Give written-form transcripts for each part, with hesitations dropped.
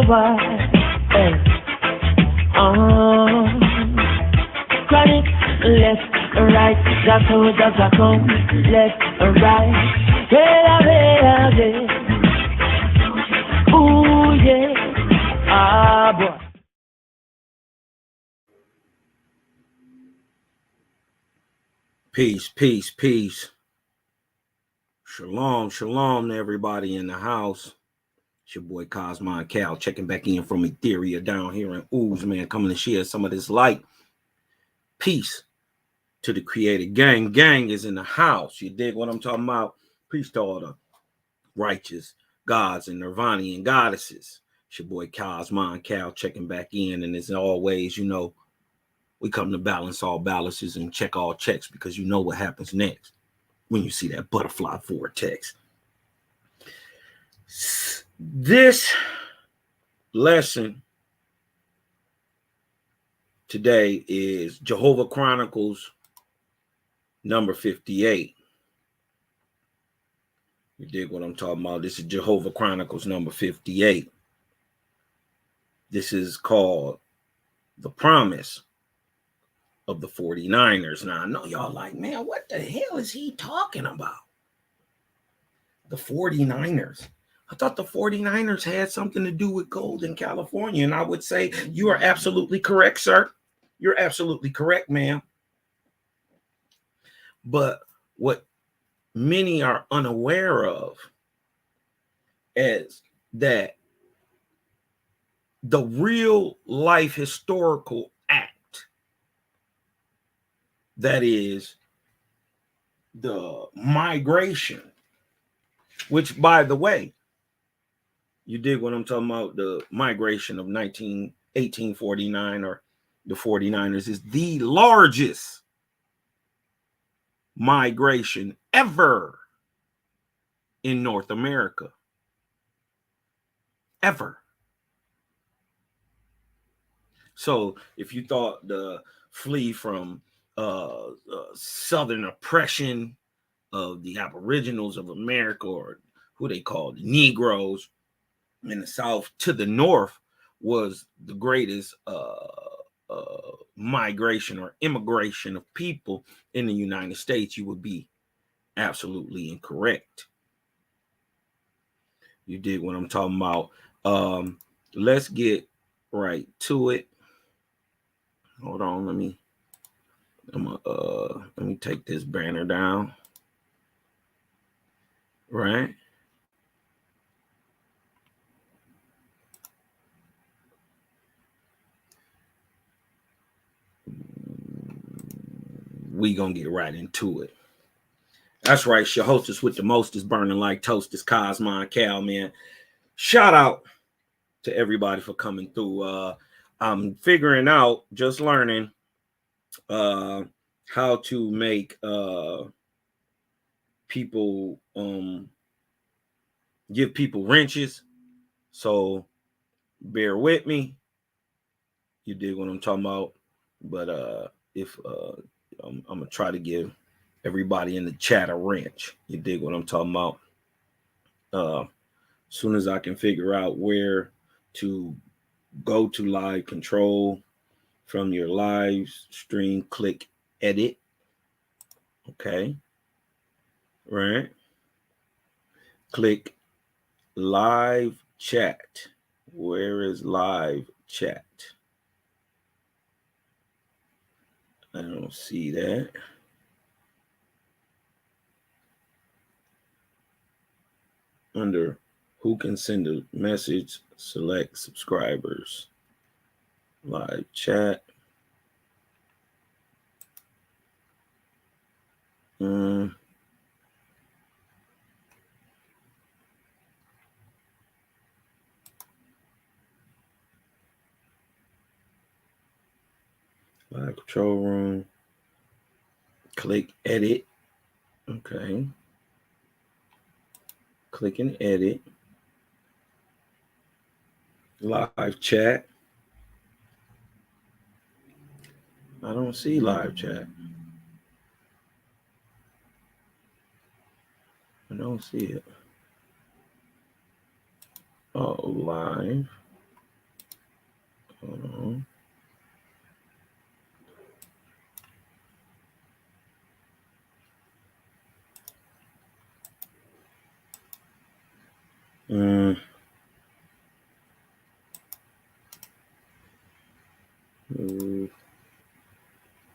Jehovah. Chronic, left, right, that's how I come. Left, right, hey. Ooh, yeah. Boy. Peace, peace, peace. Shalom, shalom to everybody in the house. It's your boy Cosmon Cal checking back in from Etheria down here in Ooze, man, coming to share some of this light. Peace to the created gang. Gang is in the house. You dig what I'm talking about? Peace to all the righteous gods and Nirvanian goddesses. It's your boy Cosmon Cal checking back in. And as always, you know, we come to balance all balances and check all checks because you know what happens next when you see that butterfly vortex. This lesson today is Jehovah Chronicles number 58. You dig what I'm talking about? This is Jehovah Chronicles number 58. This is called The Promise of the 49ers. Now, I know y'all like, man, what the hell is he talking about? The 49ers. I thought the 49ers had something to do with gold in California. And I would say you are absolutely correct, sir. You're absolutely correct, ma'am. But what many are unaware of is that the real life historical act, that is the migration, which, by the way, you dig what I'm talking about? The migration of 1849 or the 49ers is the largest migration ever in North America. Ever. So if you thought the flee from Southern oppression of the Aboriginals of America, or who they called Negroes in the South, to the North was the greatest migration or immigration of people in the United States, you would be absolutely incorrect. You dig what I'm talking about? Let's get right to it. Hold on, let me take this banner down. Right. We gonna get right into it. That's right. Your hostess with the most is burning like toast. Is Cosmon Cal, man. Shout out to everybody for coming through. I'm figuring out, just learning how to make people give people wrenches. So bear with me. You dig what I'm talking about? But if I'm gonna try to give everybody in the chat a wrench. You dig what I'm talking about? As soon as I can figure out where to go to live control from your live stream, click edit. Okay. Right. Click live chat. Where is live chat? I don't see that. Under who can send a message, select subscribers. Live chat. Live control room. Click edit. Okay. Click and edit. Live chat. I don't see live chat. I don't see it. Oh, live.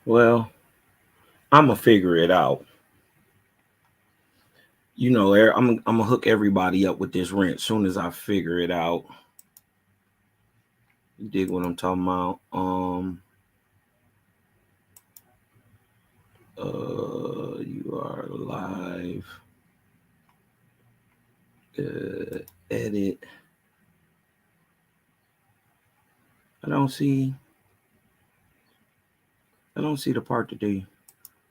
Well, I'm gonna figure it out. You know, I'm gonna hook everybody up with this rent as soon as I figure it out. You dig what I'm talking about? You are live. Edit. I don't see the part that they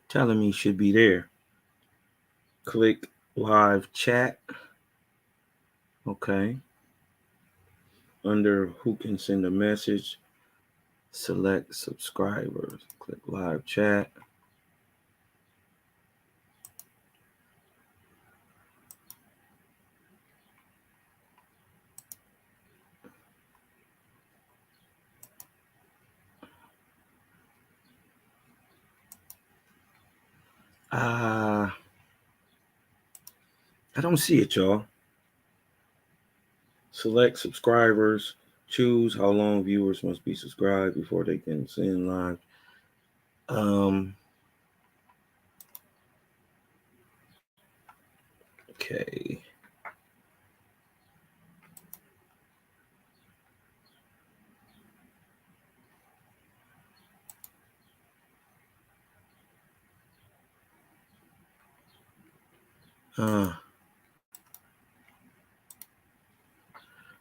telling me should be there. Click live chat. Okay. Under who can send a message, select subscribers. Click live chat. I don't see it, y'all. Select subscribers. Choose how long viewers must be subscribed before they can send live. Okay.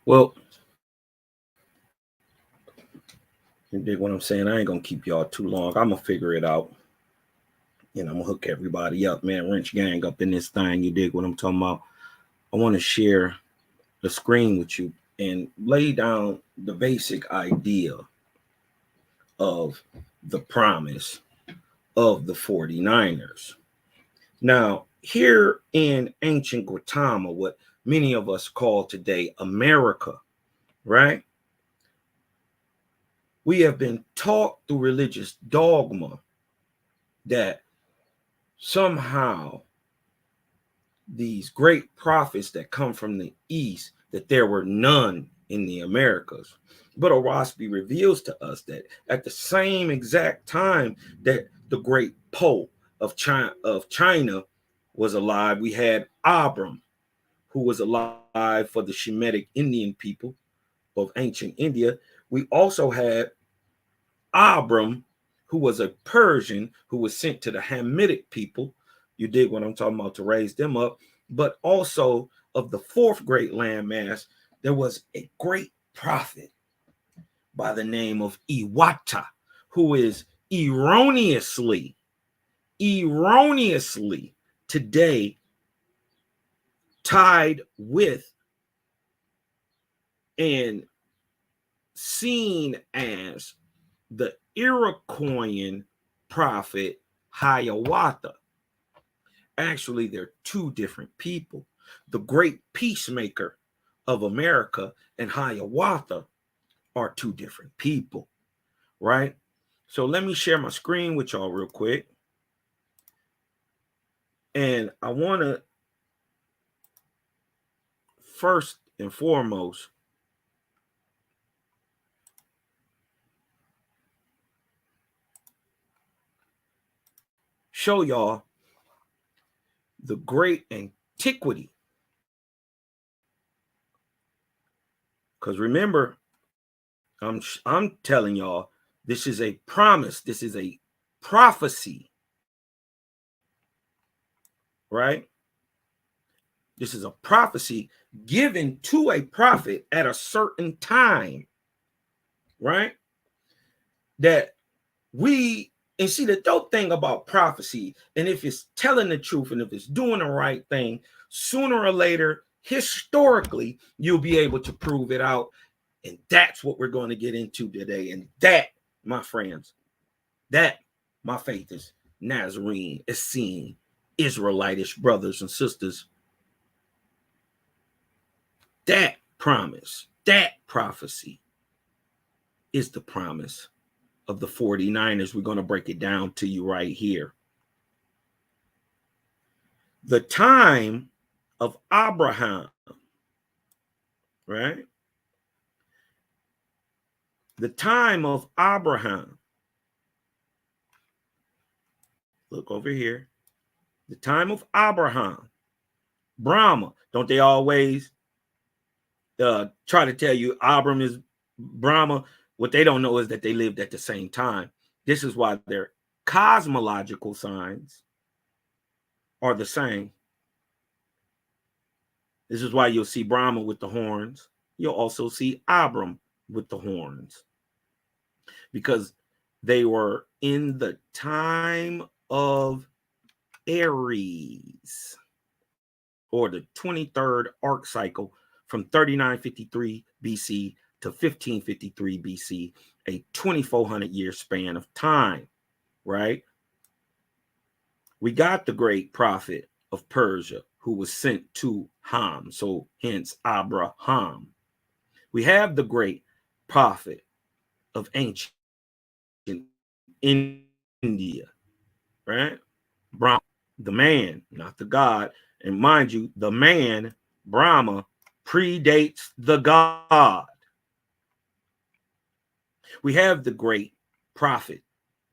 Well, you dig what I'm saying? I ain't gonna keep y'all too long. I'm gonna figure it out. And I'm gonna hook everybody up, man. Wrench gang up in this thing. You dig what I'm talking about? I want to share the screen with you and lay down the basic idea of the promise of the 49ers. Now, here in ancient Gautama, what many of us call today America, right? We have been taught through religious dogma that somehow these great prophets that come from the East, that there were none in the Americas. But Orospi reveals to us that at the same exact time that the great Pope of China was alive, we had Abram, who was alive for the Shemitic Indian people of ancient India. We also had Abram, who was a Persian, who was sent to the Hamitic people. You dig what I'm talking about, to raise them up. But also of the fourth great landmass, there was a great prophet by the name of Iwata, who is erroneously today tied with and seen as the Iroquoian prophet Hiawatha. Actually, they're two different people. The great peacemaker of America and Hiawatha are two different people, right? So let me share my screen with y'all real quick. And I want to first and foremost show y'all the great antiquity. Because remember, I'm telling y'all, this is a promise. This is a prophecy, right? This is a prophecy given to a prophet at a certain time, right? That and see, the dope thing about prophecy, and if it's telling the truth and if it's doing the right thing, sooner or later, historically, you'll be able to prove it out. And that's what we're going to get into today. And that, my friends, that, my faith is Nazarene, Essene, Israelitish brothers and sisters. That promise, that prophecy is the promise of the 49ers. We're going to break it down to you right here. The time of Abraham, right? The time of Abraham. Look over here. The time of Abraham. Brahma. Don't they always try to tell you Abram is Brahma? What they don't know is that they lived at the same time. This is why their cosmological signs are the same. This is why you'll see Brahma with the horns. You'll also see Abram with the horns, because they were in the time of Aries, or the 23rd arc cycle, from 3953 BC to 1553 BC, a 2400 year span of time, right? We got the great prophet of Persia who was sent to Ham, so hence Abraham. We have the great prophet of ancient India, right? Brahma, the man, not the God. And mind you, the man, Brahma, predates the God. We have the great prophet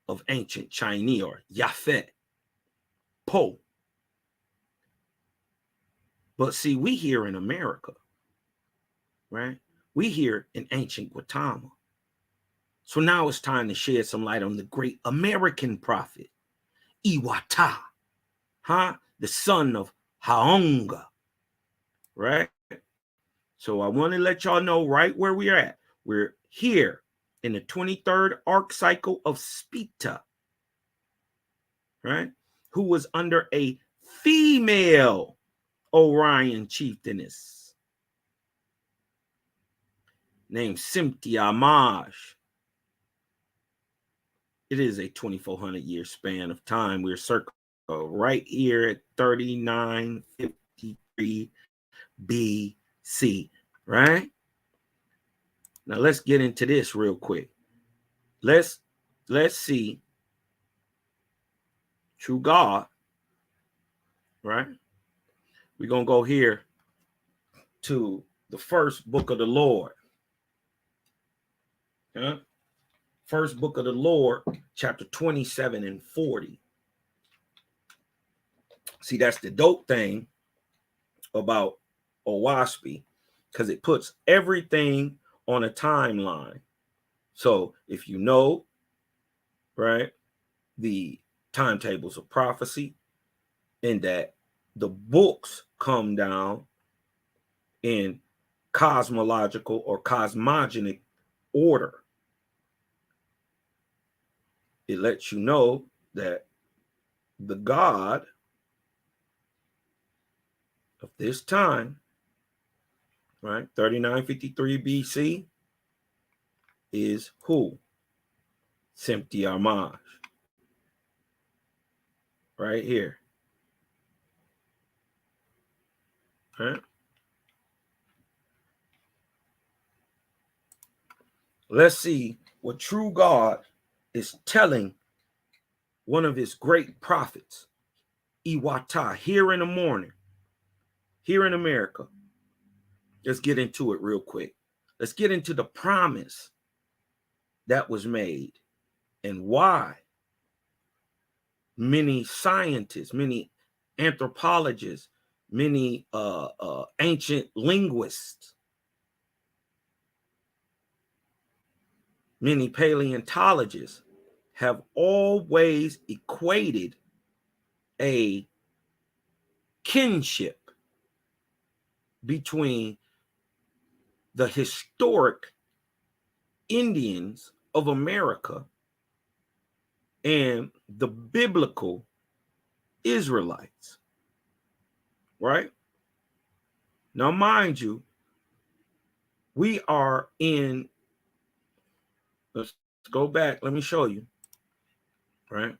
of ancient Chinese, or Yaphet, Po. But see, we here in America, right? We here in ancient Gautama. So now it's time to shed some light on the great American prophet, Iwata, the son of Haonga, right? So I want to let y'all know right where we are at. We're here in the 23rd arc cycle of Spita, right? Who was under a female Orion chieftainess named Cynthia Maj. It is a 2400 year span of time. We're circled right here at 3953 BC, right? Now let's get into this real quick. Let's see true God, right? We're going to go here to the first book of the Lord. First book of the Lord, chapter 27 and 40. See, that's the dope thing about Owaspi, because it puts everything on a timeline. So if you know, right, the timetables of prophecy, and that the books come down in cosmological or cosmogonic order, it lets you know that the God of this time, right, 3953 BC, is who? Cynthia Maj. Right here. Right? Let's see what true God is telling one of his great prophets, Iwata, here in the morning, here in America. Let's get into it real quick. Let's get into the promise that was made and why many scientists, many anthropologists, many ancient linguists, many paleontologists have always equated a kinship between the historic Indians of America and the biblical Israelites, right? Now, mind you, we are in, let's go back, let me show you, right,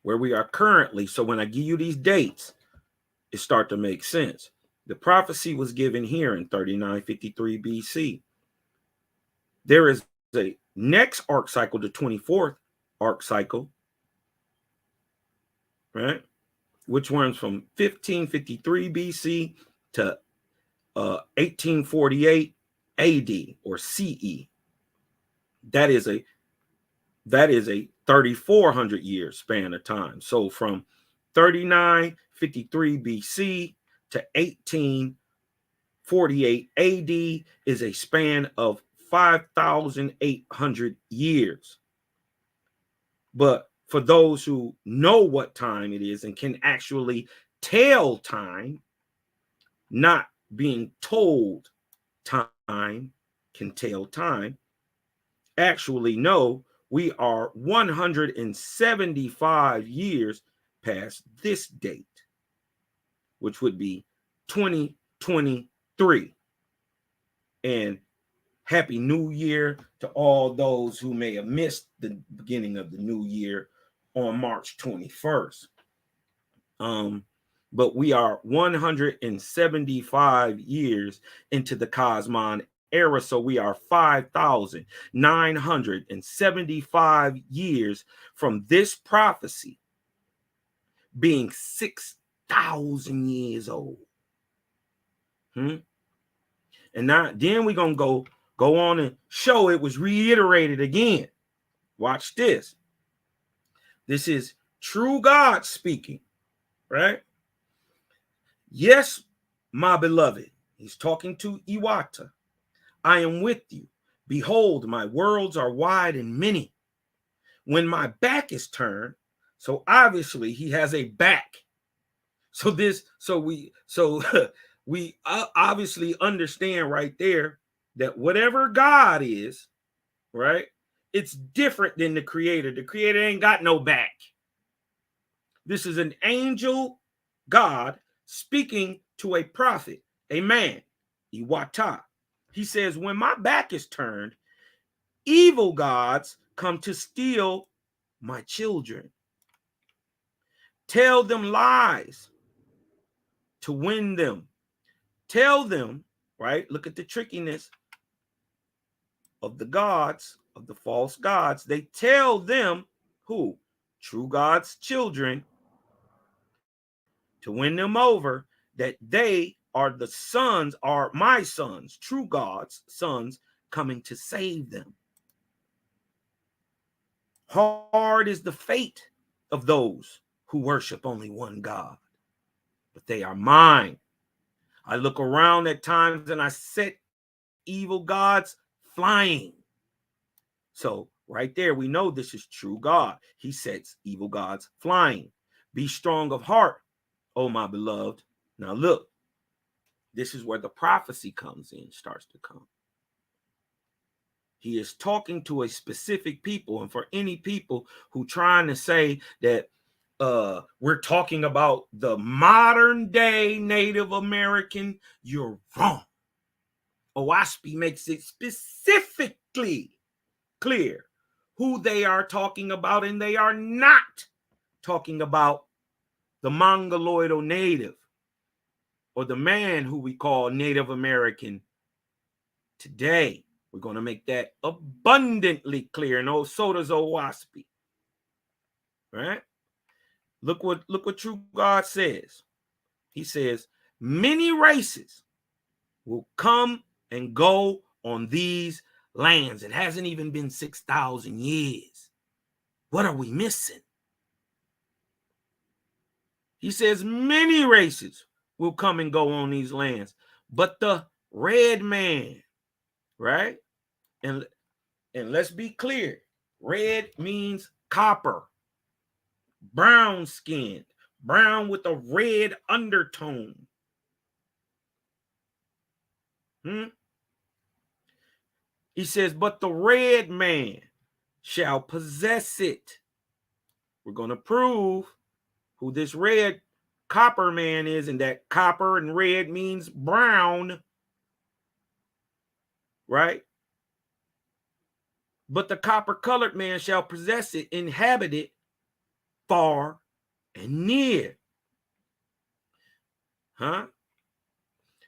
where we are currently. So when I give you these dates, it start to make sense. The prophecy was given here in 3953 BC. There is a next arc cycle, the 24th arc cycle, right? Which runs from 1553 BC to 1848 AD or CE. That is a 3,400 year span of time. So from 3953 BC to 1848 AD is a span of 5,800 years. But for those who know what time it is and can actually tell time, not being told time can tell time, actually know we are 175 years past this date, which would be 2023. And Happy New Year to all those who may have missed the beginning of the new year on March 21st. But we are 175 years into the Cosmon era, so we are 5,975 years from this prophecy being 6,000 years old. And now then we're gonna go on and show it was reiterated again. Watch this. This is true God speaking, right? Yes, my beloved. He's talking to Iwata. I am with you. Behold, my worlds are wide and many. When my back is turned, so obviously he has a back. So we obviously understand right there that whatever God is, right, it's different than the creator. The creator ain't got no back. This is an angel God speaking to a prophet, a man, Iwata. He says, when my back is turned, evil gods come to steal my children. Tell them lies to win them. Tell them, right? Look at the trickiness of the gods, of the false gods. They tell them, who? True God's children, to win them over, that they are the sons, are my sons, true God's sons, coming to save them. Hard is the fate of those who worship only one God, but they are mine. I look around at times and I set evil gods flying. So right there, we know this is true God. He sets evil gods flying. Be strong of heart, oh my beloved. Now look, this is where the prophecy comes in, starts to come. He is talking to a specific people, and for any people who trying to say that we're talking about the modern day Native American, you're wrong. OWASP makes it specifically clear who they are talking about, and they are not talking about the Mongoloidal native or the man who we call Native American today. We're going to make that abundantly clear. No, so does OWASP. Right? Look what true God says. He says, many races will come and go on these lands. It hasn't even been 6,000 years. What are we missing? He says many races will come and go on these lands, but the red man, right? And let's be clear. Red means copper, brown skinned, brown with a red undertone. He says, but the red man shall possess it. We're going to prove who this red copper man is, and that copper and red means brown, right? But the copper colored man shall possess it, inhabit it far and near.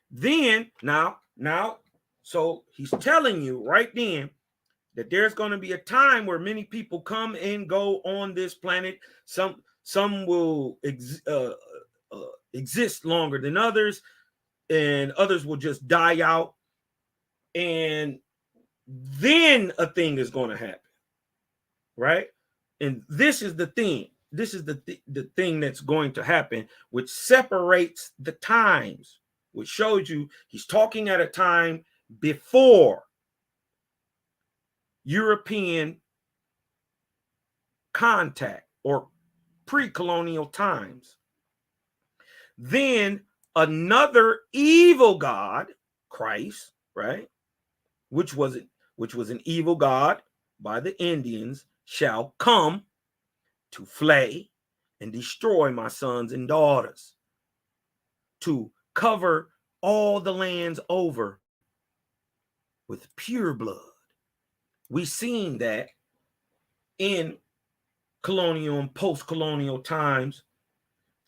Then, now, so he's telling you right then that there's going to be a time where many people come and go on this planet. Some will exist longer than others, and others will just die out. And then a thing is going to happen, right? And this is the thing. This is the thing that's going to happen, which separates the times, which shows you he's talking at a time before European contact or pre-colonial times. Then another evil god, Christ, right? Which was an evil god by the Indians, shall come to flay and destroy my sons and daughters, to cover all the lands over with pure blood. We've seen that in colonial and post-colonial times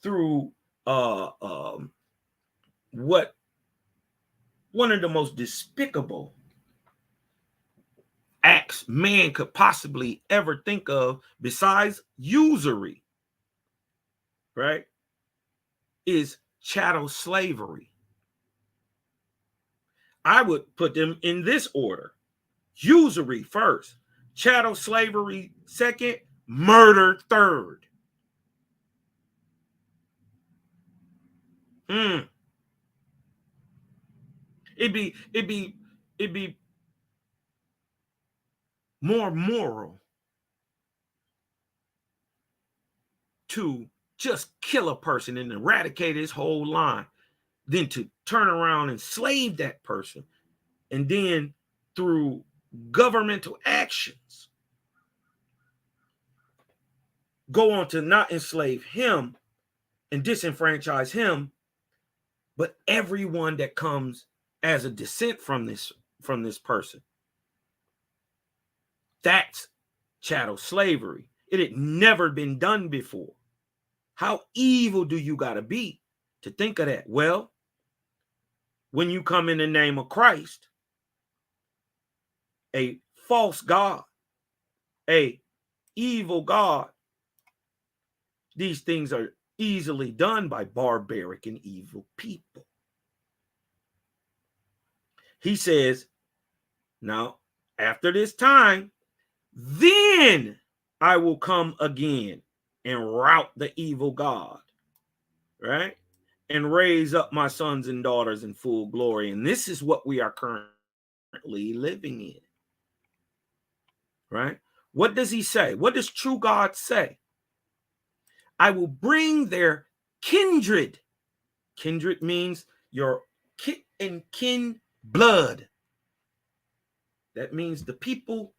through what one of the most despicable acts man could possibly ever think of, besides usury, right, is chattel slavery. I would put them in this order: usury first, chattel slavery second, murder third. It'd be more moral to just kill a person and eradicate his whole line than to turn around and slave that person, and then through governmental actions go on to not enslave him and disenfranchise him, but everyone that comes as a descent from this person. That's chattel slavery. It had never been done before. How evil do you got to be to think of that? Well, when you come in the name of Christ, a false god, a evil god, these things are easily done by barbaric and evil people. He says, now, after this time, then I will come again and rout the evil god, right? And raise up my sons and daughters in full glory. And this is what we are currently living in, right? What does he say? What does true God say? I will bring their kindred. Kindred means your kin and kin blood. That means the people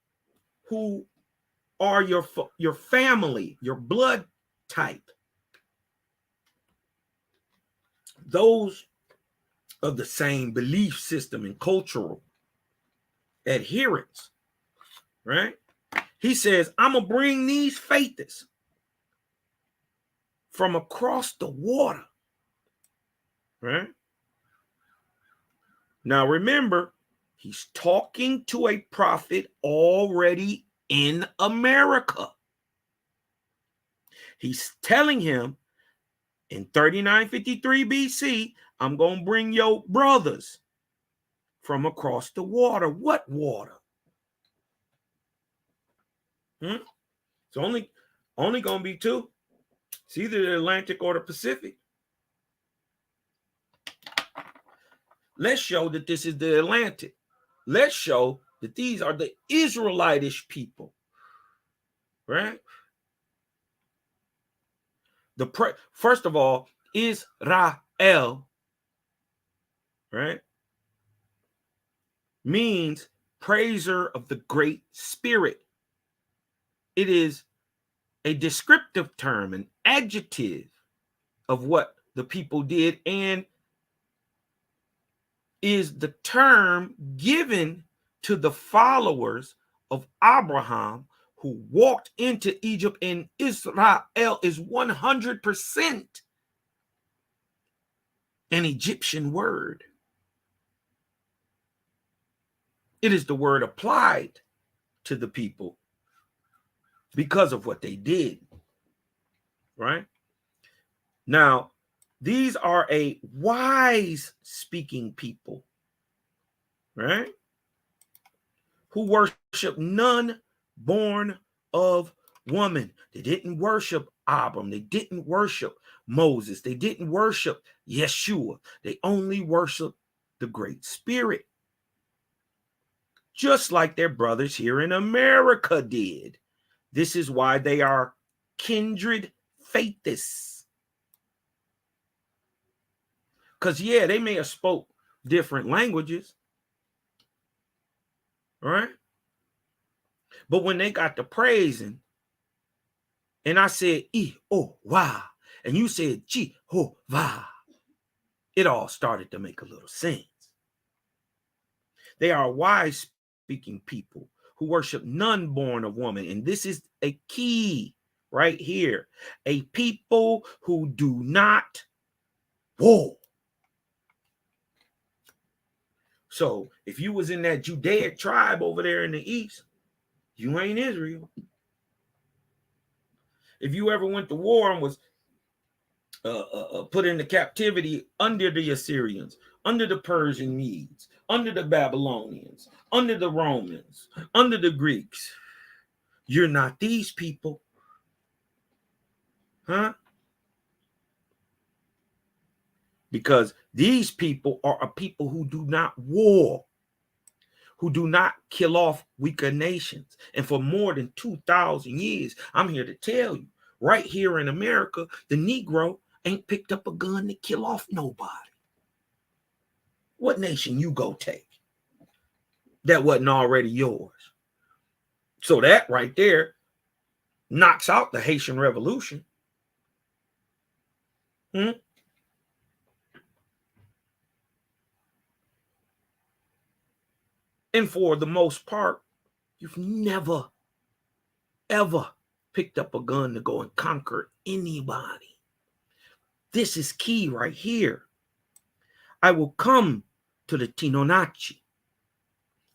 who are your family, your blood type. Those of the same belief system and cultural adherence, right? He says, I'm going to bring these faiths from across the water, right? Now remember, he's talking to a prophet already in America. He's telling him in 3953 BC, I'm going to bring your brothers from across the water. What water? It's only going to be two. It's either the Atlantic or the Pacific. Let's show that this is the Atlantic. Let's show that these are the Israelitish people, right? First of all, Israel, right, means praiser of the Great Spirit. It is a descriptive term, an adjective of what the people did, and is the term given to the followers of Abraham who walked into Egypt. And Israel is 100% an Egyptian word. It is the word applied to the people because of what they did. Right? Now, these are a wise speaking people, right? Who worship none born of woman. They didn't worship Abram. They didn't worship Moses. They didn't worship Yeshua. They only worship the Great Spirit. Just like their brothers here in America did. This is why they are kindred faithists. Because, yeah, they may have spoke different languages, right? But when they got to praising, and I said, E-O-Wah, and you said, Jehovah, it all started to make a little sense. They are wise speaking people who worship none born of woman. And this is a key right here. A people who do not war. So if you was in that Judaic tribe over there in the east, you ain't Israel. If you ever went to war and was put into captivity under the Assyrians, under the Persian Medes, under the Babylonians, under the Romans, under the Greeks, you're not these people. Huh? Because these people are a people who do not war, who do not kill off weaker nations. And for more than 2,000 years, I'm here to tell you, right here in America, the Negro ain't picked up a gun to kill off nobody. What nation you go take that wasn't already yours? So that right there knocks out the Haitian Revolution. And for the most part, you've never, ever picked up a gun to go and conquer anybody. This is key right here. I will come to the Tinonachi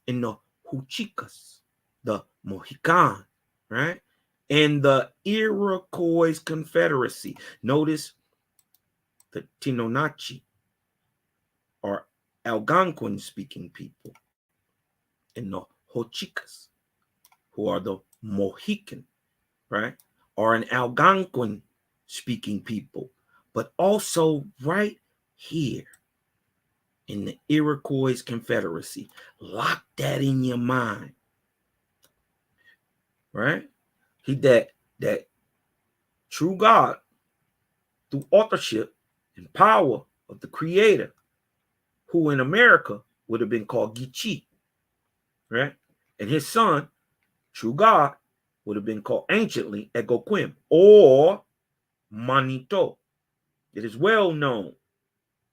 and the Huchicas, the Mohican, right? And the Iroquois Confederacy. Notice the Tinonachi are Algonquin speaking people. And the Huchicas, who are the Mohican, right, are an Algonquin speaking people, but also right here in the Iroquois Confederacy. Lock that in your mind, right? That true God, through authorship and power of the Creator, who in America would have been called Gichi, right? And his son, true God, would have been called anciently Egoquim or Manito. It is well known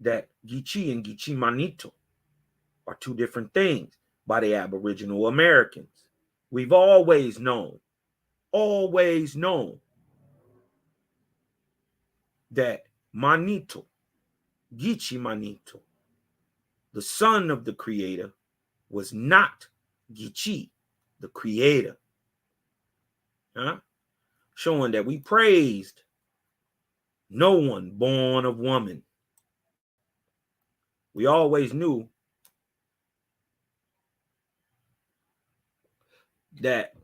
that Gichi and Gichi Manito are two different things by the Aboriginal Americans. We've always known that Manito, Gichi Manito, the son of the Creator, was not Gichi, the Creator. Huh? Showing that we praised no one born of woman. We always knew that,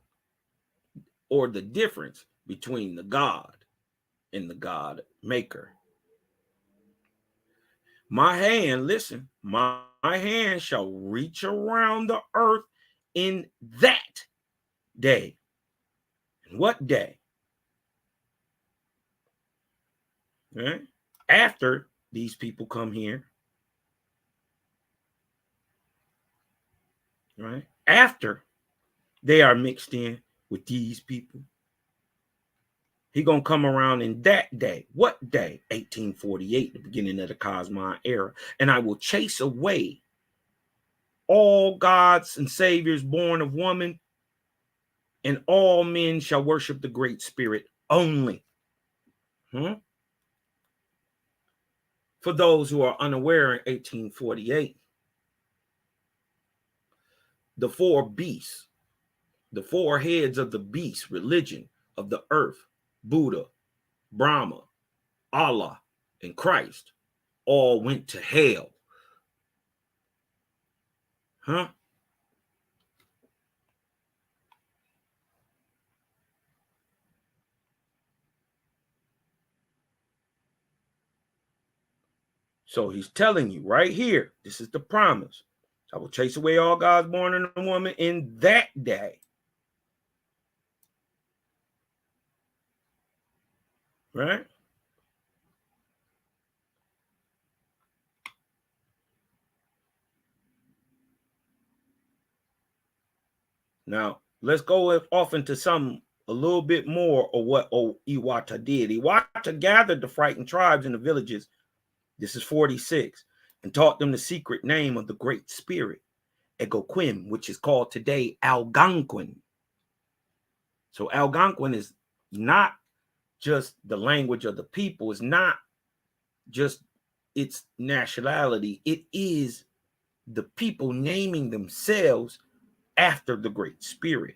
or the difference between the God and the God maker. My hand, listen, my hand shall reach around the earth in that day. And what day? Right? After these people come here, right? After they are mixed in with these people, he gonna come around in that day. What day? 1848, the beginning of the Cosmine era. And I will chase away all gods and saviors born of woman, and all men shall worship the Great Spirit only. For those who are unaware, in 1848, the four beasts The four heads of the beast, religion of the earth, Buddha, Brahma, Allah, and Christ, all went to hell. Huh? So he's telling you right here, this is the promise. I will chase away all gods born in a woman in that day. Right? Now, let's go off into a little bit more of what Iwata did. Iwata gathered the frightened tribes in the villages. This is 46. And taught them the secret name of the Great Spirit, Egoquim, which is called today Algonquin. So Algonquin is not just the language of the people. It's not just its nationality. It is the people naming themselves after the Great Spirit.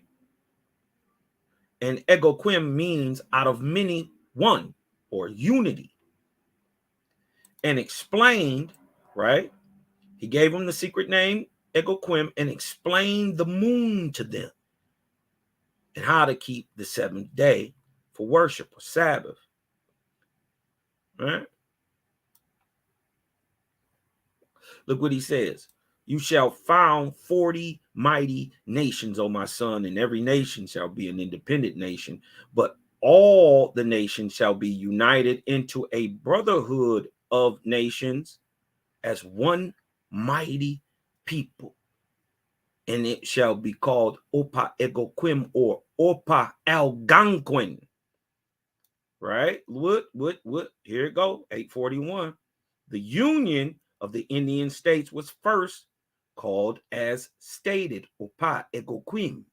And Egoquim means out of many one, or unity. And explained, right? He gave them the secret name, Egoquim, and explained the moon to them and how to keep the seventh day for worship or Sabbath. Right? Look what he says. You shall found 40 mighty nations, O my son, and every nation shall be an independent nation, but all the nations shall be united into a brotherhood of nations as one mighty people. And it shall be called Opa Egoquim, or Opa Algonquin. Right? What? Here it go, 841. The Union of the Indian States was first called as stated, Opa Egoquim.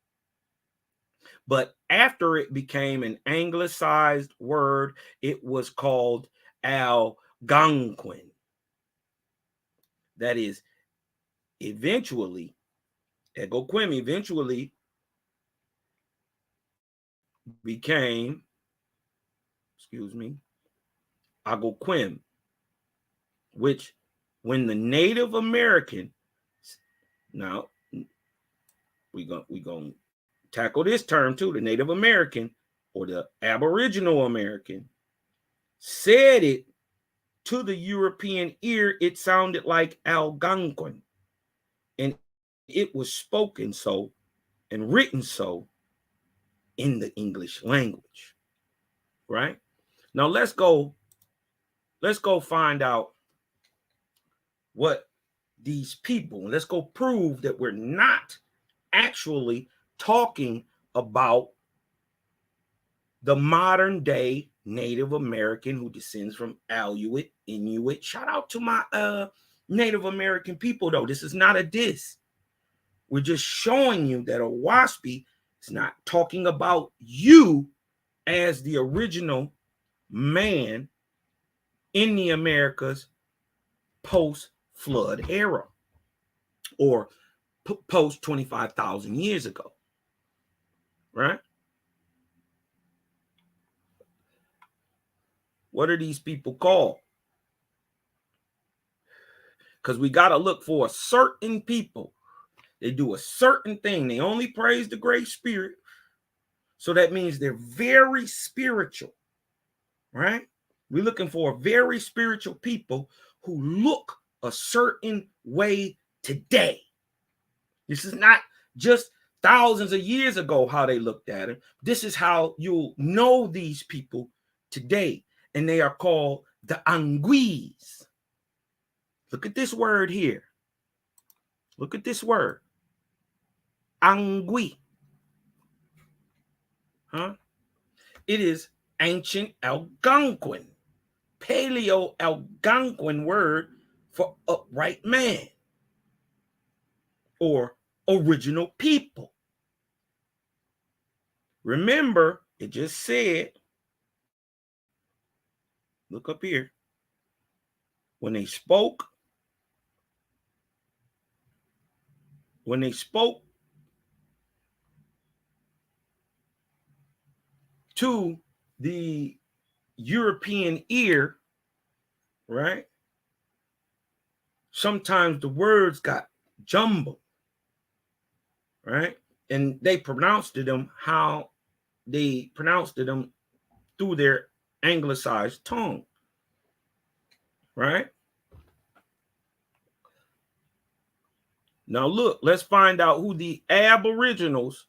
But after it became an anglicized word, it was called Algonquin. That is, eventually, Egoquim eventually became, Algonquin, which when the Native American, now we're going to tackle this term too, the Native American or the Aboriginal American, said it to the European ear, it sounded like Algonquin. And it was spoken so and written so in the English language. Right? Now let's go find out what these people, let's go prove that we're not actually talking about the modern day Native American who descends from Aleut, Inuit. Shout out to my Native American people, though. This is not a diss. We're just showing you that Owaspy is not talking about you as the original man in the Americas post-flood era or post 25,000 years ago, right? What are these people called? Because we got to look for a certain people. They do a certain thing. They only praise the Great Spirit. So that means they're very spiritual, right? We're looking for very spiritual people who look a certain way today. This is not just thousands of years ago how they looked at it. This is how you'll know these people today. And they are called the Anguis. Look at this word here. Look at this word. Angui. Huh? It is ancient Algonquin, Paleo Algonquin word for upright man or original people. Remember, it just said, look up here, when they spoke to the European ear, right? Sometimes the words got jumbled, right? And they pronounced them how they pronounced them through their anglicized tongue, right? Now look, let's find out who the aboriginals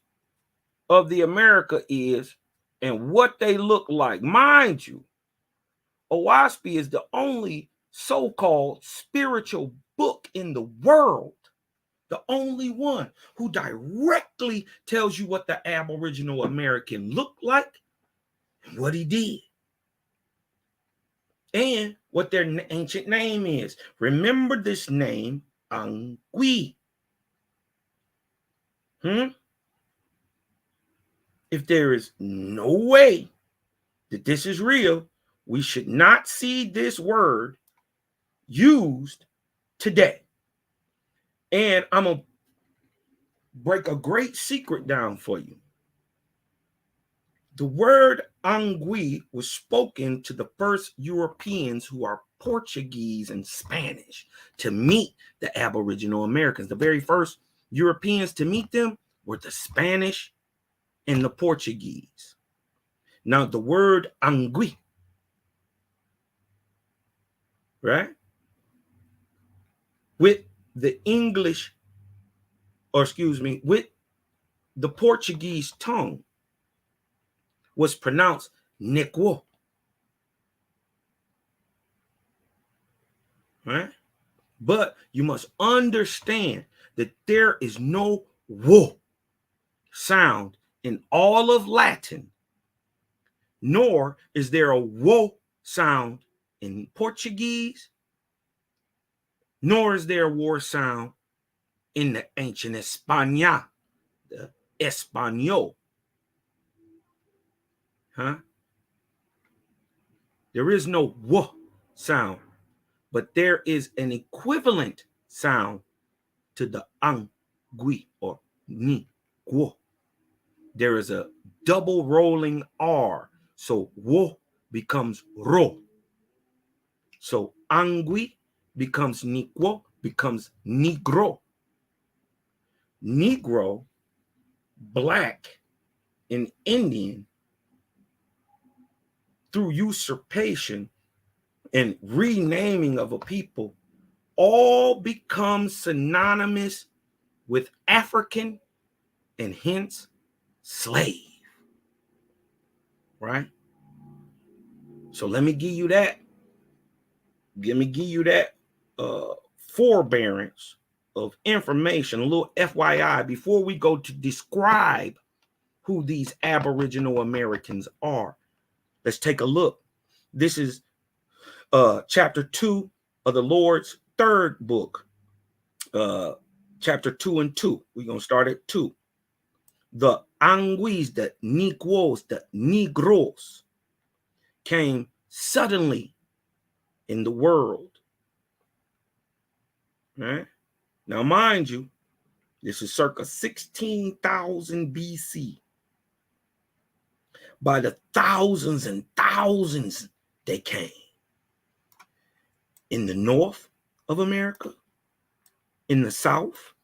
of the America is and what they look like. Mind you, Owaspy is the only so-called spiritual book in the world, the only one who directly tells you what the Aboriginal American looked like and what he did and what their ancient name is. Remember this name, Angui. If there is no way that this is real, we should not see this word used today. And I'm going to break a great secret down for you. The word Angui was spoken to the first Europeans who are Portuguese and Spanish to meet the Aboriginal Americans. The very first Europeans to meet them were the Spanish and the Portuguese. Now, the word Angui, right, with the English, or excuse me, with the Portuguese tongue, was pronounced Nikwo, right? But you must understand that there is no wo sound in all of Latin, nor is there a wo sound in Portuguese, nor is there a wo sound in the ancient España, the Espanol. There is no wo sound, but there is an equivalent sound to the angui or ni guo. There is a double rolling R, so wo becomes ro. So angui becomes niquo, becomes negro. Negro, black, and Indian, through usurpation and renaming of a people, all become synonymous with African and hence slave, right? So let me give you that. Let me give you that forbearance of information, a little FYI, before we go to describe who these Aboriginal Americans are. Let's take a look. This is chapter 2 of the Lord's third book, chapter 2 and 2. We're going to start at 2. The Anguis, the Negroes, the Negros came suddenly in the world. Right? Now, mind you, this is circa 16,000 BC. By the thousands and thousands they came. In the north of America, in the south,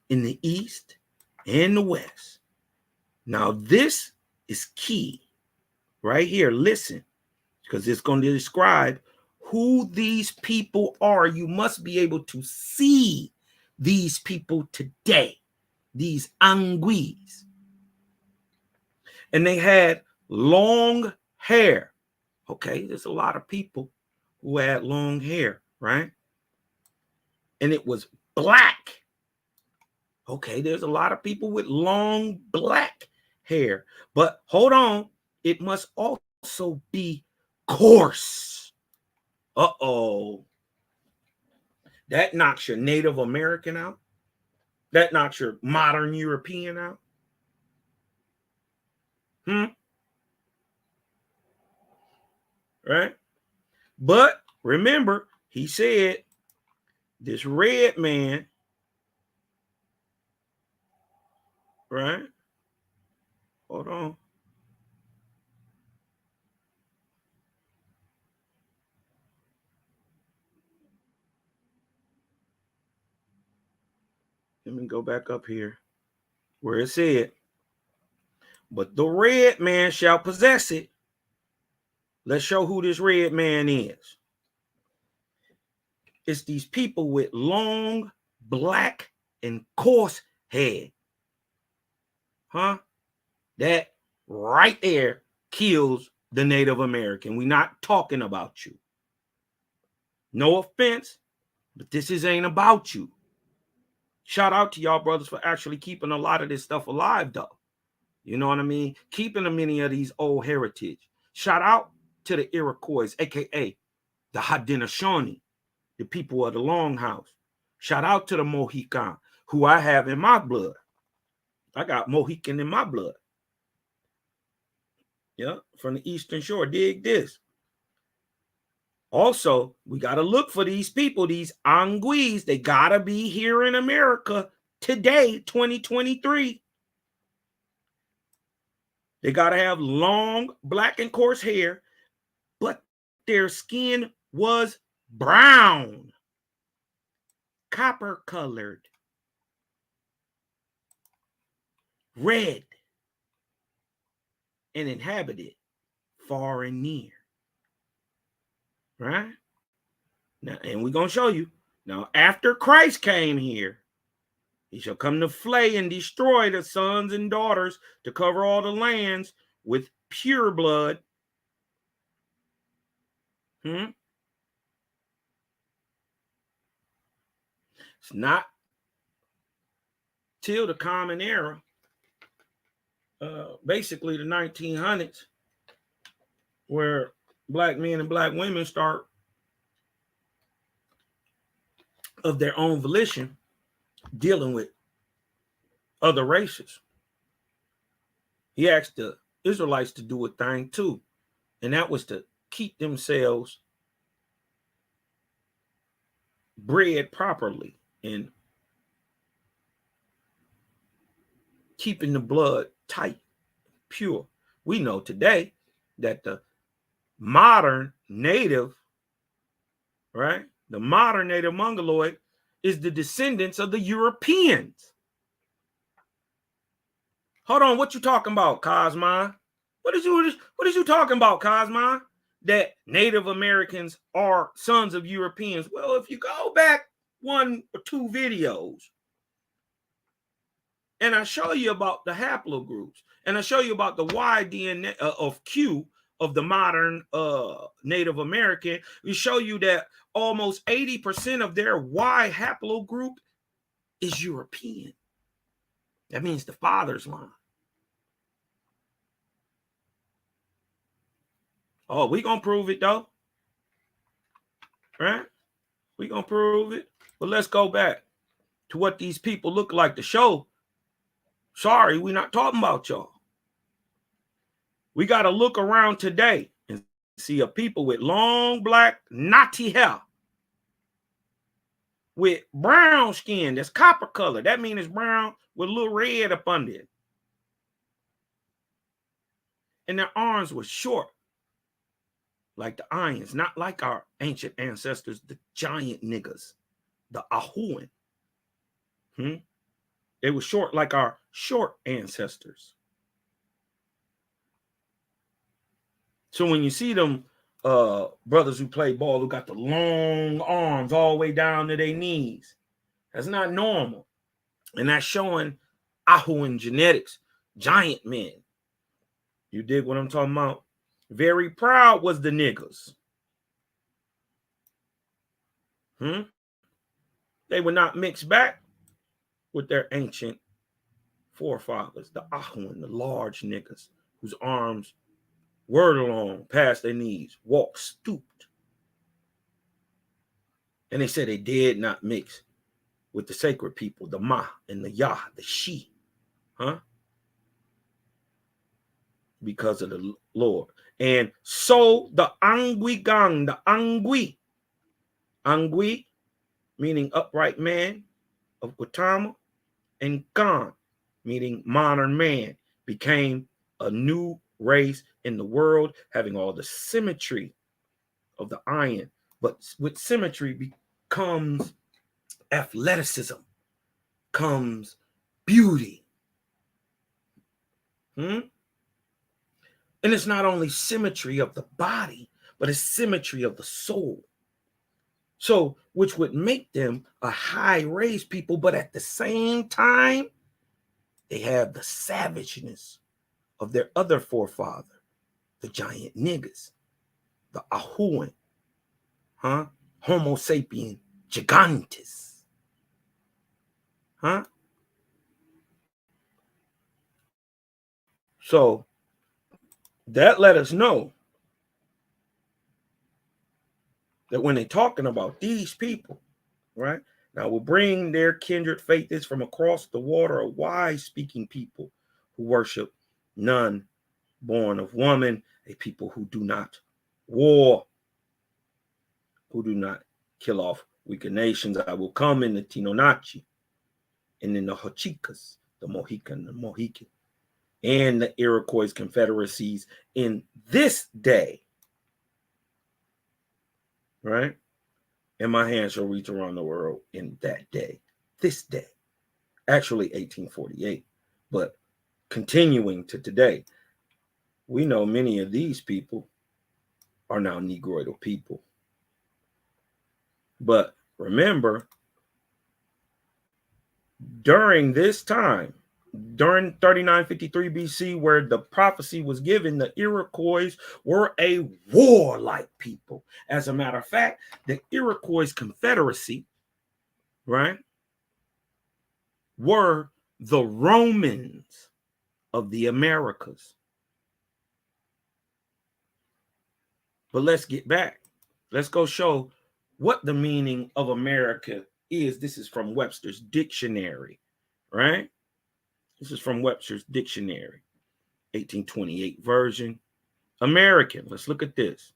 in the east, and the west. Now, this is key right here. Listen, because it's going to describe who these people are. You must be able to see these people today, these Anguis. And they had long hair. Okay, there's a lot of people who had long hair, right? And it was black. Okay, there's a lot of people with long black hair. But hold on, it must also be coarse. Uh-oh. That knocks your Native American out. That knocks your modern European out. Right? But remember, he said this red man, right? Hold on. Let me go back up here where it said, but the red man shall possess it. Let's show who this red man is. It's these people with long, black, and coarse hair. Huh? That right there kills the Native American. We're not talking about you. No offense, but this ain't about you. Shout out to y'all brothers for actually keeping a lot of this stuff alive, though. You know what I mean? Keeping many of these old heritage. Shout out to the Iroquois, a.k.a. the Haudenosaunee, the people of the Longhouse. Shout out to the Mohican, who I have in my blood. I got Mohican in my blood. Yeah, from the Eastern Shore. Dig this. Also, we got to look for these people, these Anguis. They got to be here in America today, 2023. They got to have long, black, and coarse hair, but their skin was brown, copper-colored, red, and inhabited far and near. Right? Now, and we're going to show you. Now, after Christ came here, he shall come to flay and destroy the sons and daughters to cover all the lands with pure blood. It's not till the Common Era, basically the 1900s, where black men and black women start of their own volition dealing with other races. He asked the Israelites to do a thing too, and that was to keep themselves bred properly and keeping the blood tight, pure. We know today that the modern native, right? The modern native Mongoloid is the descendants of the Europeans. Hold on, what you talking about, Cosma? What is you talking about, Cosma? That Native Americans are sons of Europeans. Well, if you go back 1 or 2 videos, and I show you about the haplogroups, and I show you about the Y DNA of Q of the modern Native American, we show you that almost 80% of their Y haplogroup is European. That means the father's line. Oh, we gonna prove it though, right? We gonna prove it. But let's go back to what these people look like to show. Sorry, we're not talking about y'all. We got to look around today and see a people with long, black, knotty hair with brown skin that's copper color. That means it's brown with a little red up under it. And their arms were short, like the irons, not like our ancient ancestors, the giant niggas, the Ahuan. They were short like our short ancestors. So when you see them brothers who play ball who got the long arms all the way down to their knees, that's not normal. And that's showing Ahuan genetics, giant men. You dig what I'm talking about? Very proud was the niggas. They would not mix back with their ancient forefathers, the Ahuan, the large niggas whose arms were long past their knees, walked stooped. And they said they did not mix with the sacred people, the Ma and the Yah, the She, because of the Lord. And so the Angui Gang, the Angui, meaning upright man of Gautama, and Gan, meaning modern man, became a new race in the world, having all the symmetry of the iron. But with symmetry becomes athleticism, comes beauty. And it's not only symmetry of the body, but it's symmetry of the soul. So, which would make them a high race people, but at the same time, they have the savageness of their other forefather, the giant niggas, the Ahuan, Homo sapien gigantes, So that let us know that when they're talking about these people, right? Now will bring their kindred faiths from across the water, a wise speaking people who worship none born of woman, a people who do not war, who do not kill off weaker nations. I will come in the Tinonachi and in the Hochicas, the Mohican, and the Iroquois confederacies in this day, right? And my hand shall reach around the world in that day, this day, actually 1848, but continuing to today, we know many of these people are now Negroidal people. But remember, during this time, during 3953 BC, where the prophecy was given, the Iroquois were a warlike people. As a matter of fact, the Iroquois Confederacy, right, were the Romans of the Americas. But let's get back. Let's go show what the meaning of America is. This is from Webster's Dictionary, right? This is from Webster's Dictionary, 1828 version. American, let's look at this.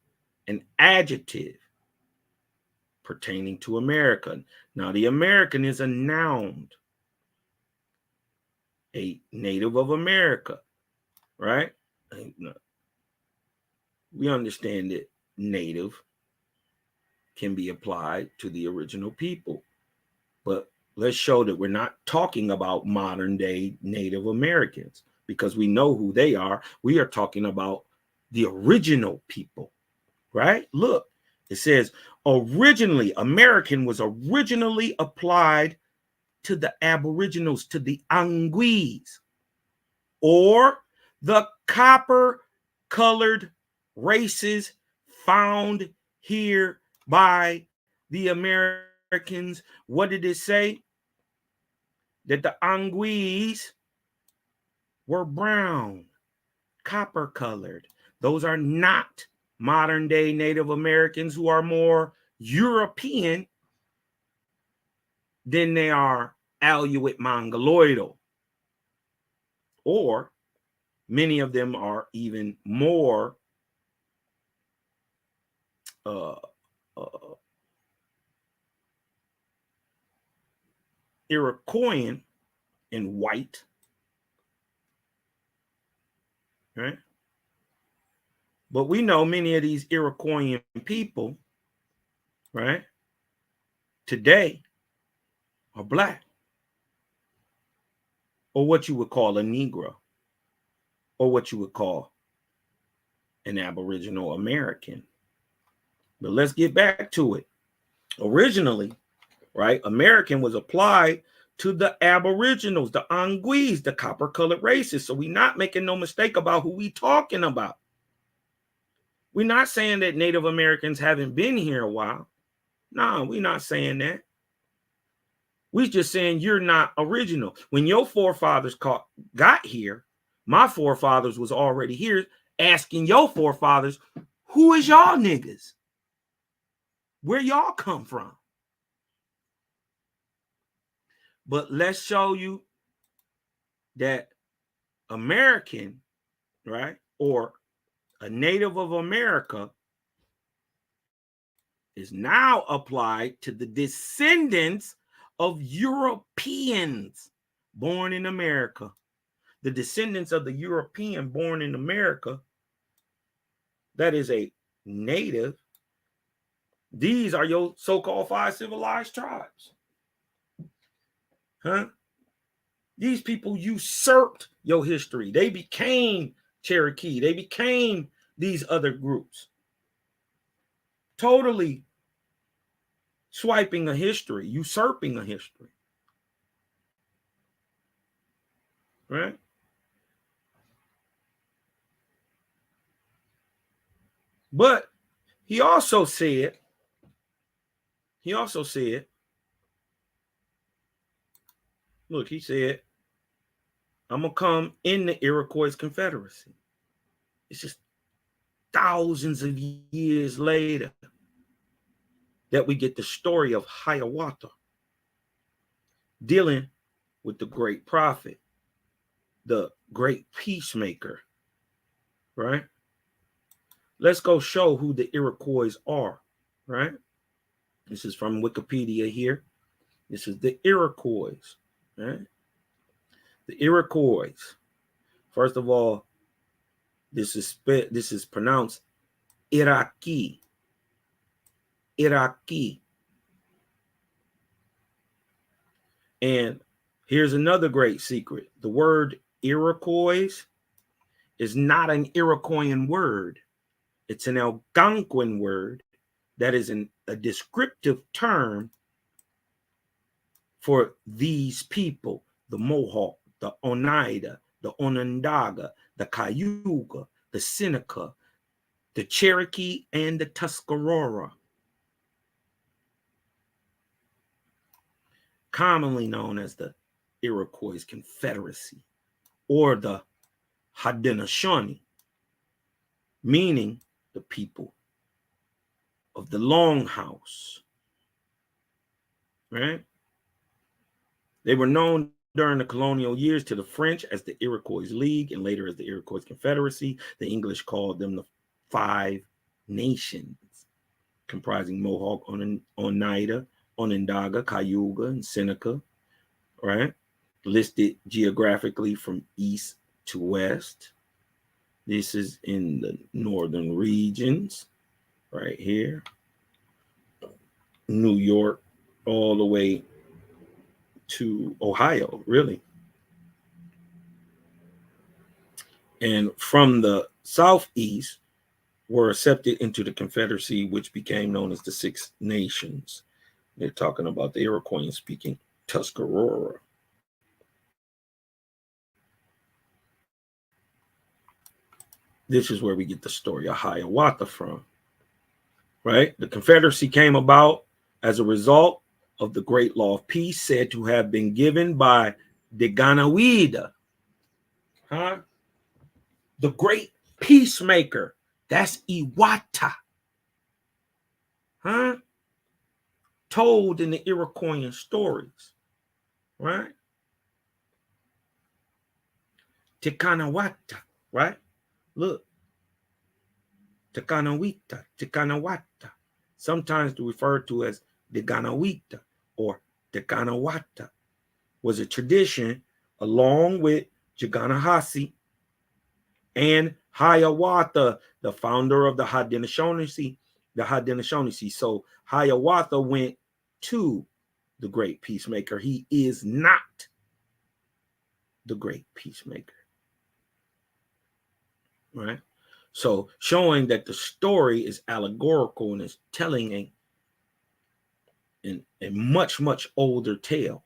An adjective pertaining to America. Now, the American is a noun, a native of America, right? We understand that native can be applied to the original people, but let's show that we're not talking about modern day Native Americans, because we know who they are. We are talking about the original people, right? Look, it says originally, American was originally applied to the Aboriginals, to the Anguis, or the copper-colored races found here by the Americans. What did it say? That the Anguis were brown, copper-colored. Those are not modern-day Native Americans, who are more European than they are Aleut Mongoloidal. Or many of them are even more Iroquoian and white, right? But we know many of these Iroquoian people, right, today are black, or what you would call a Negro, or what you would call an Aboriginal American. But let's get back to it. Originally, right, American was applied to the Aboriginals, the Anguis, the copper-colored races. So we're not making no mistake about who we talking about. We're not saying that Native Americans haven't been here a while. No, we're not saying that. We're just saying you're not original. When your forefathers got here, my forefathers was already here, asking your forefathers, who is y'all niggas? Where y'all come from? But let's show you that American, right, or a native of America, is now applied to the descendants of Europeans born in America. The descendants of the European born in America, that is a native. These are your so-called 5 civilized tribes. Huh? These people usurped your history. They became Cherokee. They became these other groups. Totally swiping a history, usurping a history. Right? But he also said, look, he said, I'm going to come in the Iroquois Confederacy. It's just thousands of years later that we get the story of Hiawatha dealing with the great prophet, the great peacemaker, right? Let's go show who the Iroquois are, right? This is from Wikipedia here. This is the Iroquois, right? The Iroquois. First of all, this is pronounced Iraqi. Iraqi. And here's another great secret. The word Iroquois is not an Iroquoian word. It's an Algonquin word that is a descriptive term for these people, the Mohawk, the Oneida, the Onondaga, the Cayuga, the Seneca, the Cherokee, and the Tuscarora. Commonly known as the Iroquois Confederacy or the Haudenosaunee, meaning the people of the Longhouse, right? They were known during the colonial years to the French as the Iroquois League and later as the Iroquois Confederacy. The English called them the Five Nations, comprising Mohawk, Oneida, Onondaga, Cayuga, and Seneca, right? Listed geographically from east to west. This is in the northern regions, right here. New York, all the way to Ohio, really. And from the southeast were accepted into the Confederacy, which became known as the Six Nations. They're talking about the Iroquois speaking Tuscarora. This is where we get the story of Hiawatha from, right? The Confederacy came about as a result of the Great Law of Peace said to have been given by the Ganawida, the great peacemaker. That's Iwata, told in the Iroquoian stories, right? Tikanawata, right? Look, Tikanawita, Tikanawata, sometimes referred to as the Ganawita or the Ganawata, was a tradition along with Jaganahasi and Hiawatha, the founder of the Haudenosaunee. So Hiawatha went to the great peacemaker. He is not the great peacemaker, right? So showing that the story is allegorical and is telling a much, much older tale.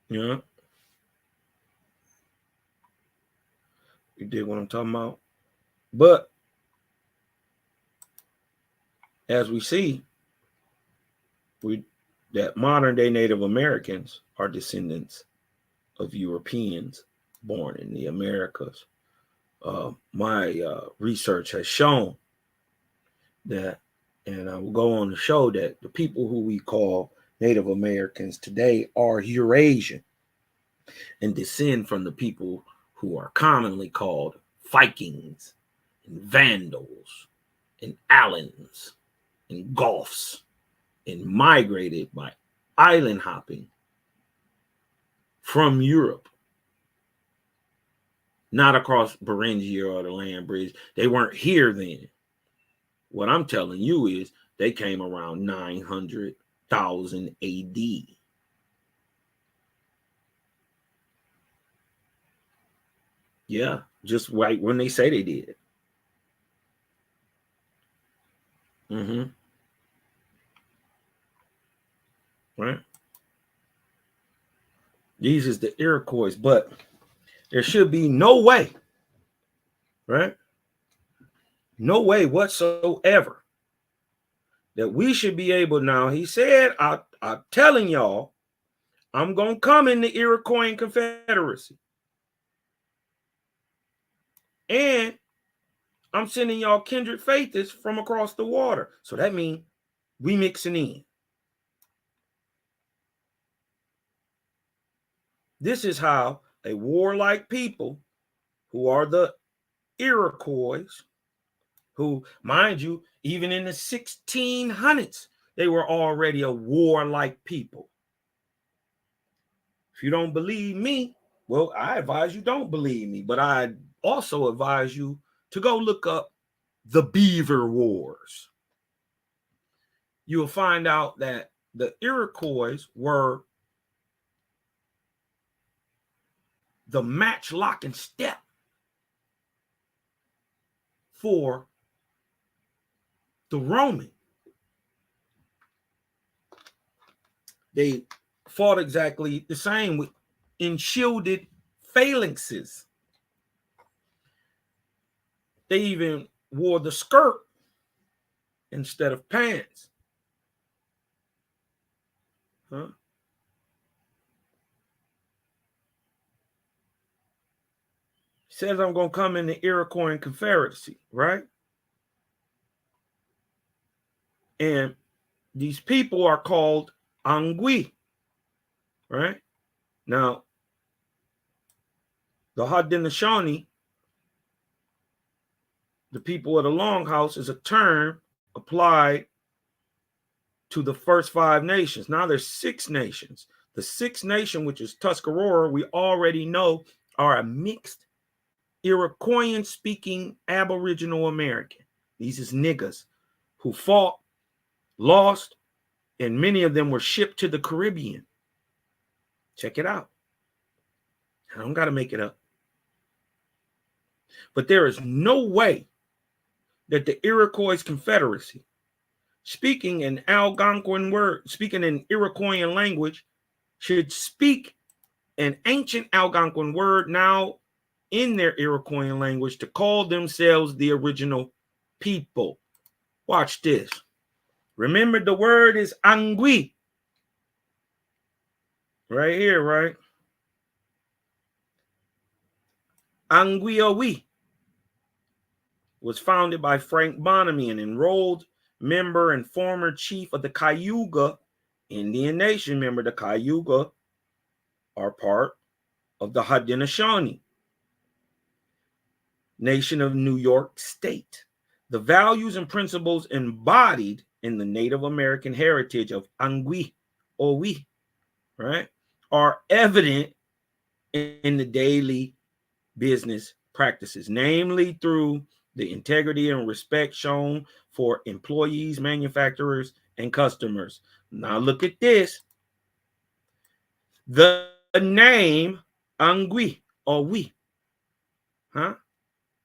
You dig what I'm talking about? But as we see, that modern day Native Americans are descendants of Europeans born in the Americas. My research has shown that, and I will go on to show that the people who we call Native Americans today are Eurasian and descend from the people who are commonly called Vikings and Vandals and Alans and Goths, and migrated by island hopping from Europe, not across Beringia or the land bridge. They weren't here then. What I'm telling you is they came around 900,000 AD. Yeah, just right when they say they did. Mm-hmm. Right. These is the Iroquois, but there should be no way, right? No way whatsoever that we should be able now. He said, I'm telling y'all, I'm going to come in the Iroquois Confederacy. And I'm sending y'all kindred faiths from across the water. So that means we mixing in. This is how a warlike people who are the Iroquois, who, mind you, even in the 1600s, they were already a warlike people. If you don't believe me, well, I advise you don't believe me, but I also advise you to go look up the Beaver Wars. You'll find out that the Iroquois were the match, lock, and step for the Roman. They fought exactly the same with enshielded phalanxes. They even wore the skirt instead of pants. Huh? He says I'm going to come in the Iroquois Confederacy, right? And these people are called Angui, right? Now, the Haudenosaunee, the people of the Longhouse, is a term applied to the first 5 nations. Now there's 6 nations. The 6th nation, which is Tuscarora, we already know are a mixed Iroquoian-speaking Aboriginal American. These is niggas who fought, lost, and many of them were shipped to the Caribbean. Check it out. I don't got to make it up. But there is no way that the Iroquois Confederacy, speaking in Algonquin word, speaking in Iroquoian language, should speak an ancient Algonquin word now in their Iroquoian language to call themselves the original people. Watch this. Remember, the word is Angui. Right here, right? Anguiowi was founded by Frank Bonamy, an enrolled member and former chief of the Cayuga Indian Nation. Remember, the Cayuga are part of the Haudenosaunee Nation of New York State. The values and principles embodied in the Native American heritage of Angui Owi, right, are evident in the daily business practices, namely through the integrity and respect shown for employees, manufacturers, and customers. Now look at this. The name Angui or we,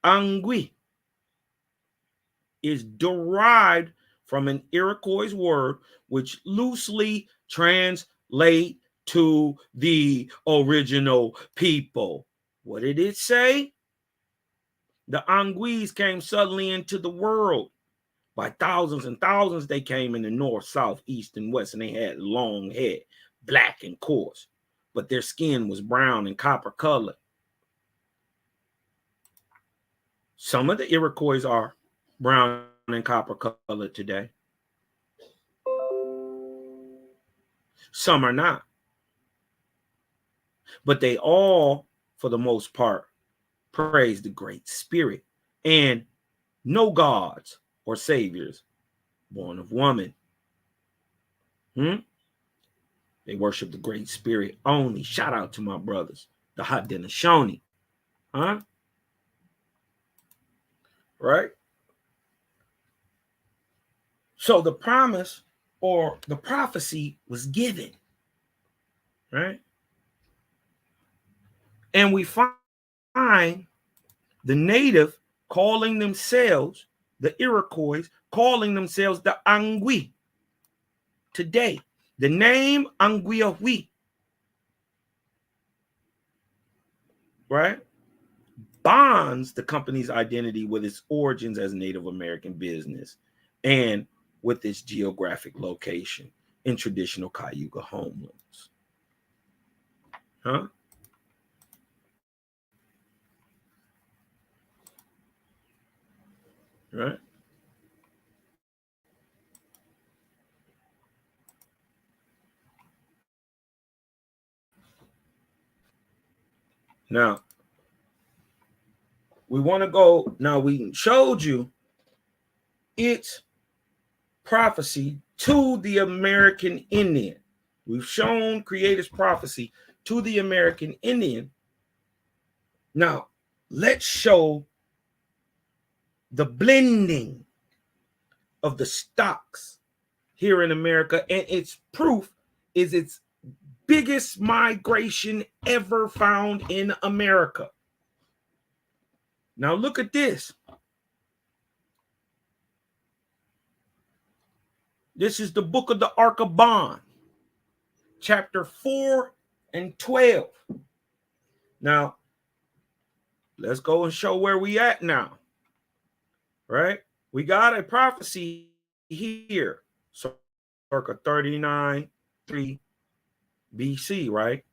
Angui is derived from an Iroquois word which loosely translate to the original people. What did it say? The Anguis came suddenly into the world. By thousands and thousands, they came in the north, south, east, and west, and they had long hair, black and coarse, but their skin was brown and copper colored. Some of the Iroquois are brown and copper colored today. Some are not. But they all, for the most part, praise the Great Spirit and no gods or saviors born of woman. They worship the Great Spirit only. Shout out to my brothers, the Haudenosaunee. Right? So the promise or the prophecy was given. Right? And we find The native calling themselves, the Iroquois, calling themselves the Angui. Today, the name Anguiahui, right, bonds the company's identity with its origins as Native American business and with its geographic location in traditional Cayuga homelands. Huh? Right? Now, we want to go. Now, we showed you its prophecy to the American Indian. We've shown Creator's prophecy to the American Indian. Now, let's show the blending of the stocks here in America, and its proof is its biggest migration ever found in America. Now look at this. This is the book of the Archabon, chapter 4 and 12. Now, let's go and show where we at now. Right? We got a prophecy here, circa 39-3 BC, right?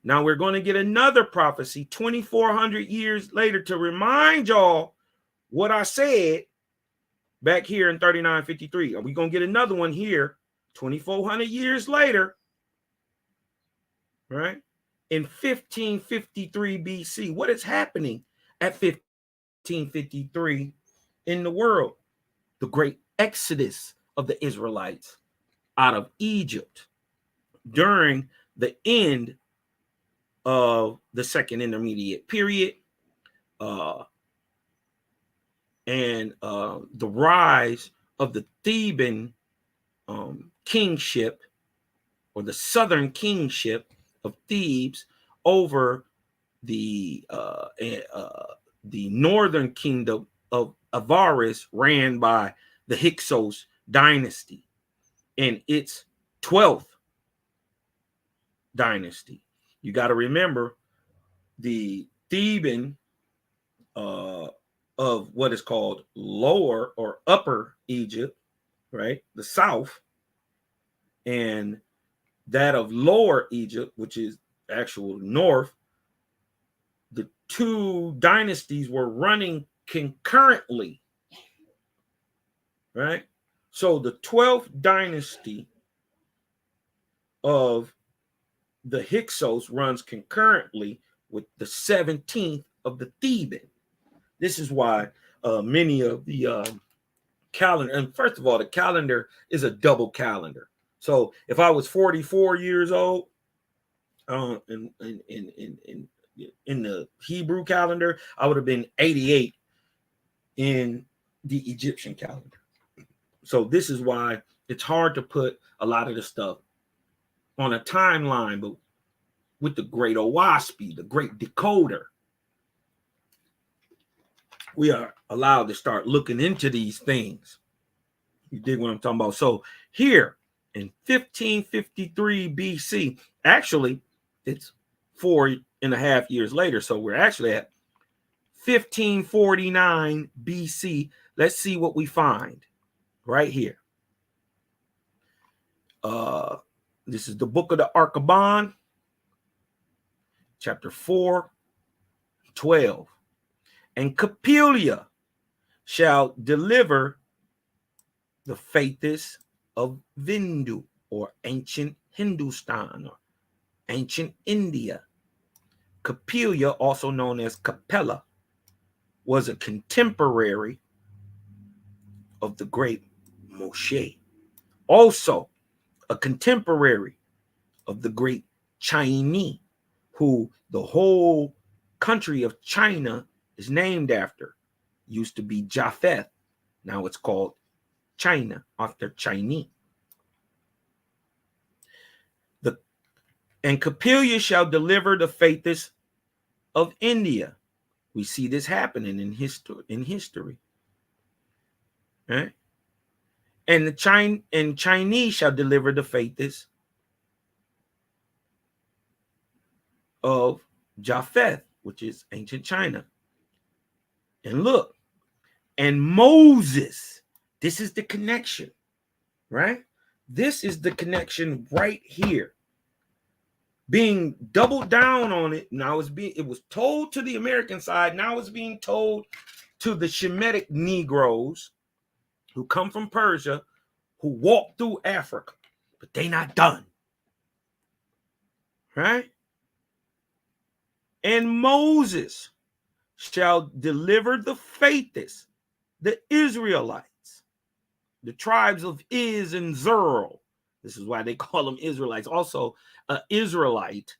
Now we're going to get another prophecy 2,400 years later to remind y'all what I said back here in 3953. Are we going to get another one here 2,400 years later, right? In 1553 BC. What is happening at 1553 in the world? The great exodus of the Israelites out of Egypt during the end of the second intermediate period, and the rise of the Theban kingship, or the southern kingship of Thebes over the northern kingdom of Avaris, ran by the Hyksos dynasty, and its 12th dynasty. You got to remember the Theban of what is called lower or upper Egypt, right? The south, and that of lower Egypt, which is actual north. The two dynasties were running concurrently, right? So the 12th dynasty of the Hyksos runs concurrently with the 17th of the Theban. This is why many of the calendar, and first of all, the calendar is a double calendar. So if I was 44 years old in the Hebrew calendar, I would have been 88 in the Egyptian calendar. So this is why it's hard to put a lot of the stuff on a timeline, but with the great OWASP, the great decoder, we are allowed to start looking into these things. You dig what I'm talking about? So here in 1553 BC, actually, it's 4.5 years later. So we're actually at 1549 BC. Let's see what we find right here. This is the book of the Archabon, chapter 4, 12. And Capelia shall deliver the faiths of Vindu, or ancient Hindustan, or ancient India. Capelia, also known as Capella, was a contemporary of the great Moshe. Also a contemporary of the great Chinese, who the whole country of China is named after. Used to be Japheth. Now it's called China, after Chinese. And Capelia shall deliver the faiths of India. We see this happening in history. Right? And the Chinese shall deliver the faithless of Japheth, which is ancient China. And look, and Moses, this is the connection, right? This is the connection right here. Being doubled down on it. Now it was told to the American side. Now it's being told to the Shemitic Negroes who come from Persia, who walk through Africa, but they not done. Right? And Moses shall deliver the faithless, the Israelites, the tribes of Iz and Zerl. This is why they call them Israelites. Also, an Israelite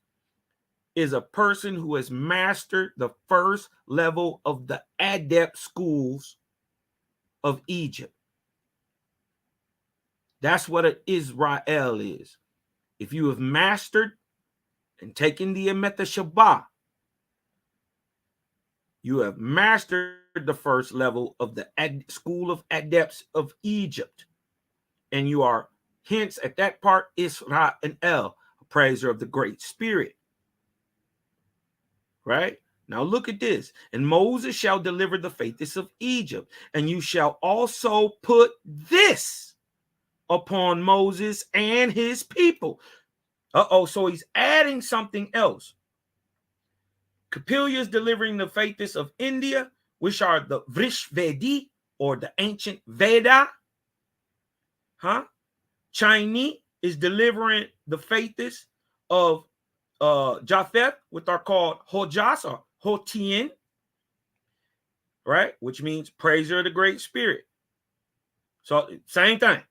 is a person who has mastered the first level of the adept schools of Egypt. That's what an Israel is. If you have mastered and taken the Emet Shabbat, you have mastered the first level of the school of adepts of Egypt. And you are hence at that part Israel, a praiser of the Great Spirit. Right? Now look at this. And Moses shall deliver the faithless of Egypt. And you shall also put this upon Moses and his people. So he's adding something else. Capilla is delivering the faithless of India, which are the Vrishvedi, or the ancient Veda. Chinese is delivering the faithless of Japheth, which are called Hojas or Hotien, right? Which means praiser of the Great Spirit. So same thing.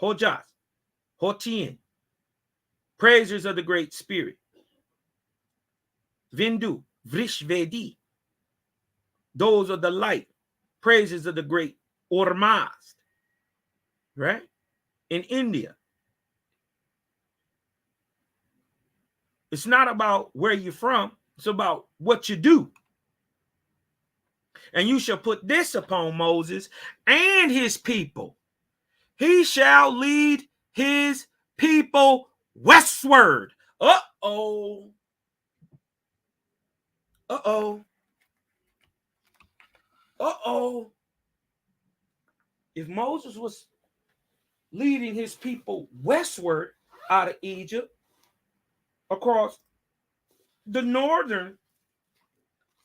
Hojas, Hotien, praisers of the Great Spirit. Vindu, Vrishvedi, those are the light, praises of the great Ormazd, right? In India. It's not about where you're from, it's about what you do. And you shall put this upon Moses and his people. He shall lead his people westward. Uh-oh. If Moses was leading his people westward out of Egypt, across the northern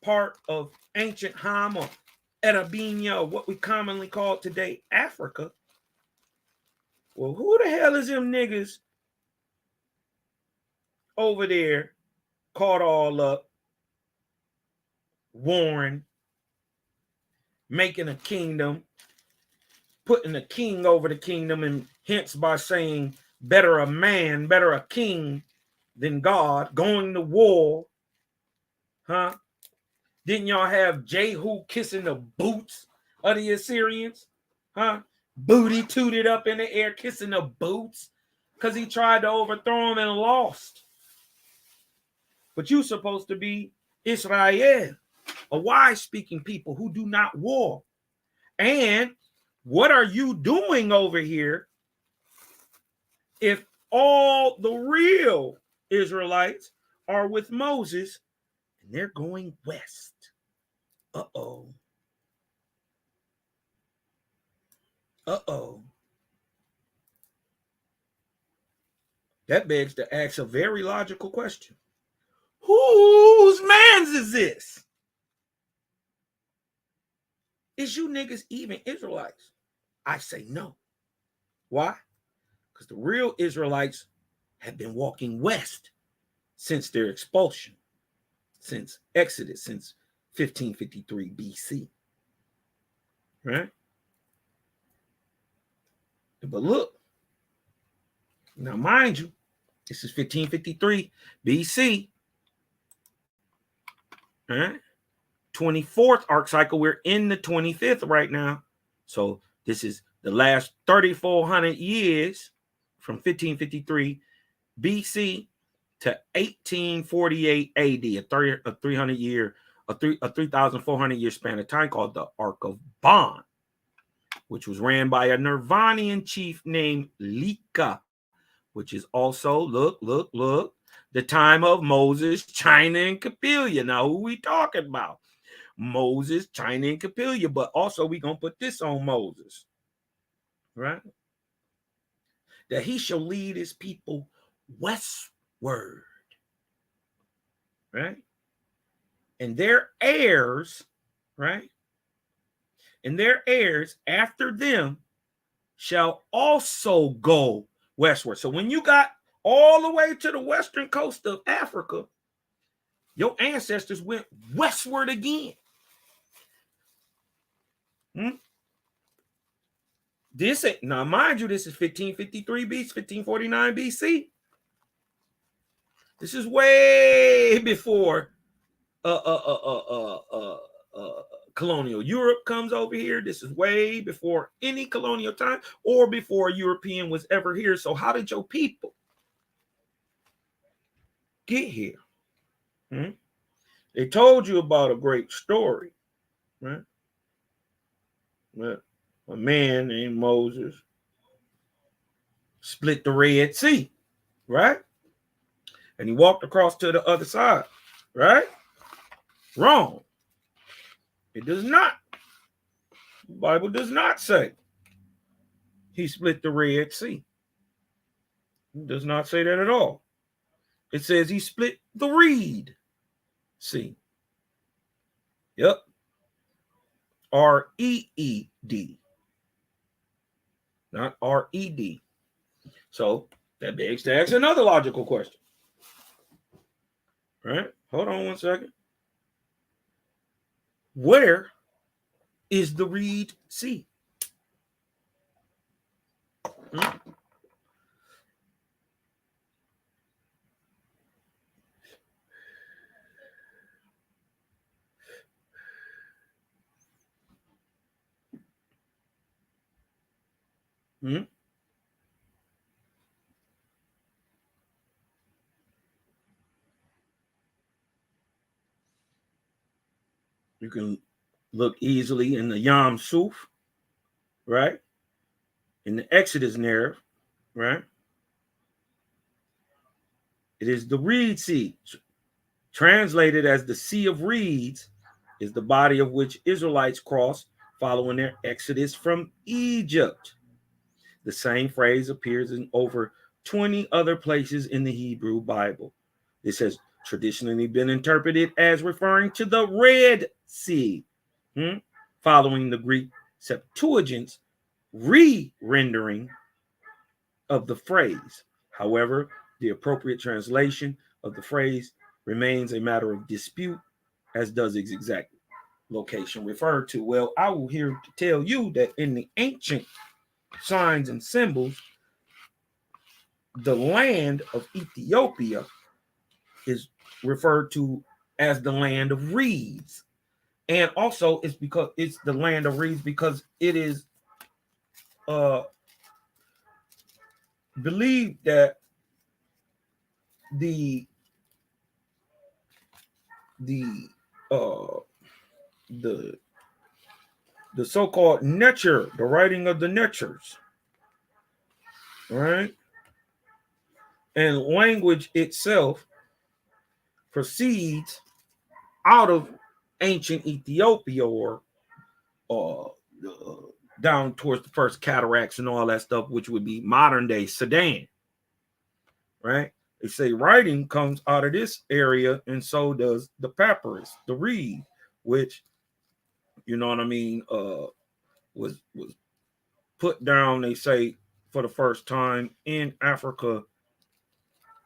part of ancient Ham or Arabia, or what we commonly call today Africa, well, who the hell is them niggas over there caught all up, warring, making a kingdom, putting a king over the kingdom, and hence by saying better a king than God, going to war? Didn't y'all have Jehu kissing the boots of the Assyrians? Booty tooted up in the air, kissing the boots, because he tried to overthrow them and lost. But you're supposed to be Israel, a wise-speaking people who do not war. And what are you doing over here if all the real Israelites are with Moses and they're going west? That begs to ask a very logical question. Whose mans is this? Is you niggas even Israelites? I say no. Why? Because the real Israelites have been walking west since their expulsion, since Exodus, since 1553 BC. Right? But look, now mind you, this is 1553 BC. All right? 24th arc cycle. We're in the 25th right now. So this is the last 3,400 years from 1553 BC to 1848 AD, a 300-year a 3,400 year span of time called the Ark of Bond, which was ran by a Nirvanian chief named Lika, which is also, look, the time of Moses, China, and Capilla. Now, who we talking about? Moses, China, and Capilla, but also we going to put this on Moses, right? That he shall lead his people westward, right? And their heirs, right? And their heirs after them shall also go westward. So when you got all the way to the western coast of Africa, your ancestors went westward again. This ain't, now mind you, this is 1553 BC, 1549 BC. This is way before colonial Europe comes over here. This is way before any colonial time or before a European was ever here. So how did your people get here? They told you about a great story, right? A man named Moses split the Red Sea, right? And he walked across to the other side, right? Wrong. It does not. The Bible does not say he split the Red Sea. It does not say that at all. It says he split the Reed Sea. Yep. R-E-E-D. Not R-E-D. So that begs to ask another logical question. Right? Hold on one second. Where is the Reed Sea? You can look easily in the Yam Suf, right? In the Exodus narrative, right? It is the Reed Sea, translated as the Sea of Reeds, is the body of which Israelites crossed following their exodus from Egypt. The same phrase appears in over 20 other places in the Hebrew Bible. This has traditionally been interpreted as referring to the Red Sea, following the Greek Septuagint's re-rendering of the phrase. However, the appropriate translation of the phrase remains a matter of dispute, as does its exact location referred to. Well, I will here to tell you that in the ancient signs and symbols, the land of Ethiopia is referred to as the land of reeds. And also it's because it's the land of reeds because it is believed that the so-called Netcher, the writing of the Netchers, right? And language itself proceeds out of ancient Ethiopia or down towards the first cataracts and all that stuff, which would be modern day Sudan, right? They say writing comes out of this area, and so does the papyrus, the reed, which, you know what I mean, was put down, they say, for the first time in Africa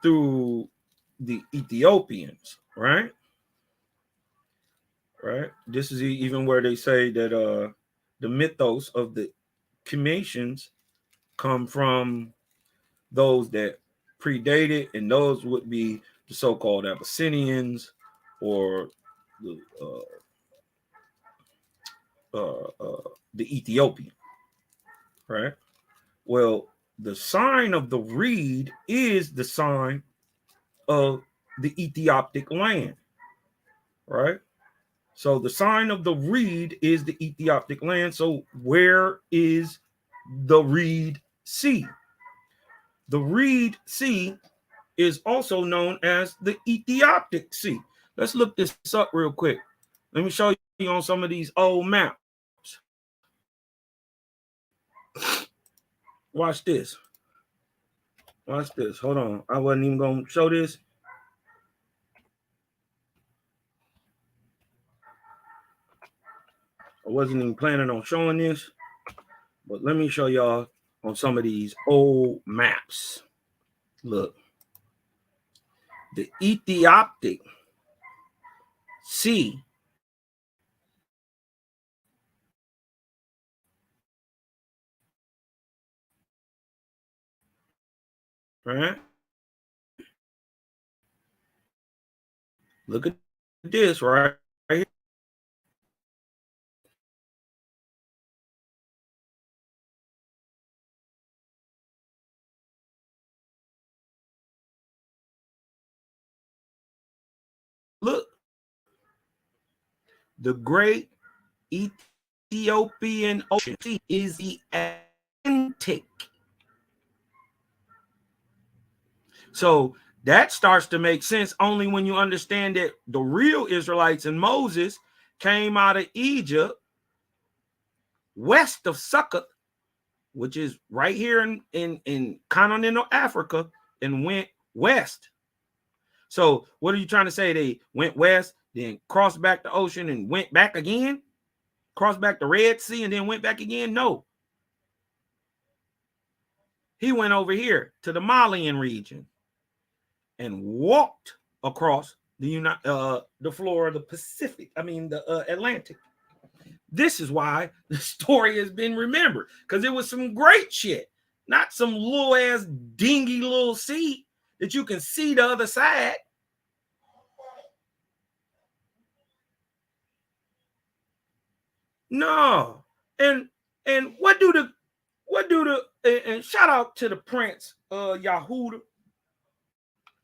through the Ethiopians, right? Right. This is even where they say that the mythos of the Cometians come from those that predated, and those would be the so-called Abyssinians or the Ethiopian, right? Well, the sign of the reed is the sign of the Ethiopic land, right? So the sign of the reed is the Ethiopic land. So where is the Reed Sea? The Reed Sea is also known as the Ethiopic Sea. Let's look this up real quick. Let me show you on some of these old maps. Watch this. Watch this. Hold on. I wasn't even going to show this. I wasn't even planning on showing this. But let me show y'all on some of these old maps. Look. The Ethiopic Sea right? Look at this right here. Look, the great Ethiopian Ocean is the Atlantic. So that starts to make sense only when you understand that the real Israelites and Moses came out of Egypt west of Sukkot, which is right here in continental Africa, and went west. So what are you trying to say? They went west, then crossed back the ocean and went back again? Crossed back the Red Sea and then went back again? No. He went over here to the Malian region and walked across the floor of the Pacific. I mean, the Atlantic. This is why the story has been remembered, because it was some great shit, not some little ass dingy little sea that you can see the other side. No. And what do the and shout out to the Prince Yahuda.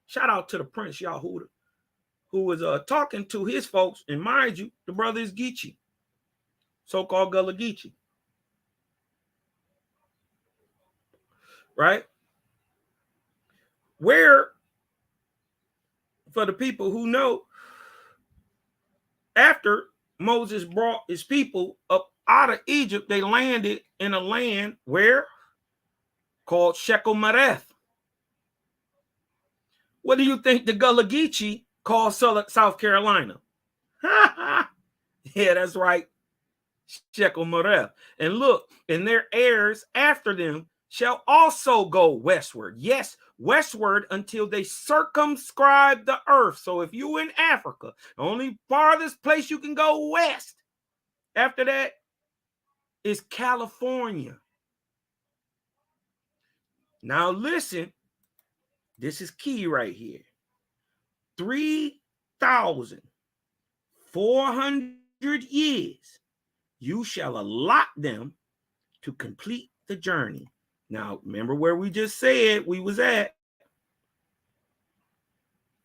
Shout out to the Prince Yahuda, who was talking to his folks, and mind you, the brother is Geechee, so-called Gullah Geechee. Right? Where, for the people who know, after Moses brought his people up out of Egypt, they landed in a land where called Shekel-Mareth. What do you think the Gullah Geechee called South Carolina? Yeah, that's right. Shekel-Mareth. And look, and their heirs after them shall also go westward. Yes, westward until they circumscribe the earth. So if you're in Africa, the only farthest place you can go west after that is California. Now listen, this is key right here. 3,400 years you shall allot them to complete the journey. Now, remember where we just said we was at?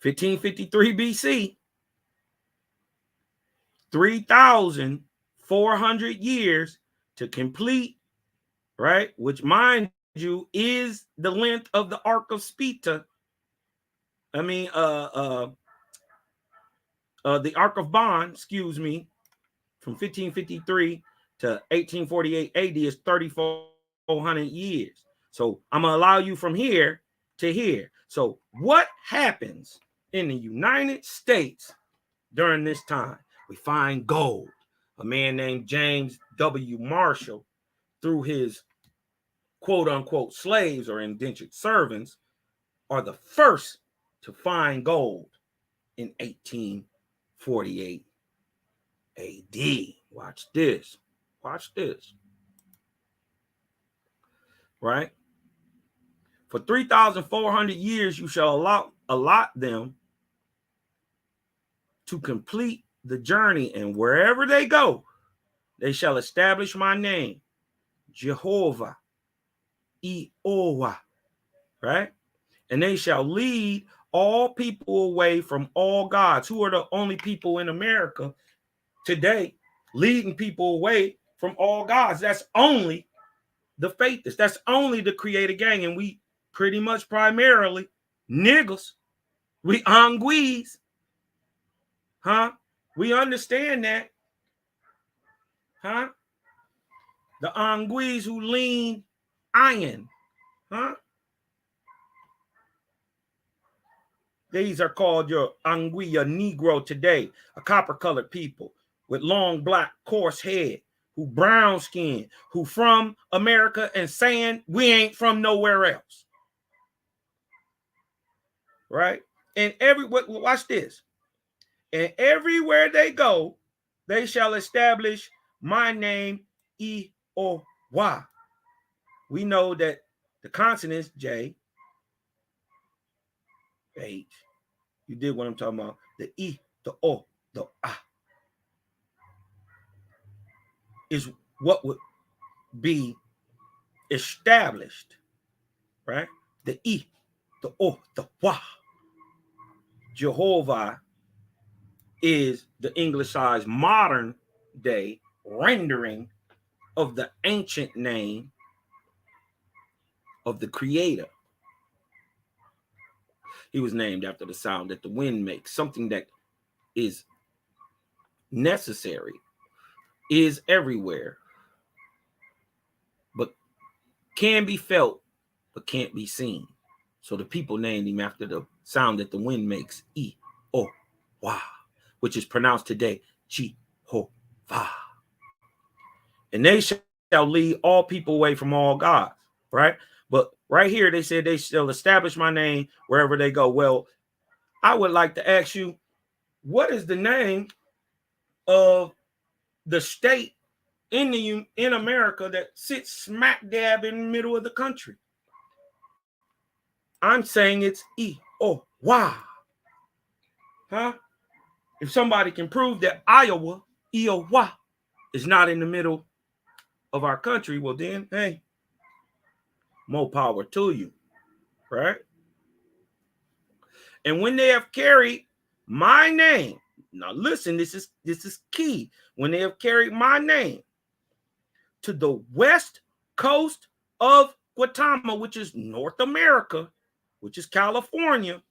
1553 BC. 3,400 years to complete, right? Which, mind you, is the length of the Ark of Spita. I mean, the Ark of Bond, excuse me, from 1553 to 1848 AD is 3,400 years. So I'm going to allow you from here to here. So what happens in the United States during this time? We find gold. A man named James W. Marshall, through his quote unquote slaves or indentured servants, are the first to find gold in 1848 AD. Watch this. Watch this. Right? For 3,400 years, you shall allot them to complete the journey, and wherever they go, they shall establish my name, Jehovah, Eoah, right? And they shall lead all people away from all gods. Who are the only people in America today, leading people away from all gods. That's only the faithists. That's only the creator gang. And we pretty much primarily niggas. We anguis. Huh? We understand that. Huh? The anguis who lean iron. Huh? These are called your Anguilla Negro today, a copper-colored people with long, black, coarse head, who brown skin, who from America and saying we ain't from nowhere else. Right? And watch this. And everywhere they go, they shall establish my name, E-O-Y. We know that the consonants, J, H, you did what I'm talking about, the E, the O, the A, is what would be established, right? The E, the O, the Wa. Jehovah is the Anglicized modern day rendering of the ancient name of the creator. He was named after the sound that the wind makes, something that is necessary, is everywhere, but can be felt, but can't be seen. So the people named him after the sound that the wind makes, E-O-Wah, which is pronounced today, Jehovah. And they shall lead all people away from all gods, right? But right here, they said they shall establish my name wherever they go. Well, I would like to ask you, what is the name of the state in America that sits smack dab in the middle of the country? I'm saying it's E-O-Y. Huh? If somebody can prove that Iowa, E-O-Y, is not in the middle of our country, well then, hey, more power to you, right? And when they have carried my name, now listen, this is key. When they have carried my name to the west coast of Guatemala, which is North America, which is California,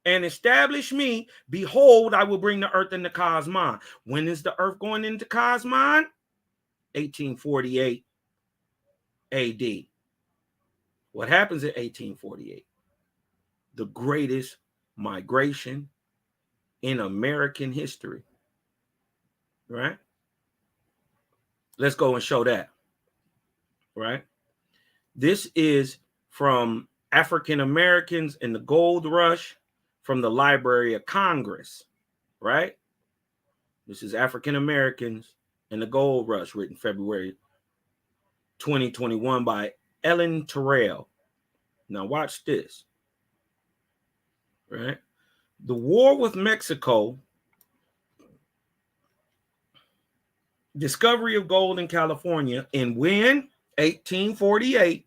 and establish me, behold, I will bring the earth into Cosmon. When is the earth going into Cosmon? 1848 AD. What happens in 1848? The greatest migration in American history, right? Let's go and show that, right? This is from African Americans in the Gold Rush from the Library of Congress, right? This is African Americans in the Gold Rush, written February 2021 by Ellen Terrell. Now watch this, right? The war with Mexico, discovery of gold in California, and when 1848,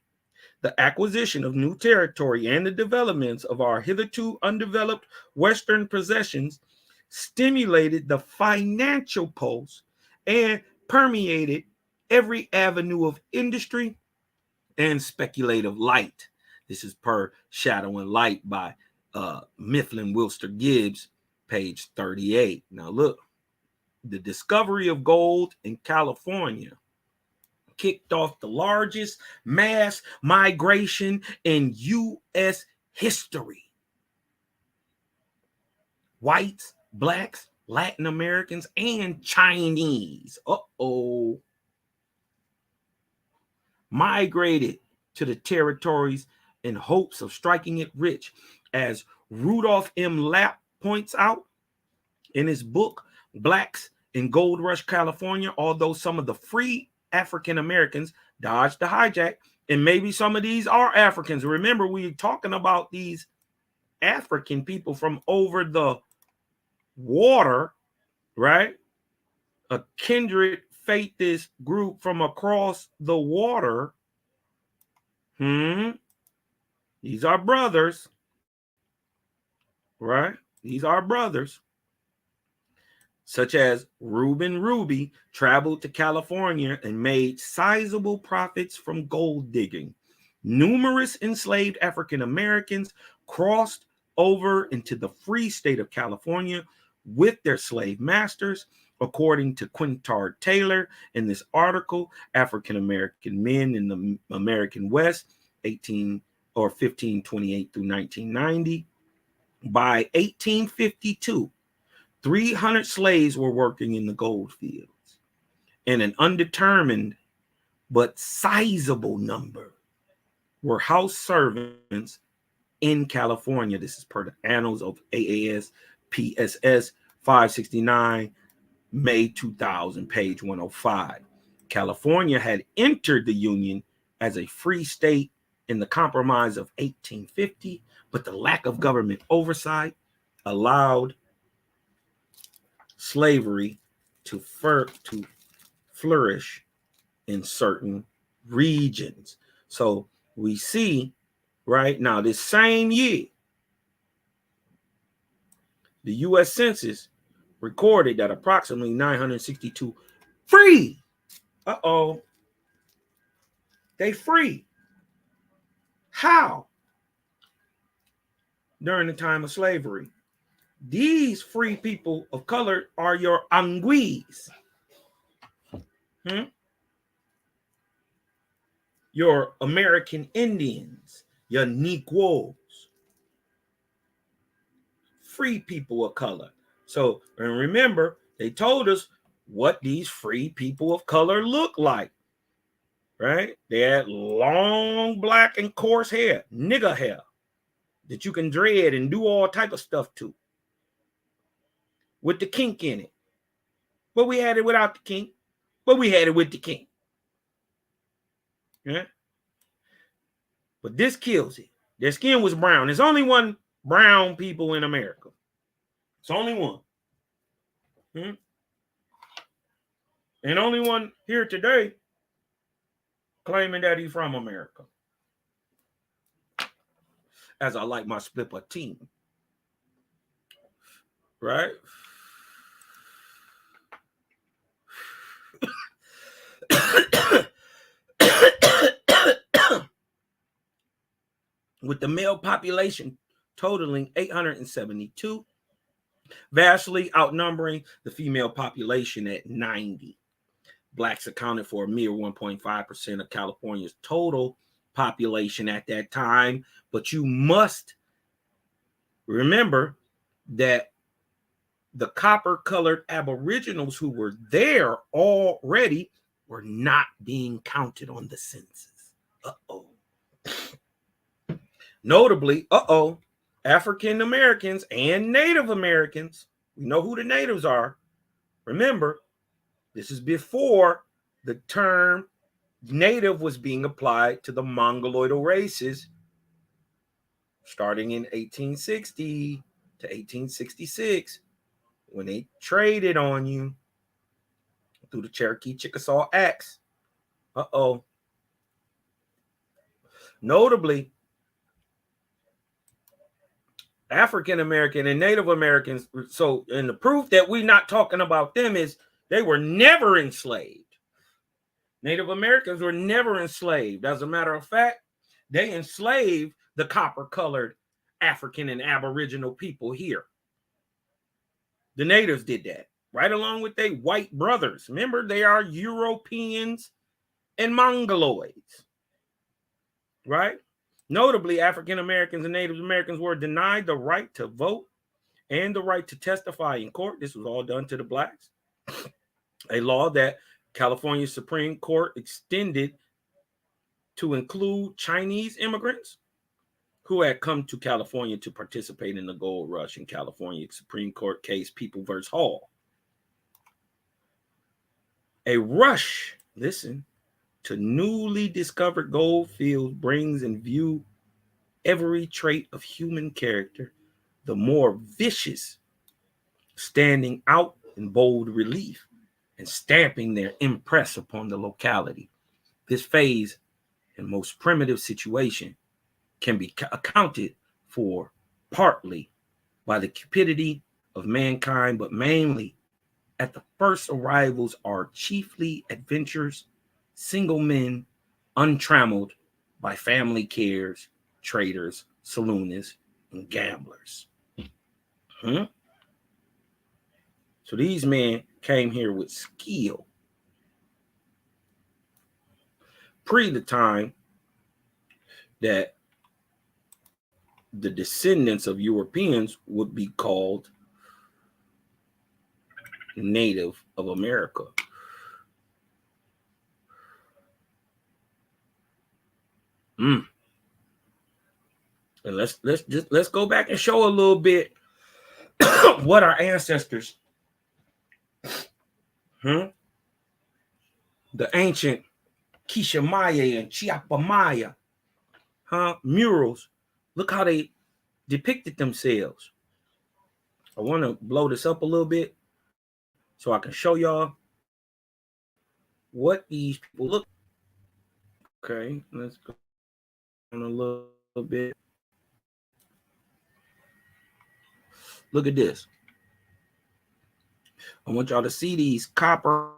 the acquisition of new territory and the developments of our hitherto undeveloped Western possessions stimulated the financial pulse and permeated every avenue of industry and speculative light. This is per Shadow and Light by Mifflin Wilster Gibbs, page 38. Now look, the discovery of gold in California kicked off the largest mass migration in U.S. history. Whites, blacks, Latin Americans, and Chinese migrated to the territories in hopes of striking it rich. As Rudolph M. Lapp points out in his book, Blacks in Gold Rush, California, although some of the free African Americans dodged the hijack, and maybe some of these are Africans. Remember, we're talking about these African people from over the water, right? A kindred faithist group from across the water. These are brothers, right? These are brothers. such as Reuben Ruby, traveled to California and made sizable profits from gold digging. Numerous enslaved African Americans crossed over into the free state of California with their slave masters. According to Quintard Taylor in this article, African American men in the American West, 1528 through 1990. By 1852, 300 slaves were working in the gold fields, and an undetermined but sizable number were house servants in California. This is per the Annals of AAS PSS 569, May 2000, page 105. California had entered the Union as a free state in the Compromise of 1850, but the lack of government oversight allowed slavery to flourish in certain regions. So we see right now, this same year, the U.S. Census recorded that approximately 962 free. They free. How? During the time of slavery. These free people of color are your Anguis. Your American Indians, your Negroes. Free people of color. So, and remember, they told us what these free people of color look like, right? They had long black and coarse hair, nigger hair, that you can dread and do all type of stuff to, with the kink in it. But we had it without the kink, but we had it with the kink. Yeah? But this kills it. Their skin was brown. There's only one brown people in America. It's only one. And only one here today claiming that he's from America. As I like my split team. Right? With the male population totaling 872, vastly outnumbering the female population at 90. Blacks accounted for a mere 1.5% of California's total population at that time. But you must remember that the copper-colored aboriginals who were there already were not being counted on the census. Notably, African Americans and Native Americans, we know who the natives are. Remember, this is before the term native was being applied to the Mongoloidal races, starting in 1860 to 1866, when they traded on you through the Cherokee-Chickasaw Acts. Notably, African American and Native Americans, so, and the proof that we're not talking about them is they were never enslaved. Native Americans were never enslaved. As a matter of fact, they enslaved the copper-colored African and Aboriginal people here. The natives did that, right along with their white brothers. Remember, they are Europeans and Mongoloids, right? Notably, African Americans and Native Americans were denied the right to vote and the right to testify in court. This was all done to the blacks. A law that California Supreme Court extended to include Chinese immigrants who had come to California to participate in the gold rush in California. Supreme Court case People versus Hall. A rush, listen, to newly discovered gold fields brings in view every trait of human character, the more vicious, standing out in bold relief and stamping their impress upon the locality. This phase and most primitive situation can be accounted for partly by the cupidity of mankind, but mainly at the first arrivals are chiefly adventurers, single men, untrammeled by family cares, traders, saloonists, and gamblers. So these men came here with skill. Pre the time that the descendants of Europeans would be called native of America. And let's go back and show a little bit what our ancestors, the ancient Kishimaya and Chiapamaya, murals. Look how they depicted themselves. I want to blow this up a little bit so I can show y'all what these people look. Okay, let's go on a little bit. Look at this. I want y'all to see these copper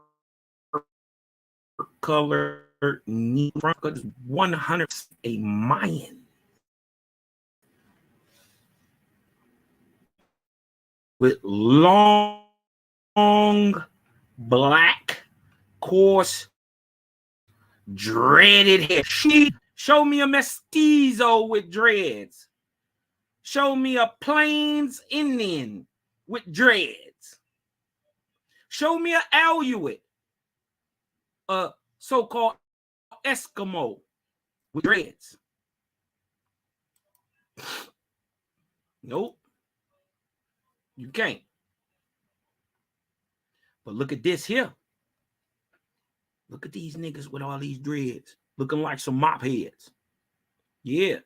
colored neat 100 a Mayan. With long, black, coarse, dreaded hair. Show me a mestizo with dreads. Show me a Plains Indian with dreads. Show me an Aleut, a so-called Eskimo with dreads. Nope. You can't. But look at this here. Look at these niggas with all these dreads, looking like some mop heads. Yeah.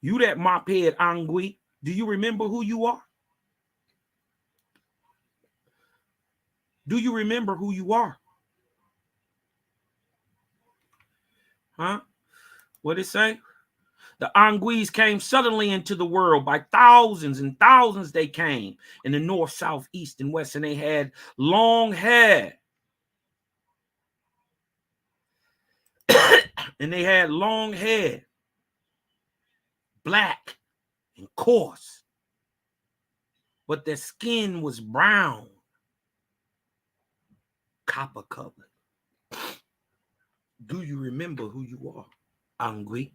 You that mop head, Angui. Do you remember who you are? Do you remember who you are? Huh? What it say? The Anguis came suddenly into the world. By thousands and thousands they came in the north, south, east, and west, and they had long hair. And they had long hair, black and coarse, but their skin was brown, copper colored. Do you remember who you are, Angui?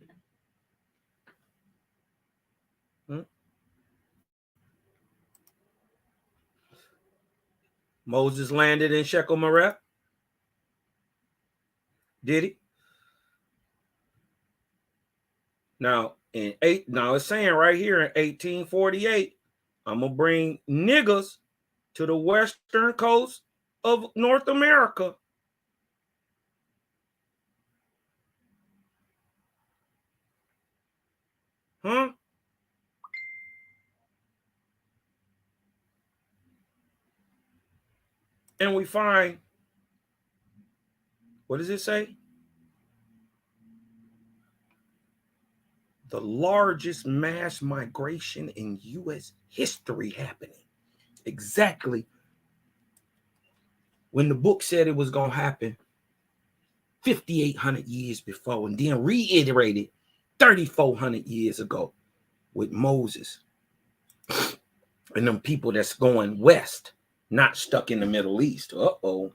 Moses landed in Shechem-Mereth. Did he? Now it's saying right here in 1848, I'm gonna bring niggas to the western coast of North America. And we find, what does it say? The largest mass migration in U.S. history happening. Exactly when the book said it was going to happen 5,800 years before, and then reiterated 3,400 years ago with Moses and them people that's going west, not stuck in the Middle East. Because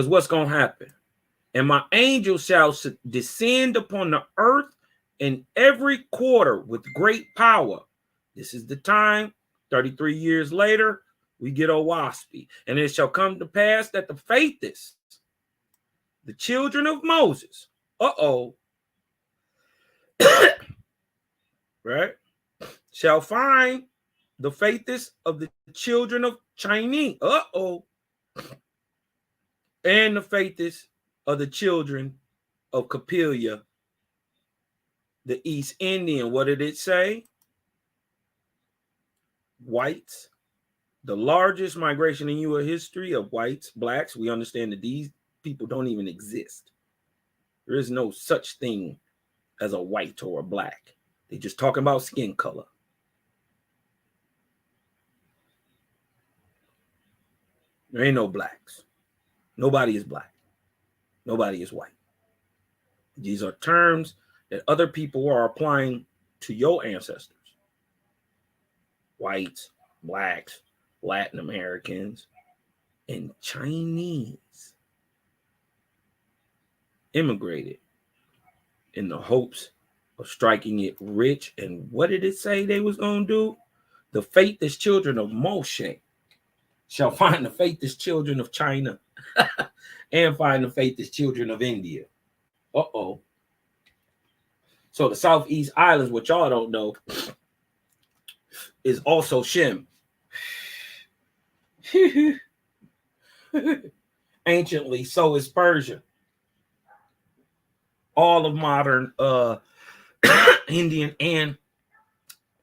what's going to happen? And my angel shall descend upon the earth in every quarter with great power. This is the time, 33 years later, we get Owaspy. And it shall come to pass that the faithless, the children of Moses, right, shall find the faithless of the children of Chinese, and the faithless of the children of Capelia, the East Indian. What did it say? Whites. The largest migration in U.S. history of whites, blacks. We understand that these people don't even exist. There is no such thing as a white or a black. They're just talking about skin color. There ain't no blacks. Nobody is black. Nobody is white. These are terms that other people are applying to your ancestors. Whites, blacks, Latin Americans, and Chinese immigrated in the hopes of striking it rich. And what did it say they was going to do? The faithless children of Moshe shall find the faithless children of China and find the faithless children of India. Uh-oh. So the Southeast Islands, what y'all don't know, is also Shem. Anciently, so is Persia. All of modern Indian and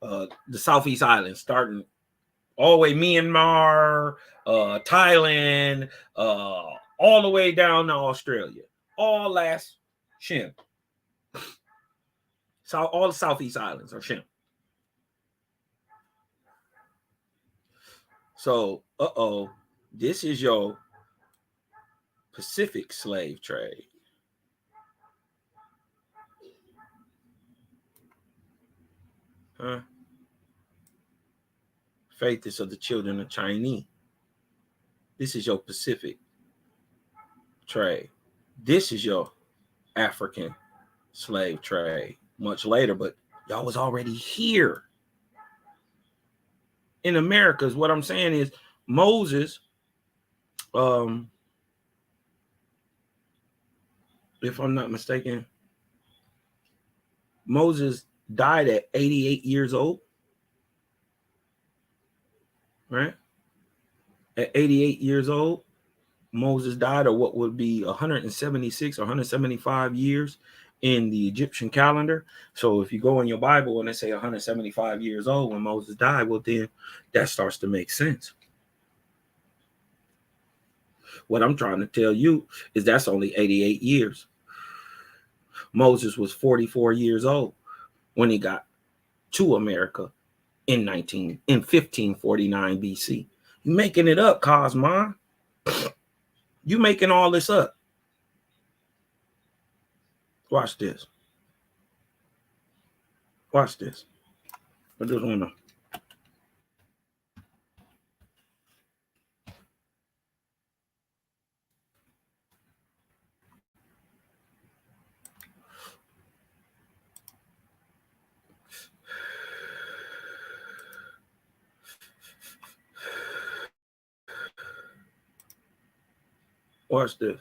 the Southeast Islands, starting all the way Myanmar, Thailand, all the way down to Australia. All last Shem. So all the Southeast Islands are Shem. So, this is your Pacific slave trade. Huh? Faith is of the children of Chinese. This is your Pacific trade. This is your African slave trade. Much later, but y'all was already here in America. Is what I'm saying is Moses, if I'm not mistaken, Moses died at 88 years old, right? At 88 years old, Moses died, or what would be 176 or 175 years in the Egyptian calendar. So if you go in your Bible and they say 175 years old when Moses died, well, then that starts to make sense. What I'm trying to tell you is that's only 88 years. Moses was 44 years old when he got to America in 1549 BC. You making it up, Cosmon. You making all this up. Watch this. Watch this. I just want to. Watch this.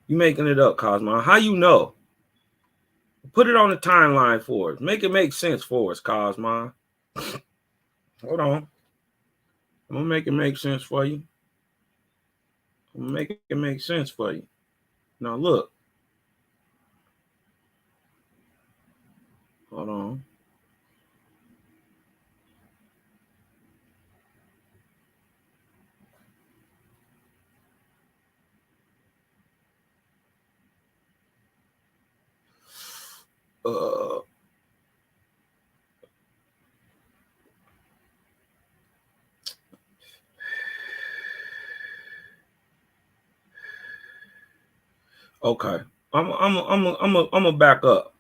You making it up, Cosmo. How you know? Put it on the timeline for us. Make it make sense for us, Cosmo. Hold on. I'm gonna make it make sense for you. I'm gonna make it make sense for you. Now look. Hold on. Okay. I'm gonna back up.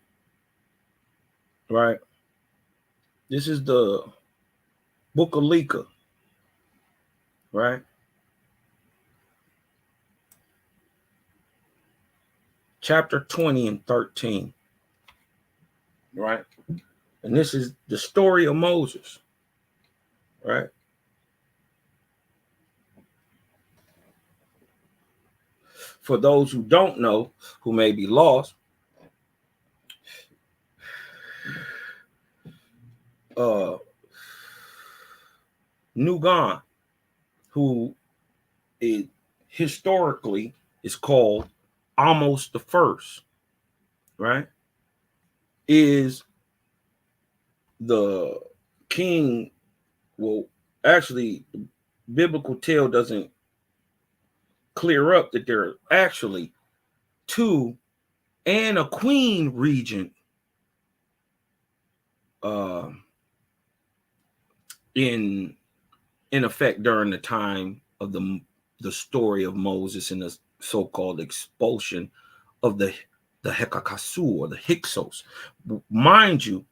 Right. This is the Book of Leka. Right. Chapter 20 and 13. Right. And this is the story of Moses. Right. For those who don't know, who may be lost, Nugan, who is historically is called almost the first, right, is the king. Well, actually, the biblical tale doesn't clear up that there are actually two and a queen regent in effect during the time of the the story of Moses and the so-called expulsion of the Hekakasu or the Hyksos. Mind you,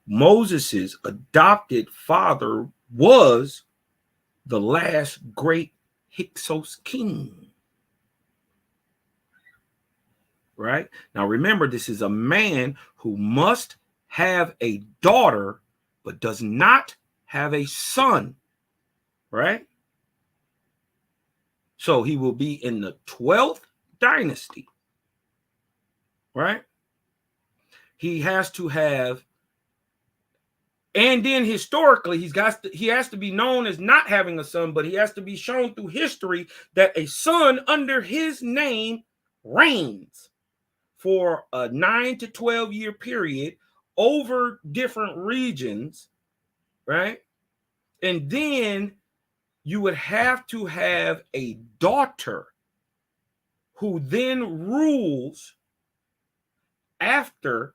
Moses's adopted father was the last great Hyksos king. Right? Now remember, this is a man who must have a daughter, but does not have a son. Right? So he will be in the 12th dynasty. Right? He has to have, and then historically, he has to be known as not having a son, but he has to be shown through history that a son under his name reigns for a 9 to 12 year period over different regions, right? And then you would have to have a daughter who then rules after,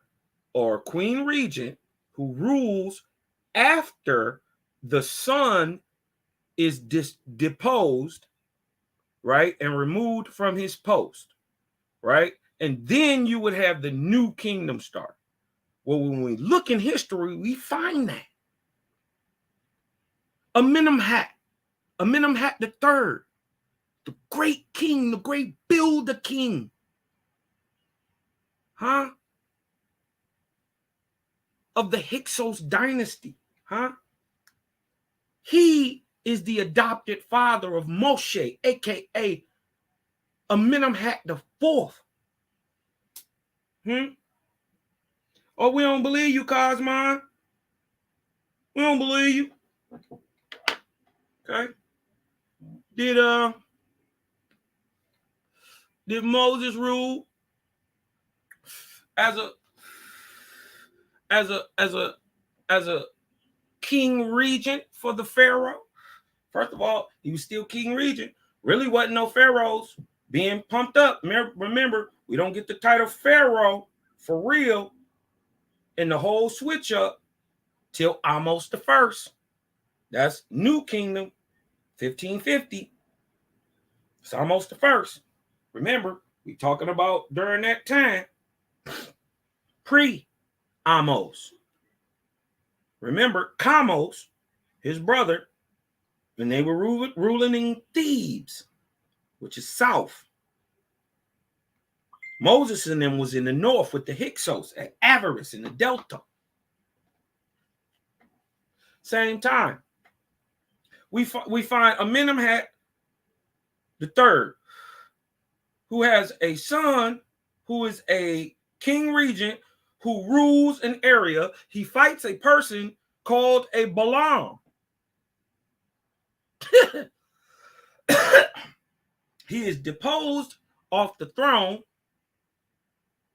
or queen regent who rules after the son is deposed, right, and removed from his post, right? And then you would have the new kingdom start. Well, when we look in history, we find that Amenemhat the third, the great king, the great builder king, of the Hyksos dynasty, he is the adopted father of Moshe, aka Amenemhat the fourth. Oh, we don't believe you, Cosmon. We don't believe you. Okay. Did Moses rule as a king regent for the Pharaoh? First of all, he was still king regent. Really wasn't no pharaohs being pumped up. Remember, we don't get the title Pharaoh for real in the whole switch up till Amos the First. That's New Kingdom, 1550. It's Amos the First. Remember, we talking about during that time, pre-Amos. Remember, Kamos, his brother, when they were ruling in Thebes, which is south. Moses and them was in the north with the Hyksos at Avaris in the Delta. Same time. We find Amenemhat the third, who has a son who is a king regent who rules an area. He fights a person called a Balaam. He is deposed off the throne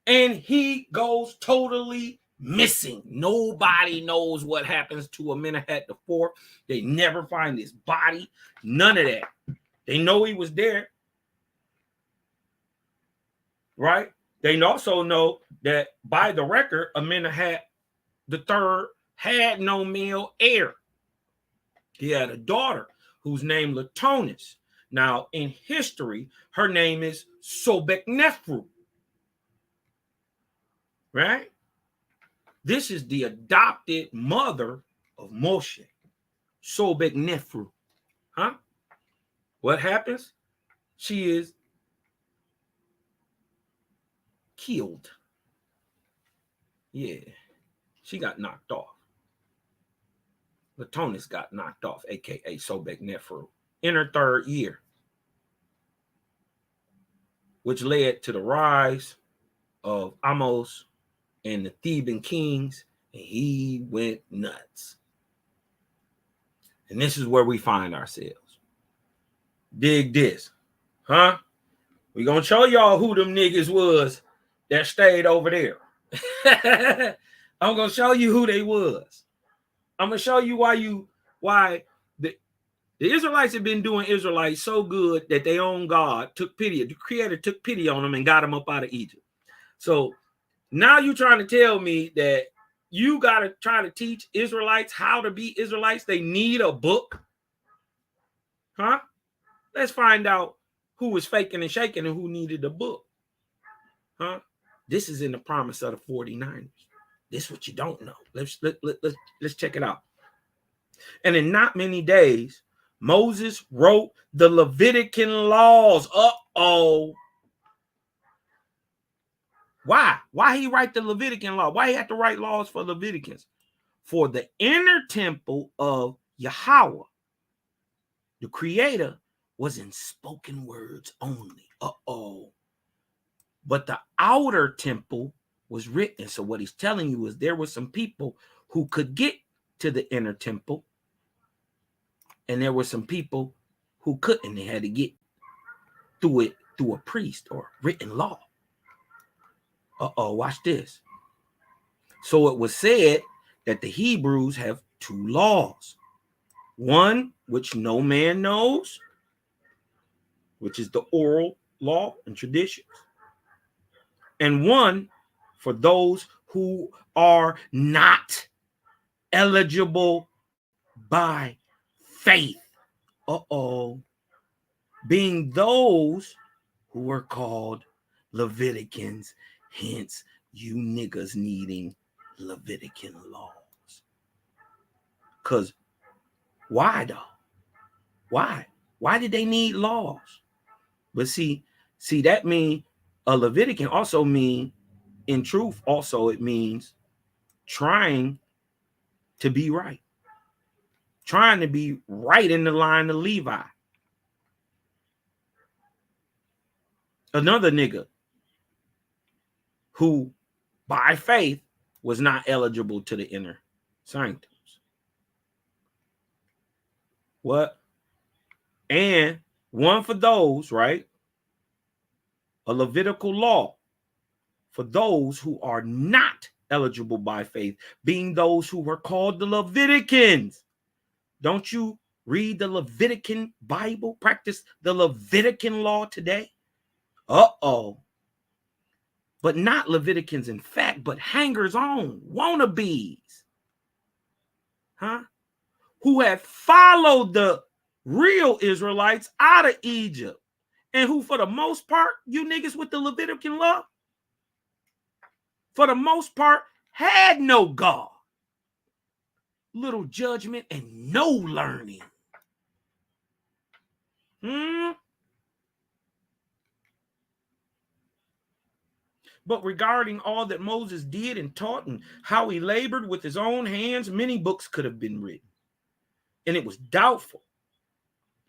and he goes totally missing. Nobody knows what happens to Amenemhat the fourth. They never find his body. None of that. They know he was there. Right? They also know that by the record, Amenemhat the third had no male heir. He had a daughter whose name Latonis. Now, in history, her name is Sobek-Nephru. Right? This is the adopted mother of Moshe, Sobek-Nephru. What happens? She is killed. Yeah, she got knocked off. Latonis got knocked off, aka Sobek-Nephru, in her third year, which led to the rise of Amos and the Theban kings, and he went nuts. And this is where we find ourselves. Dig this, We're gonna show y'all who them niggas was that stayed over there. I'm gonna show you who they was. I'm gonna show you why the Israelites have been doing Israelites so good that their own God took pity. The Creator took pity on them and got them up out of Egypt. So now you're trying to tell me that you gotta try to teach Israelites how to be Israelites. They need a book, Let's find out who was faking and shaking and who needed a book. Huh? This is in the promise of the 49ers. This is what you don't know. Let's check it out. And in not many days, Moses wrote the Levitican laws. Uh-oh. Why? Why he write the Levitican law? Why he had to write laws for Leviticans? For the inner temple of Yahweh, the creator, was in spoken words only. Uh-oh. But the outer temple was written. So what he's telling you is there were some people who could get to the inner temple, and there were some people who couldn't. They had to get through it through a priest or written law. Uh-oh, watch this. So it was said that the Hebrews have two laws. One, which no man knows, which is the oral law and traditions. And one for those who are not eligible by faith. Uh-oh. Being those who were called Leviticans, hence you niggas needing Levitican laws. Because why though? Why? Why did they need laws? But see, that mean a Levitican also mean, in truth, also it means trying to be right. Trying to be right in the line of Levi. Another nigga who by faith was not eligible to the inner sanctums. What? And one for those, right? A Levitical law for those who are not eligible by faith, being those who were called the Leviticans. Don't you read the Levitican Bible? Practice the Levitican law today? Uh-oh. But not Leviticans in fact, but hangers-on, wannabes. Huh? Who have followed the real Israelites out of Egypt. And who, for the most part, you niggas with the Levitican law, for the most part, had no God. Little judgment and no learning. But regarding all that Moses did and taught and how he labored with his own hands, many books could have been written. And it was doubtful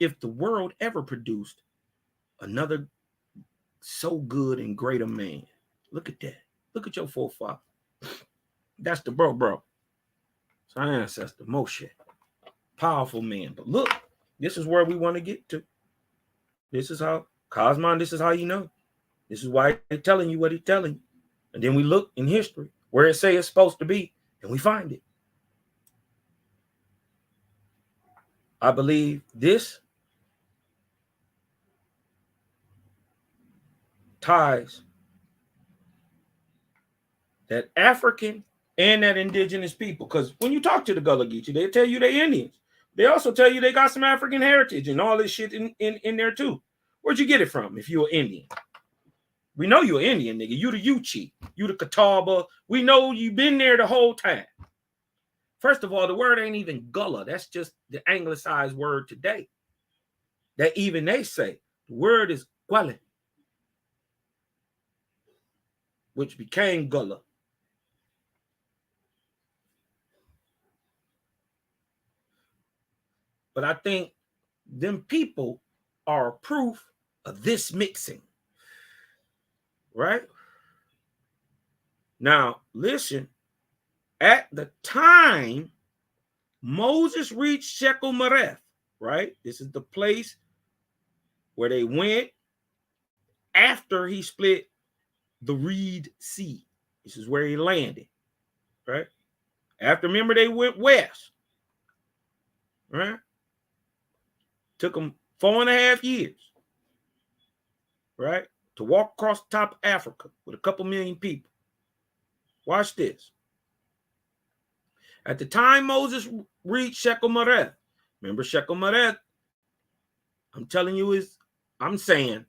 if the world ever produced another so good and great a man. Look at that. Look at your forefather. That's the bro. It's our ancestor, Moshe. Powerful man. But look, this is where we want to get to. This is how, Cosmon, this is how you know. This is why he's telling you what he's telling you. And then we look in history where it say it's supposed to be, and we find it. I believe this ties that African and that indigenous people. Because when you talk to the Gullah Geechee, they tell you they're Indians. They also tell you they got some African heritage and all this shit in there too. Where'd you get it from if you're Indian? We know you're Indian, nigga. You the Yuchi. You the Catawba. We know you've been there the whole time. First of all, the word ain't even Gullah. That's just the anglicized word today. That even they say. The word is Gwale, which became Gullah. But I think them people are proof of this mixing. Right? Now, listen. At the time Moses reached Shechem-Mereth, right? This is the place where they went after he split the Reed Sea. This is where he landed, right? After, remember, they went west, right? Took them 4.5 years, right? To walk across the top of Africa with a couple million people. Watch this. At the time Moses reached Shechem-Mereth, remember Shechem-Mereth I'm telling you I'm saying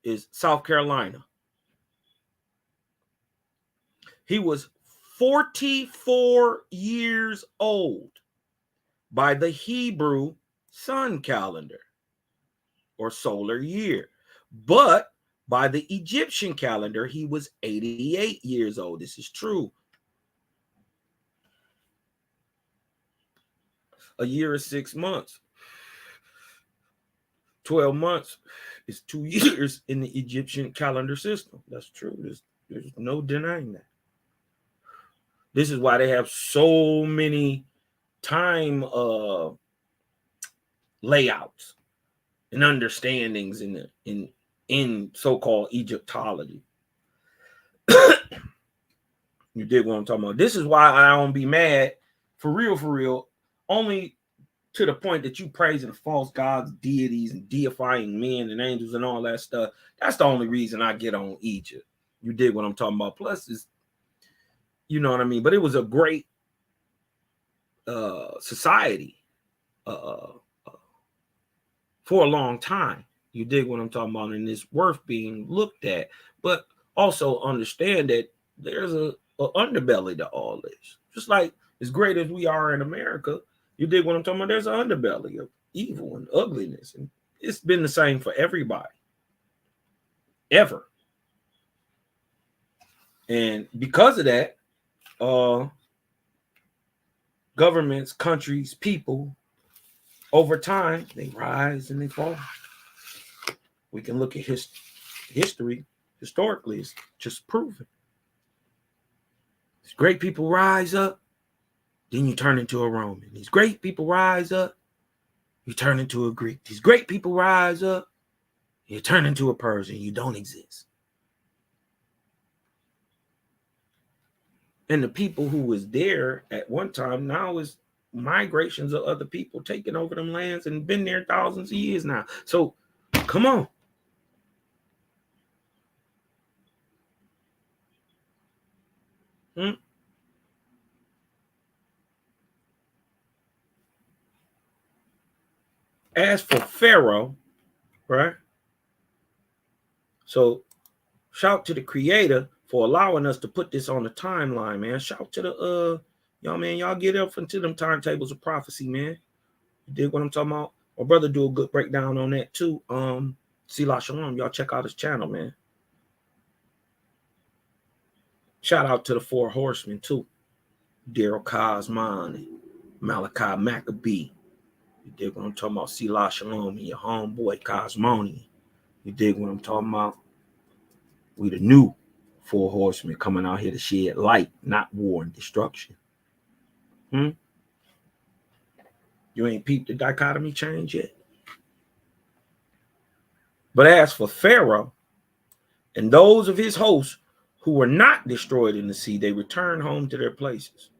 is South Carolina. He was 44 years old by the Hebrew sun calendar or solar year. But by the Egyptian calendar, he was 88 years old. This is true. A year is 6 months. 12 months is 2 years in the Egyptian calendar system. That's true. There's no denying that. This is why they have so many time layouts and understandings in so-called Egyptology. You dig what I'm talking about? This is why I don't be mad for real, only to the point that you praising false gods, deities, and deifying men and angels and all that stuff. That's the only reason I get on Egypt. You dig what I'm talking about? Plus, it's, you know what I mean? But it was a great society for a long time. You dig what I'm talking about? And it's worth being looked at. But also understand that there's a underbelly to all this. Just like as great as we are in America, you dig what I'm talking about? There's an underbelly of evil and ugliness. And it's been the same for everybody. Ever. And because of that, governments, countries, people, over time, they rise and they fall. We can look at history. Historically, it's just proven. These great people rise up, then you turn into a Roman. These great people rise up, you turn into a Greek. These great people rise up, you turn into a Persian. You don't exist. And the people who was there at one time now is migrations of other people taking over them lands and been there thousands of years now. So come on. As for Pharaoh, right? So shout to the creator for allowing us to put this on the timeline, man. Shout to the y'all, man. Y'all get up into them timetables of prophecy, man. You dig what I'm talking about? My brother do a good breakdown on that too. Selah Shalom. Y'all check out his channel, man. Shout out to the 4 horsemen too. Daryl Cosman and Malachi Maccabee. You dig what I'm talking about? Selah Shalom and your homeboy Cosmoni. You dig what I'm talking about? We the new 4 horsemen coming out here to shed light, not war and destruction. You ain't peeped the dichotomy change yet? But as for Pharaoh and those of his hosts who were not destroyed in the sea, they returned home to their places.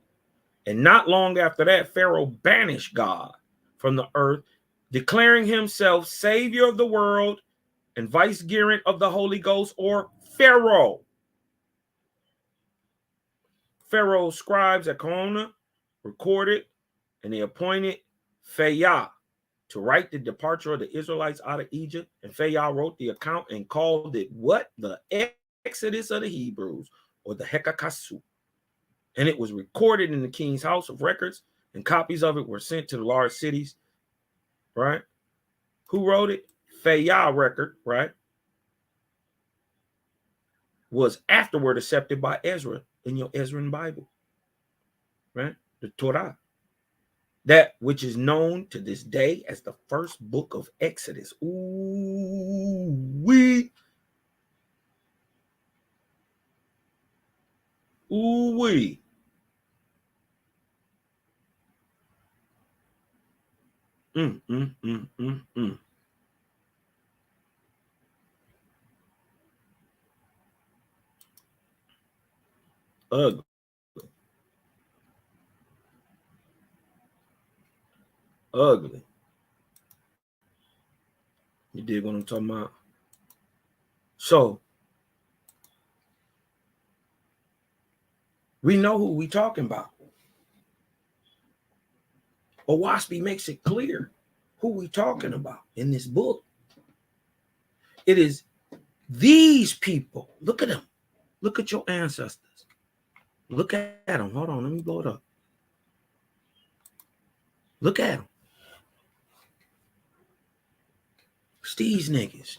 And not long after that, Pharaoh banished God from the earth, declaring himself savior of the world and vicegerent of the Holy Ghost, or Pharaoh. Pharaoh's scribes at Kona recorded, and they appointed Phayah to write the departure of the Israelites out of Egypt. And Phayah wrote the account and called it what? The Exodus of the Hebrews, or the Hekakasu. And it was recorded in the king's house of records, and copies of it were sent to the large cities, right? Who wrote it? Phayah record, right? Was afterward accepted by Ezra in your Ezran Bible, right? The Torah. That which is known to this day as the first book of Exodus. Ooh-wee. Ooh-wee. Ugly. Ugly. You dig what I'm talking about? So we know who we talking about. Owaspy makes it clear who we talking about in this book. It is these people. Look at them. Look at your ancestors. Look at them. Hold on, let me blow it up. Look at them. It's these niggas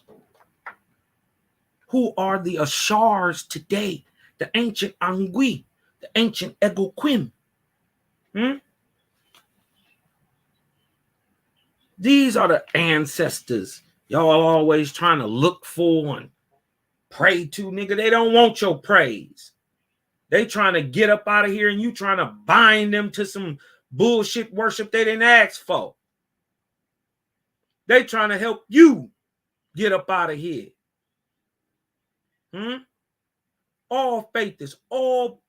who are the Ashars today, the ancient Angui, the ancient Egoquim. These are the ancestors y'all are always trying to look for and pray to, nigga. They don't want your praise. They trying to get up out of here and you trying to bind them to some bullshit worship they didn't ask for. They trying to help you get up out of here. All faithers, all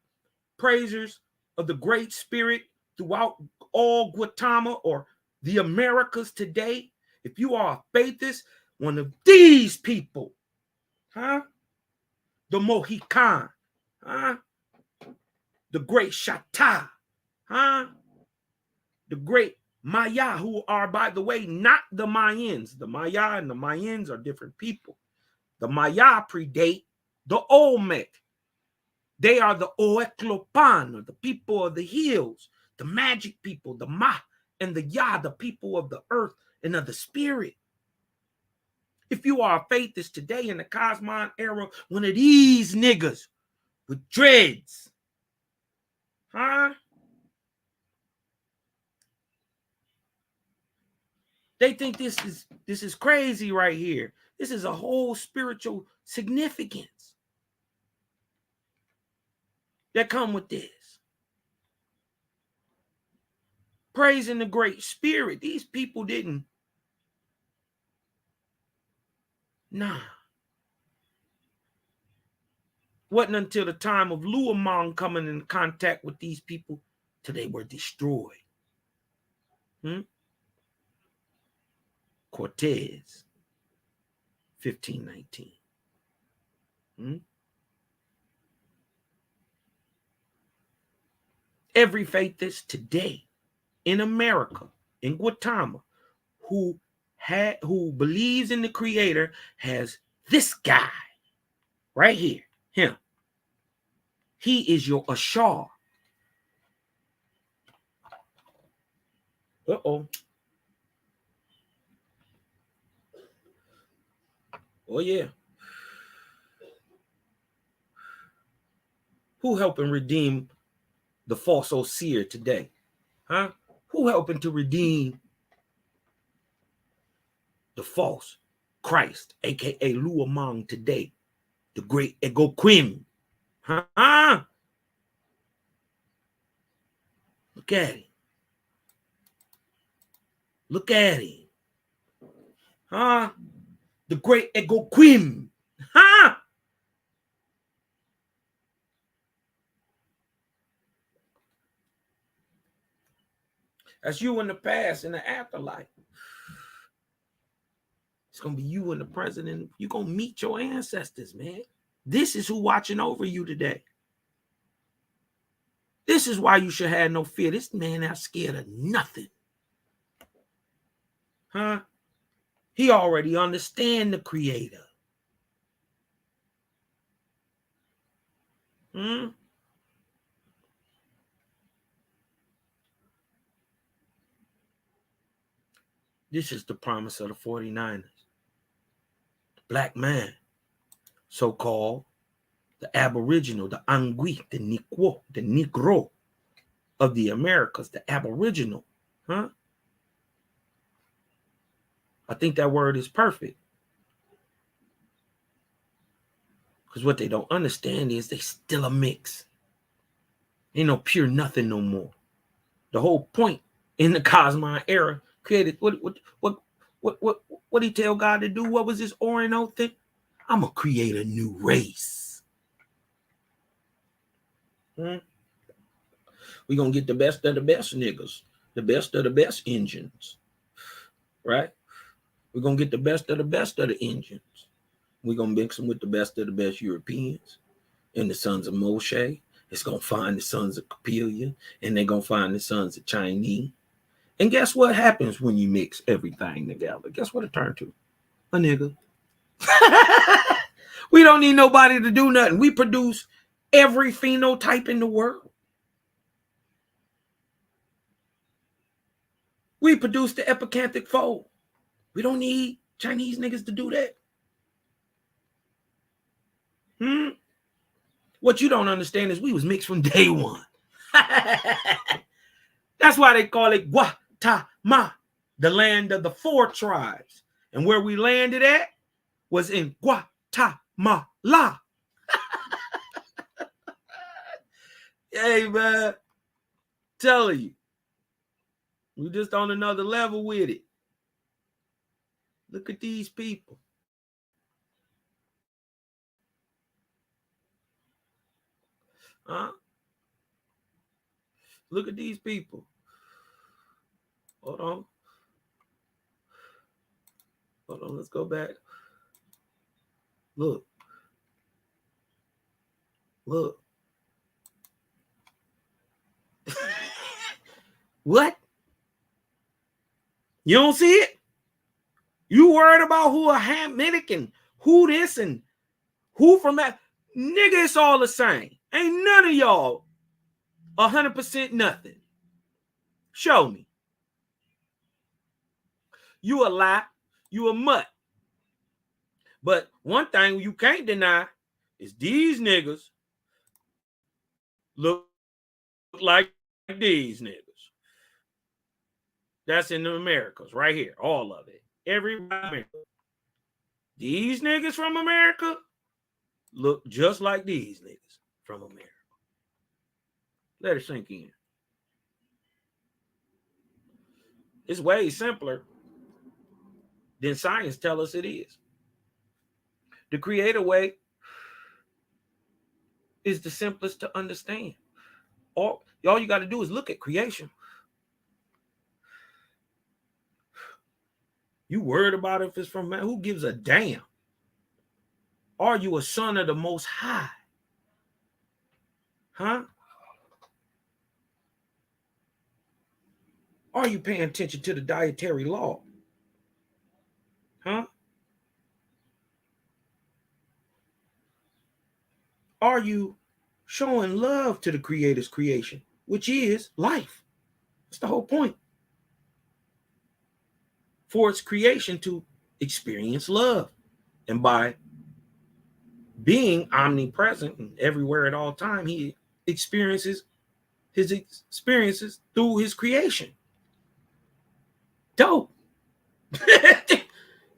praisers of the Great Spirit throughout all Guatemala or the Americas today, if you are a faithist, one of these people, the Mohican, the great Shatta, the great Maya, who are, by the way, not the Mayans. The Maya and the Mayans are different people. The Maya predate the Olmec. They are the Oeklopan, or the people of the hills, the magic people, the Ma and the Ya, the people of the earth and of the spirit. If you are a faithist today in the Cosmon era, one of these niggas with dreads, they think this is crazy right here. This is a whole spiritual significance that come with this. Praising the Great Spirit. These people didn't. Nah. Wasn't until the time of Luamang coming in contact with these people till they were destroyed. Cortez, 1519. Every faithist today in America, in Guatemala, who believes in the Creator has this guy right here, him. He is your Ashar. Oh yeah. Who helping redeem the false Osir today? Who helping to redeem the false Christ, aka Luamang today, the great Egoquim? Look at him. Look at him. The great Egoquim. That's you in the past, in the afterlife. It's going to be you and the president. You're going to meet your ancestors, man. This is who watching over you today. This is why you should have no fear. This man not scared of nothing. He already understand the Creator. This is the promise of the 49ers. The black man, so-called the Aboriginal, the Angui, the Negro of the Americas, the Aboriginal. I think that word is perfect. Because what they don't understand is they still a mix. Ain't no pure nothing no more. The whole point in the Cosmon era created what he tell God to do? What was this Orino thing? I'm gonna create a new race. We're gonna get the best of the best niggas, the best of the best engines, right? We're gonna get the best of the engines. We're gonna mix them with the best of the best Europeans and the sons of Moshe. It's gonna find the sons of Capelia, and they're gonna find the sons of Chinese, And guess what happens when you mix everything together? Guess what it turned to? A nigga. We don't need nobody to do nothing. We produce every phenotype in the world. We produce the epicanthic fold. We don't need Chinese niggas to do that. What you don't understand is we was mixed from day one. That's why they call it Guatemala, the land of the 4 tribes. And where we landed at was in Guatemala. Hey, man, telling you, we're just on another level with it. Look at these people. Huh? Look at these people. Hold on. Hold on, let's go back. Look. Look. What? You don't see it? You worried about who a Hamitic and who this and who from that? Nigga, it's all the same. Ain't none of y'all 100% nothing. Show me. You a lie. You a mutt. But one thing you can't deny is these niggas look like these niggas. That's in the Americas right here. All of it. Everybody. These niggas from America look just like these niggas from America. Let it sink in. It's way simpler than science tell us it is. The creator way is the simplest to understand. All you got to do is look at creation. You worried about if it's from man? Who gives a damn? Are you a son of the Most High? Huh? Are you paying attention to the dietary law? Huh? Are you showing love to the Creator's creation, which is life? That's the whole point. For its creation to experience love. And by being omnipresent and everywhere at all time, he experiences his experiences through his creation. Dope.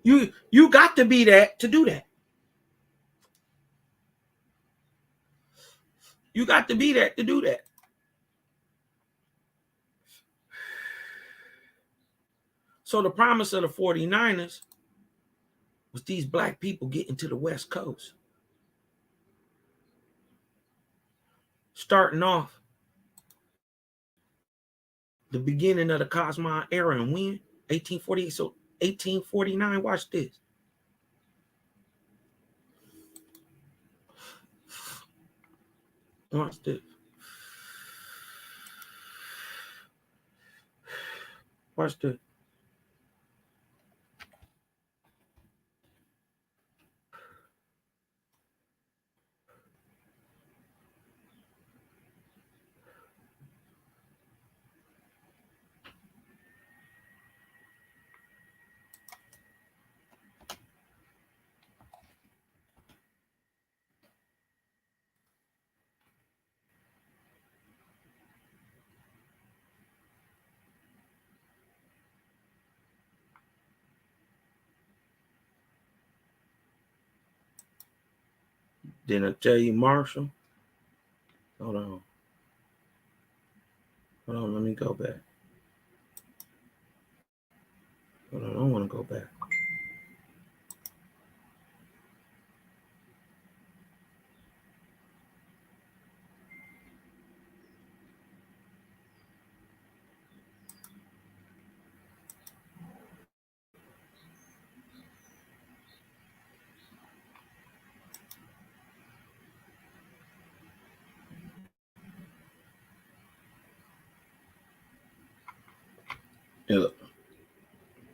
You got to be that to do that. You got to be that to do that. So the promise of the 49ers was these black people getting to the West Coast. Starting off the beginning of the Cosmon era and when? 1848. So 1849, watch this. Watch this. Watch this. Didn't I tell you, Marshall? Hold on. Hold on, let me go back. Hold on, I don't want to go back.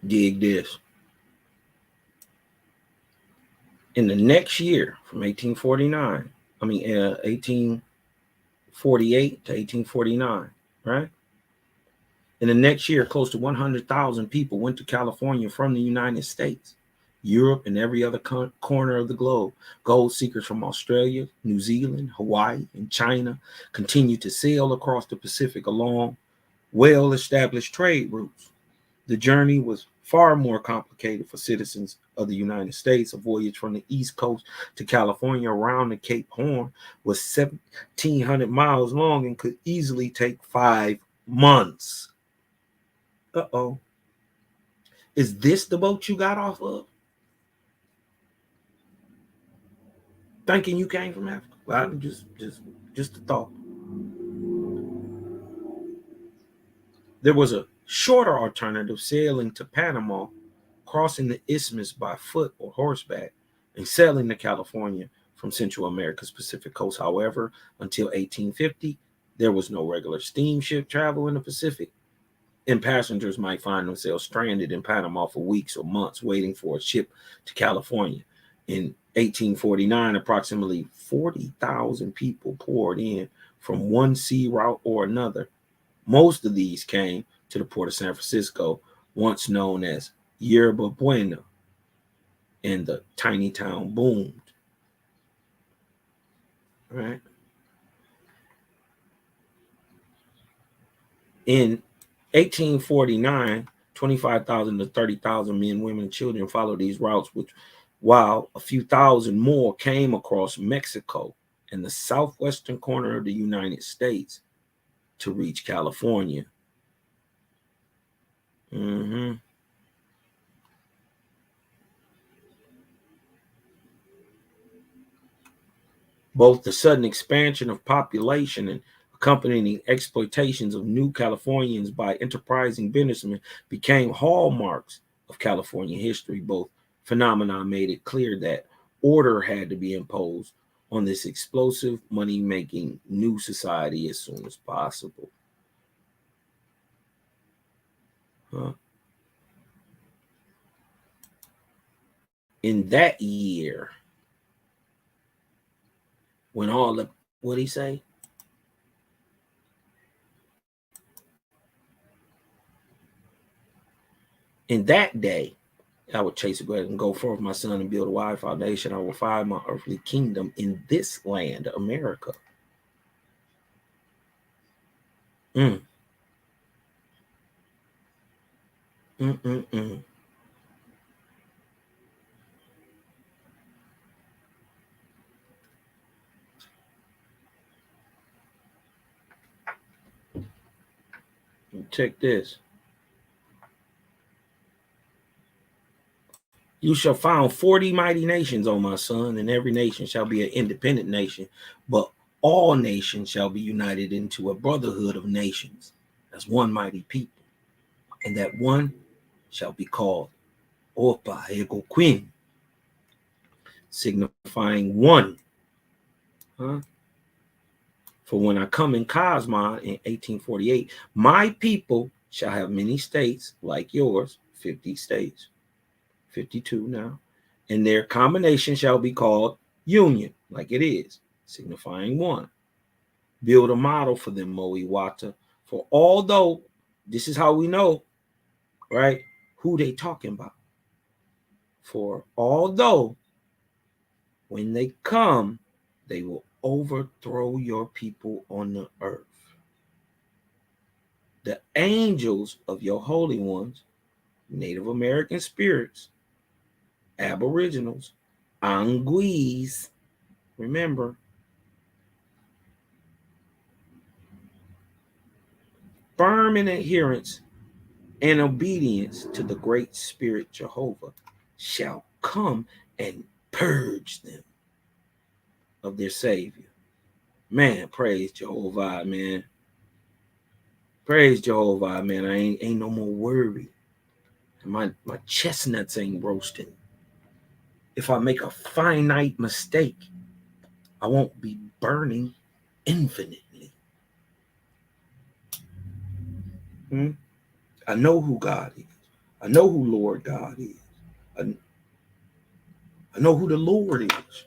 Dig this. In the next year, from 1848 to 1849, right? In the next year, close to 100,000 people went to California from the United States, Europe, and every other corner of the globe. Gold seekers from Australia, New Zealand, Hawaii, and China continued to sail across the Pacific along well-established trade routes. The journey was far more complicated for citizens of the United States. A voyage from the East Coast to California around the Cape Horn was 1,700 miles long and could easily take 5 months. Uh-oh. Is this the boat you got off of? Thinking you came from Africa? Well, just a thought. There was a shorter alternative, sailing to Panama, crossing the isthmus by foot or horseback, and sailing to California from Central America's Pacific coast. However, until 1850, there was no regular steamship travel in the Pacific, and passengers might find themselves stranded in Panama for weeks or months waiting for a ship to California. In 1849, approximately 40,000 people poured in from one sea route or another. Most of these came to the port of San Francisco, once known as Yerba Buena, and the tiny town boomed. Right? In 1849, 25,000 to 30,000 men, women, and children followed these routes, while a few thousand more came across Mexico and the southwestern corner of the United States to reach California. Both the sudden expansion of population and accompanying exploitations of new Californians by enterprising businessmen became hallmarks of California history. Both phenomena made it clear that order had to be imposed on this explosive, money-making new society as soon as possible. In that year, when all the, what'd he say? In that day, I would chase a great and go forth, my son, and build a wide foundation. I will find my earthly kingdom in this land, America. Check this. You shall found 40 mighty nations, O my son, and every nation shall be an independent nation, but all nations shall be united into a brotherhood of nations as one mighty people, and that one shall be called Opa Ego Queen, signifying one. For when I come in Cosma in 1848, my people shall have many states like yours, 50 states, 52 now, and their combination shall be called union, like it is, signifying one. Build a model for them, Moiwata, for although, this is how we know, right, who they talking about. For although when they come, they will overthrow your people on the earth. The angels of your holy ones, Native American spirits, Aboriginals, Anguis, remember, firm in adherence and obedience to the great spirit Jehovah, shall come and purge them of their Savior. Man, praise Jehovah, man. Praise Jehovah, man. I ain't no more worried. My chestnuts ain't roasting. If I make a finite mistake, I won't be burning infinitely. I know who God is. I know who Lord God is. I know who the Lord is.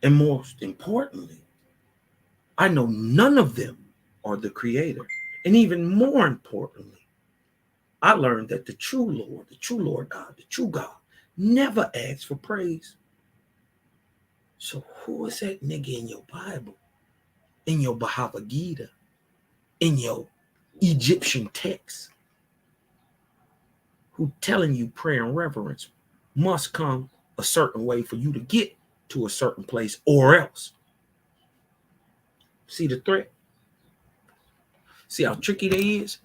And most importantly, I know none of them are the creator. And even more importantly, I learned that the true Lord God, the true God, never asks for praise. So who is that nigga in your Bible, in your Bhagavad Gita, in your Egyptian text, who telling you prayer and reverence must come a certain way for you to get to a certain place, or else? See the threat? See how tricky they is?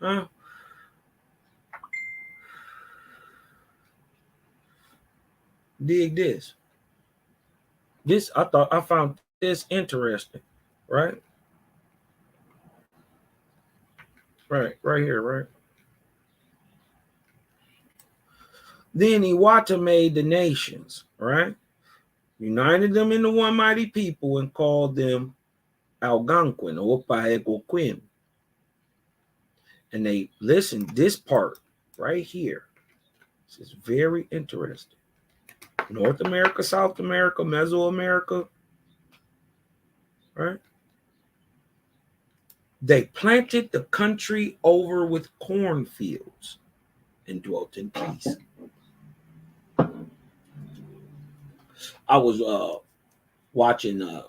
Huh? Dig this. I found this interesting, right? Right here, right? Then Iwata made the nations, right? United them into one mighty people and called them Algonquin or Paegoquin. And they listen, this part right here. This is very interesting. North America, South America, Mesoamerica, right? They planted the country over with cornfields and dwelt in peace. I was watching a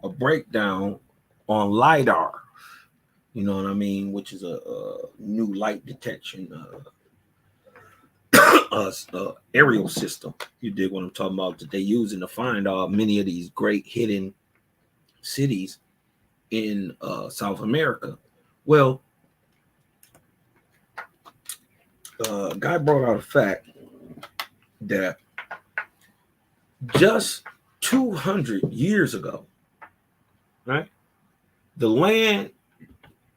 breakdown on LiDAR, you know what I mean, which is a new light detection aerial system. You dig what I'm talking about, that they using to find many of these great hidden cities in South America. Well, guy brought out a fact that just 200 years ago, right, the land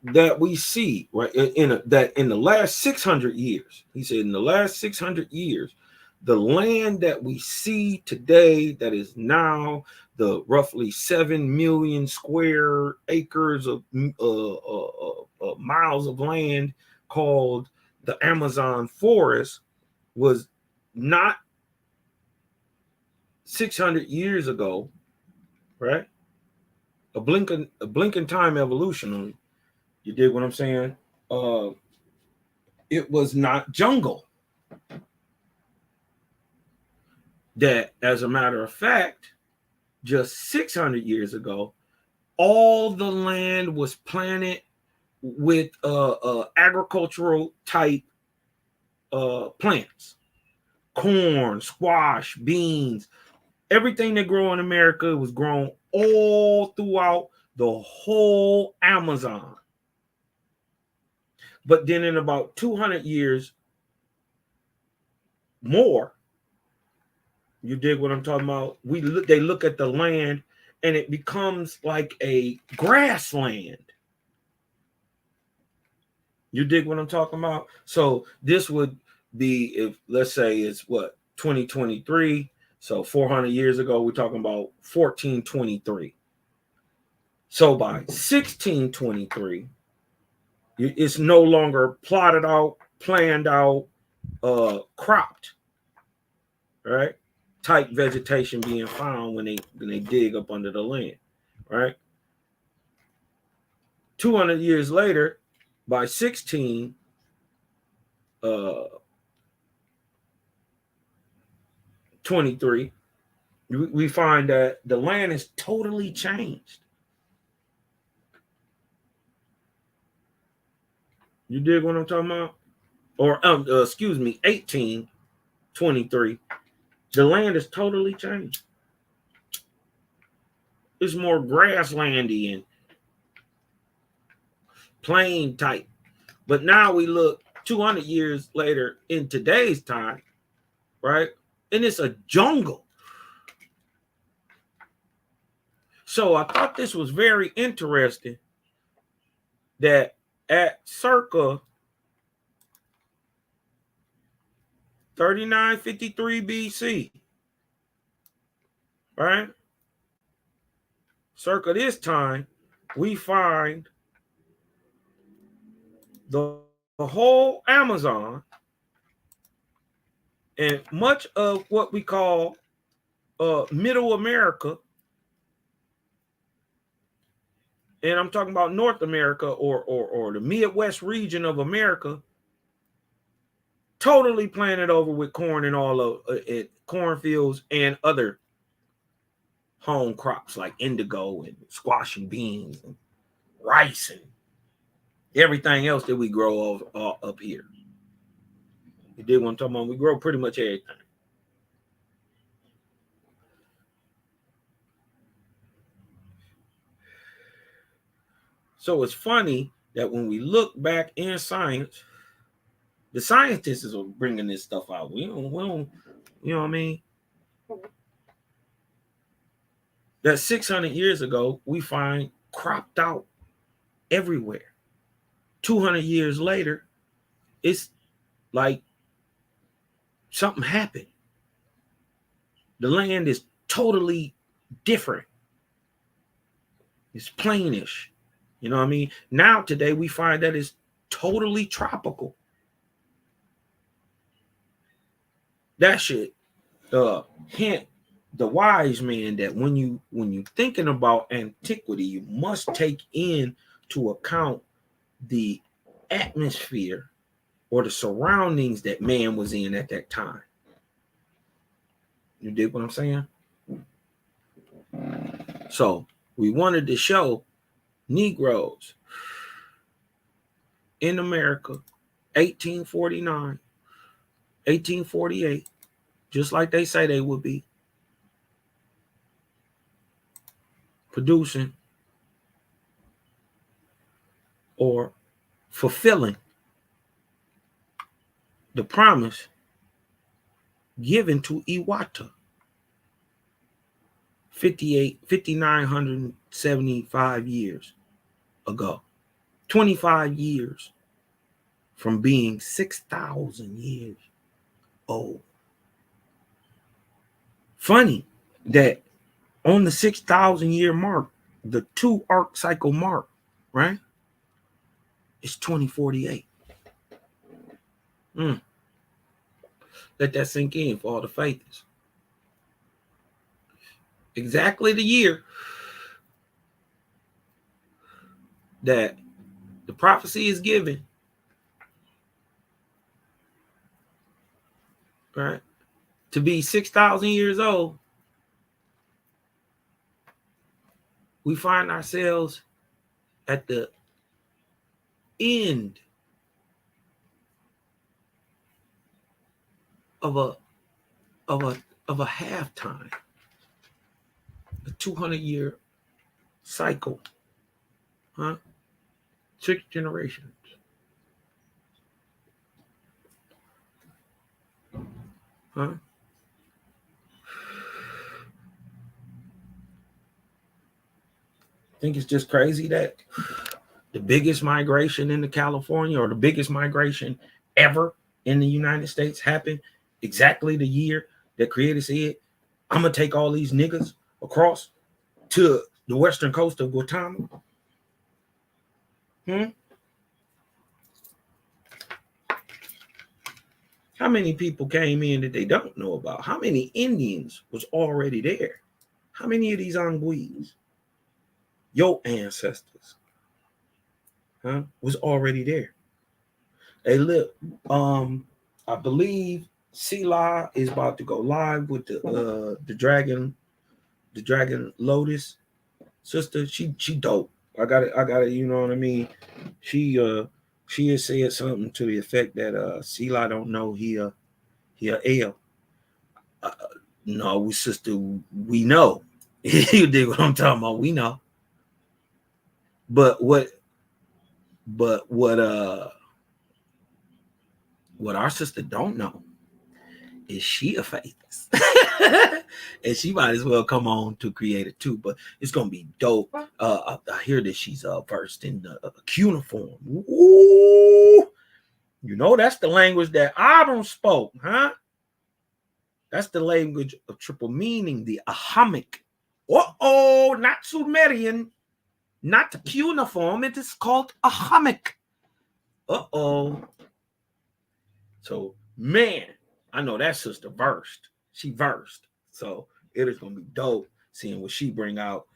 that we see, right, in the last 600 years, he said, in the last 600 years, the land that we see today, that is now the roughly 7 million square acres of miles of land called the Amazon forest, was not 600 years ago, right? A blinking time evolution. You dig what I'm saying? It was not jungle. That, as a matter of fact, just 600 years ago, all the land was planted with agricultural type plants, corn, squash, beans, everything that grow in America was grown all throughout the whole Amazon. But then in about 200 years more, you dig what I'm talking about? They look at the land and it becomes like a grassland. You dig what I'm talking about? So this would be, if let's say it's what, 2023. So 400 years ago, we're talking about 1423. So by 1623, it's no longer plotted out, planned out, cropped, right? Type vegetation being found when they dig up under the land, right? 200 years later, by 1623, we find that the land is totally changed. You dig what I'm talking about? Or 1823. The land is totally changed. It's more grasslandy and plain type. But now we look 200 years later in today's time, right? And it's a jungle. So I thought this was very interesting that at circa 3953 BC, right? Circa this time, we find the whole Amazon and much of what we call Middle America, and I'm talking about North America or the Midwest region of America, totally planted over with corn and all of cornfields and other home crops like indigo and squash and beans and rice and everything else that we grow up here. You did what I'm talking about? We grow pretty much everything. So it's funny that when we look back in science, the scientists are bringing this stuff out. We don't, you know what I mean? That 600 years ago, we find cropped out everywhere. 200 years later, it's like something happened. The land is totally different. It's plainish. You know what I mean? Now, today, we find that it's totally tropical. That should hint the wise man that when you thinking about antiquity, you must take into account the atmosphere or the surroundings that man was in at that time. You dig what I'm saying? So we wanted to show Negroes in America, 1849, 1848, just like they say they would be, producing or fulfilling the promise given to Iwata 5,975 years ago, 25 years from being 6,000 years old. Funny that on the 6,000 year mark, the 2 arc cycle mark, right? It's 2048. Let that sink in for all the faiths. Exactly the year that the prophecy is given, right? To be 6,000 years old, we find ourselves at the end of a halftime, a 200-year cycle, huh? 6 generations. Huh? I think it's just crazy that the biggest migration into California, or the biggest migration ever in the United States, happened exactly the year that Creator said, I'm going to take all these niggas across to the western coast of Guatemala. How many people came in that they don't know about? How many Indians was already there? How many of these Anguilles, your ancestors, was already there? They live. I believe Sela is about to go live with the dragon Lotus sister. She dope. I got it. You know what I mean? She has said something to the effect that Sela don't know he a L. No, sister, we know. You dig what I'm talking about? We know. But what our sister don't know is she a faithless. And she might as well come on to Creator too. But it's gonna be dope. I hear that she's versed in the cuneiform. Ooh, you know, that's the language that Auburn spoke, huh? That's the language of triple meaning, the Ahamic. Not Sumerian. not the cuneiform. It is called a hammock. Uh-oh. So, man, I know that sister versed. She versed. So it is gonna be dope seeing what she bring out.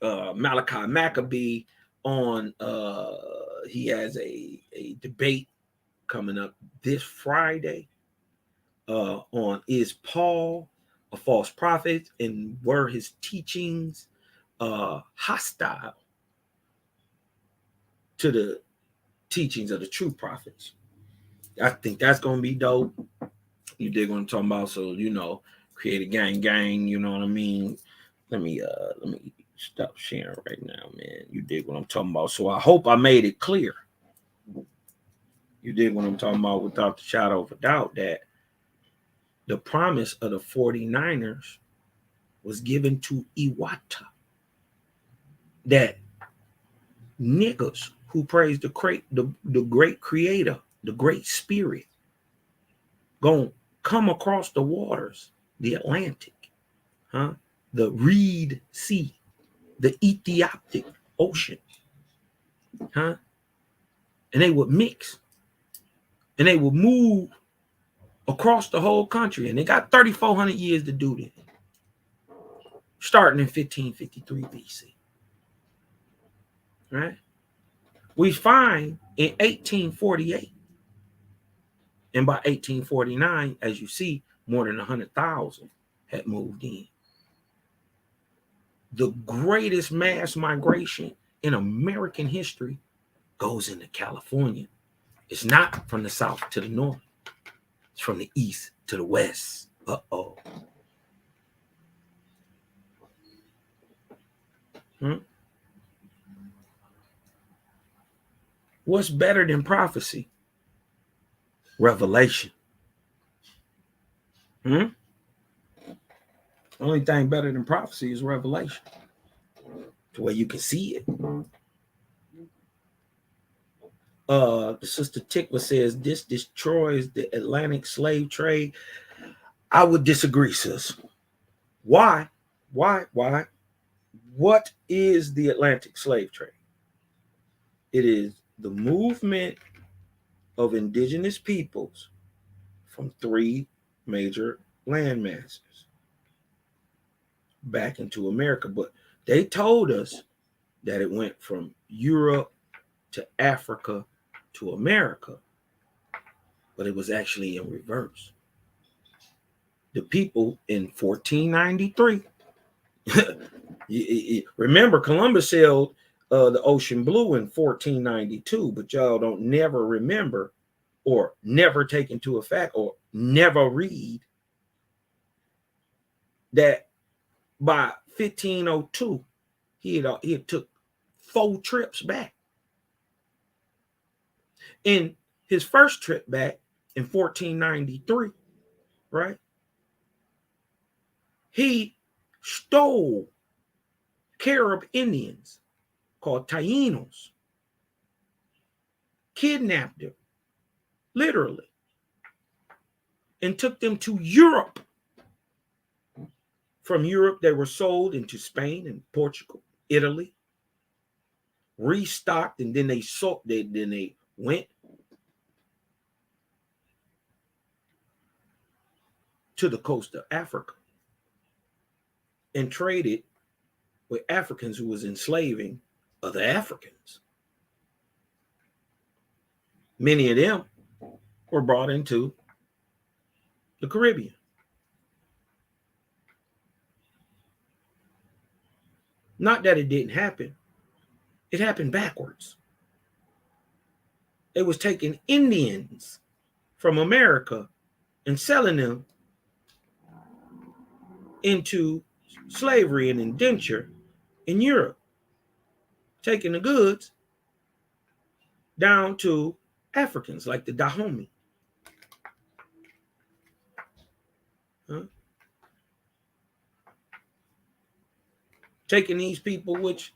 Malachi Maccabee on he has a debate coming up this Friday on is Paul a false prophet and were his teachings hostile to the teachings of the true prophets. I think that's gonna be dope. You dig what I'm talking about? So, you know, create a gang, you know what I mean? Let me stop sharing right now, man. You dig what I'm talking about? So I hope I made it clear. You dig what I'm talking about without the shadow of a doubt that the promise of the 49ers was given to Iwata. That niggas who praise the great creator, the great spirit, gonna come across the waters, the Atlantic, the Reed Sea, the Ethiopic Ocean, and they would mix and they would move across the whole country, and they got 3,400 years to do this, starting in 1553 BC. Right? We find in 1848, and by 1849, as you see, more than 100,000 had moved in. The greatest mass migration in American history goes into California. It's not from the south to the north. It's from the east to the west. Uh-oh. What's better than prophecy? Revelation. The only thing better than prophecy is revelation. The way you can see it. The sister Tikva says this destroys the Atlantic slave trade. I would disagree, sis. Why? What is the Atlantic slave trade? It is the movement of indigenous peoples from 3 major land masses back into America. But they told us that it went from Europe to Africa to America, but it was actually in reverse. The people in 1493, remember Columbus sailed the ocean blue in 1492, but y'all don't never remember or never take into effect or never read that by 1502 he had took 4 trips back. In his first trip back in 1493, right, he stole Carib Indians called Taínos, kidnapped them, literally, and took them to Europe. From Europe, they were sold into Spain and Portugal, Italy, restocked, and then they went to the coast of Africa and traded with Africans who was enslaving other Africans. Many of them were brought into the Caribbean. Not that it didn't happen. It happened backwards. They was taking Indians from America and selling them into slavery and indenture in Europe, taking the goods down to Africans like the Dahomey. Taking these people, which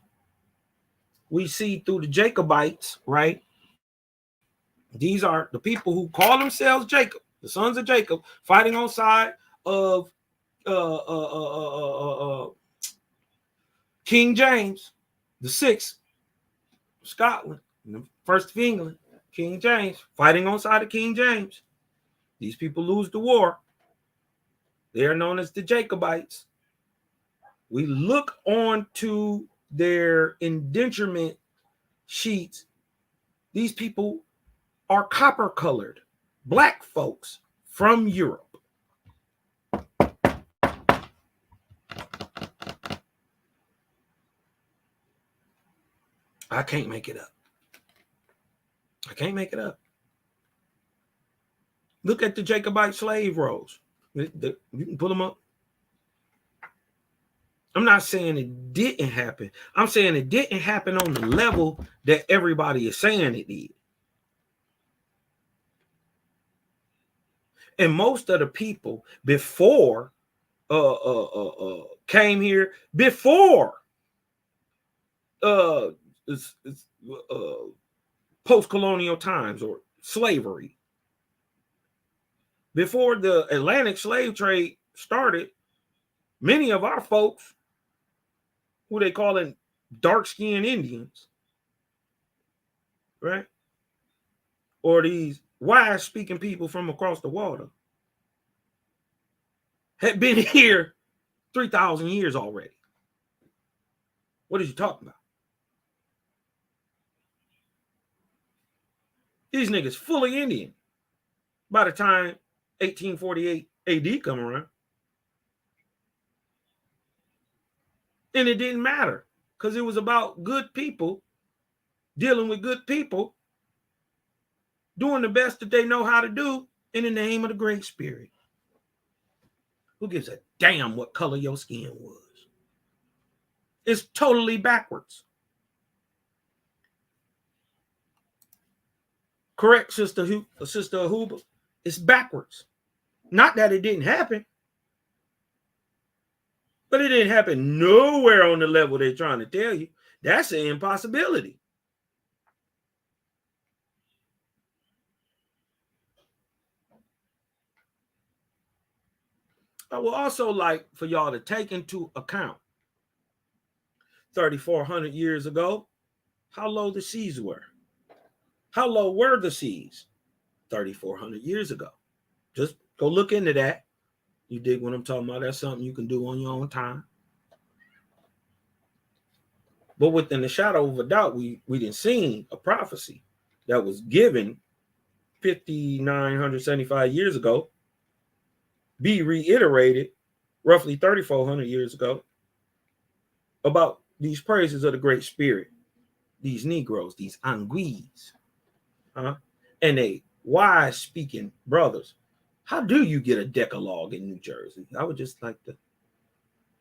we see through the Jacobites, right? These are the people who call themselves Jacob, the sons of Jacob, fighting on side of King James, The 6th, Scotland. And the 1st of England, King James, fighting on side of King James. These people lose the war. They are known as the Jacobites. We look on to their indenturement sheets. These people are copper-colored, black folks from Europe. I can't make it up. I can't make it up. Look at the Jacobite slave rolls. You can pull them up. I'm not saying it didn't happen. I'm saying it didn't happen on the level that everybody is saying it did. And most of the people before came here before post-colonial times or slavery. Before the Atlantic slave trade started, many of our folks, who they calling dark-skinned Indians, right? Or these wise-speaking people from across the water, had been here 3,000 years already. What are you talking about? These niggas fully Indian by the time 1848 AD come around. And it didn't matter because it was about good people dealing with good people, doing the best that they know how to do in the name of the Great Spirit. Who gives a damn what color your skin was? It's totally backwards. Correct, Sister Ahuba? It's backwards. Not that it didn't happen, but it didn't happen nowhere on the level they're trying to tell you. That's an impossibility. I would also like for y'all to take into account 3,400 years ago, how low the seas were. How low were the seas 3,400 years ago? Just go look into that. You dig what I'm talking about? That's something you can do on your own time. But within the shadow of a doubt, we didn't see a prophecy that was given 5,975 years ago be reiterated roughly 3,400 years ago about these praises of the Great Spirit, these Negroes, these Anguilles, and they wise speaking brothers. How do you get a Decalogue in New Jersey? I would just like to,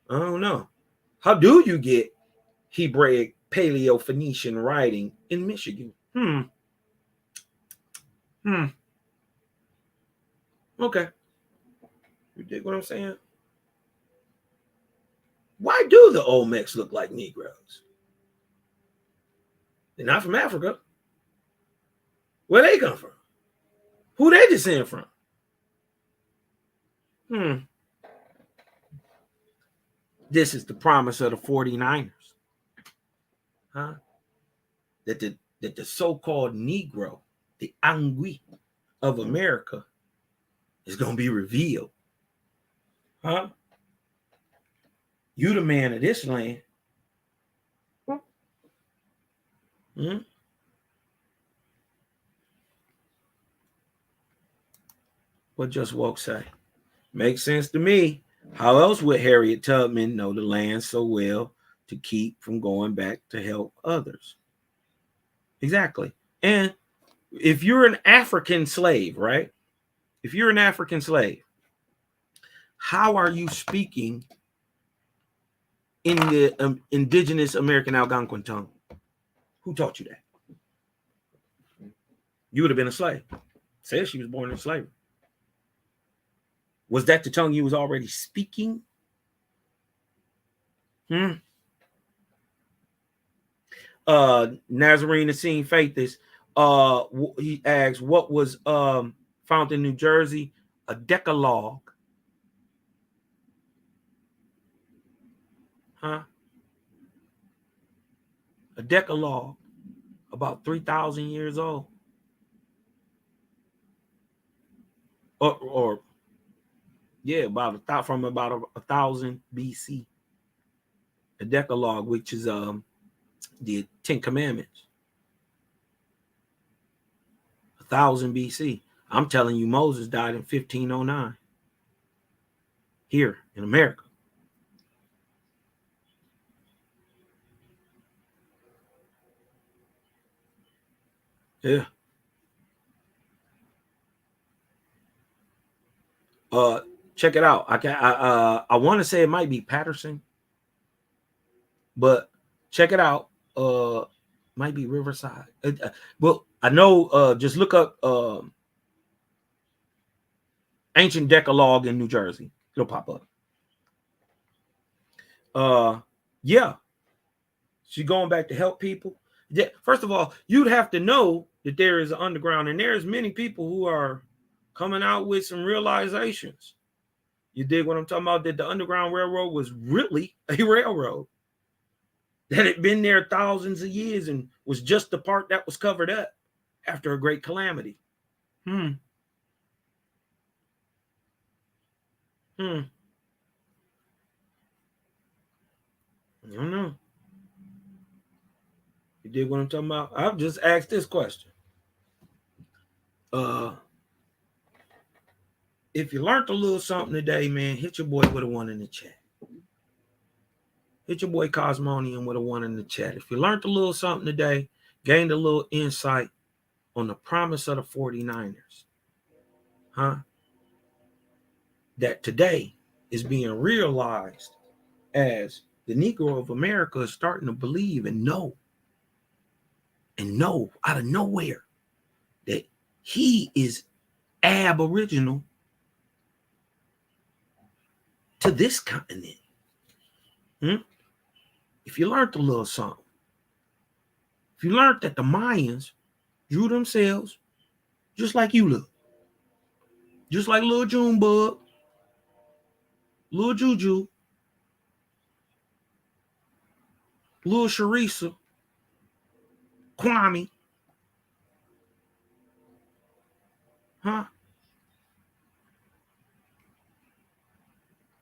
I don't know. How do you get Hebraic Paleo-Phoenician writing in Michigan? Okay. You dig what I'm saying? Why do the Olmecs look like Negroes? They're not from Africa. Where they come from? Who they descend from? This is the promise of the 49ers. That the so-called Negro, the Anguille of America, is going to be revealed. You the man of this land. What Just Woke say? Makes sense to me. How else would Harriet Tubman know the land so well to keep from going back to help others? Exactly. And if you're an African slave, right? If you're an African slave, how are you speaking in the indigenous American Algonquin tongue? Who taught you that? You would have been a slave. Says she was born in slavery. Was that the tongue you was already speaking? Nazarene Nassim Faithis, he asks, what was found in New Jersey? A Decalogue. A Decalogue, about 3,000 years old. Or yeah, from about 1,000 BC. A Decalogue, which is the 10 Commandments. 1,000 BC. I'm telling you, Moses died in 1509 here in America. Yeah. Check it out. I want to say it might be Patterson, but check it out. Might be Riverside. Well, I know. Just look up ancient Decalogue in New Jersey. It'll pop up. Yeah. She's going back to help people. Yeah. First of all, you'd have to know that there is an underground, and there's many people who are coming out with some realizations. You dig what I'm talking about? That the Underground Railroad was really a railroad. That had been there thousands of years and was just the part that was covered up after a great calamity. I don't know. You dig what I'm talking about? I've just asked this question. If you learned a little something today, man, hit your boy with a 1 in the chat. Hit your boy Cosmonian with a 1 in the chat. If you learned a little something today, gained a little insight on the promise of the 49ers, that today is being realized as the Negro of America is starting to believe and know out of nowhere that he is aboriginal to this continent. If you learned a little something, if you learned that the Mayans drew themselves just like you look, just like little Junebug, little Juju, little Sharisa, Kwame,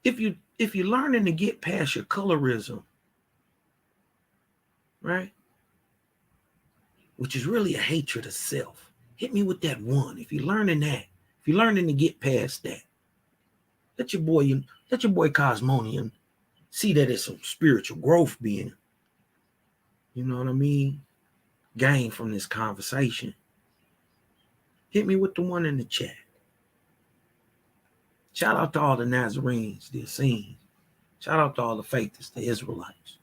If you're learning to get past your colorism, right, which is really a hatred of self, hit me with that 1. If you're learning that, if you're learning to get past that, let your boy Cosmonian see that it's some spiritual growth being, you know what I mean, gained from this conversation. Hit me with the 1 in the chat. Shout out to all the Nazarenes, the Essenes. Shout out to all the faithers, the Israelites.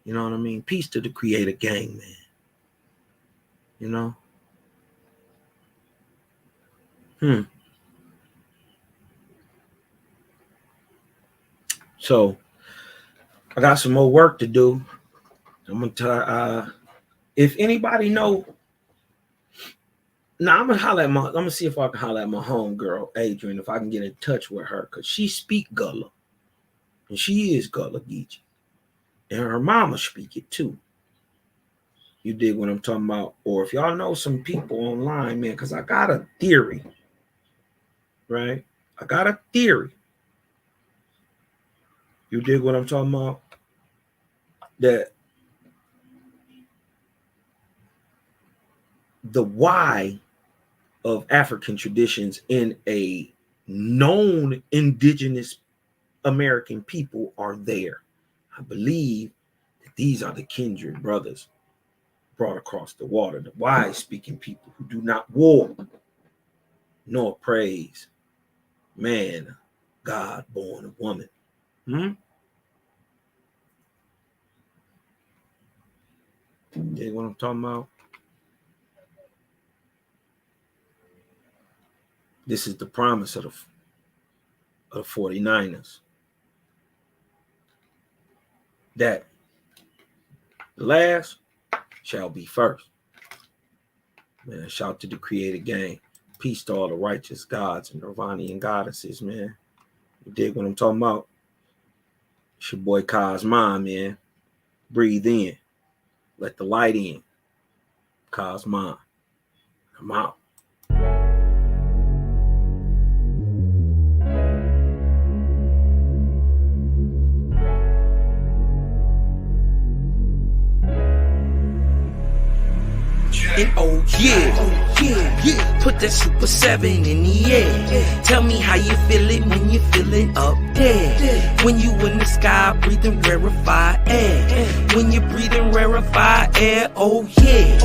You know what I mean? Peace to the Creator gang, man. You know? So, I got some more work to do. I'm going to try, if anybody know, now I'm going to see if I can holler at my homegirl, Adrian, if I can get in touch with her, because she speak Gullah. And she is Gullah Geechee. And her mama speak it too. You dig what I'm talking about? Or if y'all know some people online, man, because I got a theory, right? I got a theory. You dig what I'm talking about? That the why of African traditions in a known indigenous American people are there. I believe that these are the kindred brothers brought across the water, the wise speaking people who do not war nor praise man, God born of woman. You know what I'm talking about? This is the promise of the 49ers. That the last shall be first. Man, shout to the Creator gang. Peace to all the righteous gods and Nirvanian goddesses, man. You dig what I'm talking about? It's your boy Cosmon, man. Breathe in. Let the light in. Cosmon. I'm out. And oh yeah, put that Super 7 in the air. Tell me how you feeling when you're feeling up there. When you in the sky breathing rarefied air. When you're breathing rarefied air, oh yeah.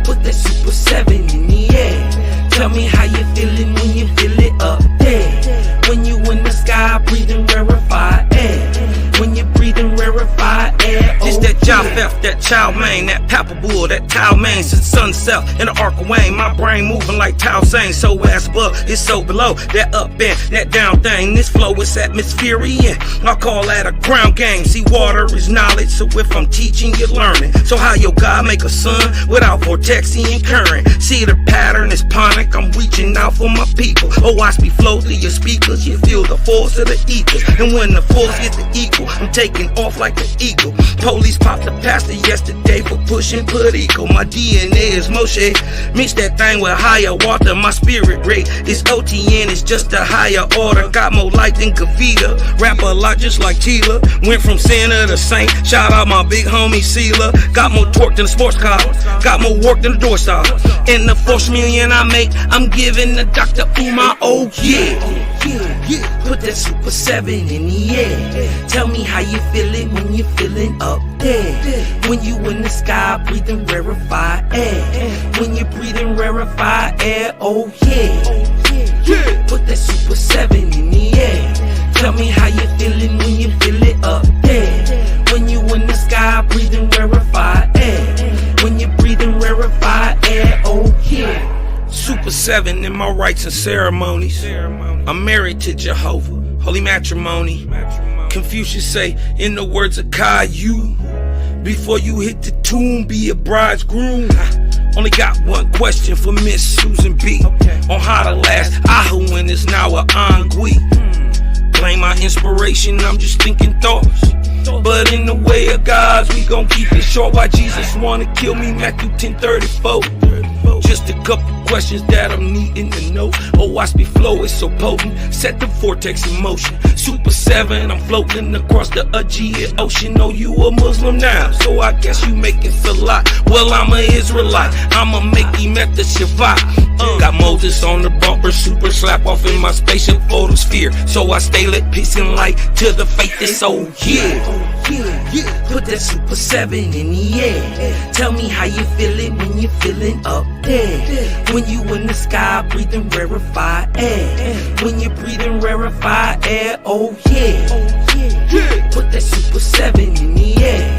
Put that Super 7 in the air. Tell me how you feeling when you feel it up there. When you in the sky breathing rarefied air. When you're breathing rarefied air, This that Jehovih, that Chow Mein, that Papabul, that Tao Mein, since sunset in the arc of Wayne. My brain moving like Tao Sang, so ass above, it's so below. That up and that down thing, this flow is atmospheric. I call that a ground game. See, water is knowledge, so if I'm teaching, you're learning. So how your God make a sun without vortexing and current? See the pattern is panic, I'm reaching out for my people. Oh, watch me flow through your speakers, you feel the force of the ethers. And when the force gets the equal, I'm taking off like an eagle. Police popped the pastor yesterday for pushing Puerto. My DNA is Moshe. Mix that thing with higher water. My spirit rate is OTN, it's just a higher order. Got more light than Kavita. Rap a lot just like Tila. Went from sinner to saint. Shout out my big homie Sela. Got more torque than a sports car. Got more work than a door star. And the 4 million I make, I'm giving the Dr. Umar. Oh yeah. Put that Super 7 in the air. Tell me how you feeling when you're feeling up there. When you in the sky breathing rarefied air. When you're breathing rarefied air, oh yeah. Put that Super 7 in the air. Tell me how you feeling when you feel it up there. When you in the sky breathing rarefied air. When you're breathing rarefied air, oh yeah. Super 7 in my rites and ceremonies. I'm married to Jehovah, holy matrimony. Confucius say, in the words of Caillou, before you hit the tomb, be a bridegroom. Only got one question for Miss Susan B. On how to last Ahuin is now a Angui. Blame my inspiration, I'm just thinking thoughts. But in the way of God's, we gon' keep it short. Why Jesus wanna kill me, Matthew 10:34. Just a couple questions that I'm needing to know. Oh, watch me flow, it's so potent. Set the vortex in motion. Super 7, I'm floating across the Aegean Ocean. Oh, you a Muslim now, so I guess you make it feel like. Well, I'm an Israelite, I'ma make him at the Shabbat. Got Moses on the bumper, super slap off in my spaceship photosphere. So I stay lit, peace and light to the faith that's oh yeah. Put that Super 7 in the air. Tell me how you feeling when you're feeling up there. When you in the sky breathing rarefied air. When you're breathing rarefied air, oh yeah. Put that Super 7 in the air.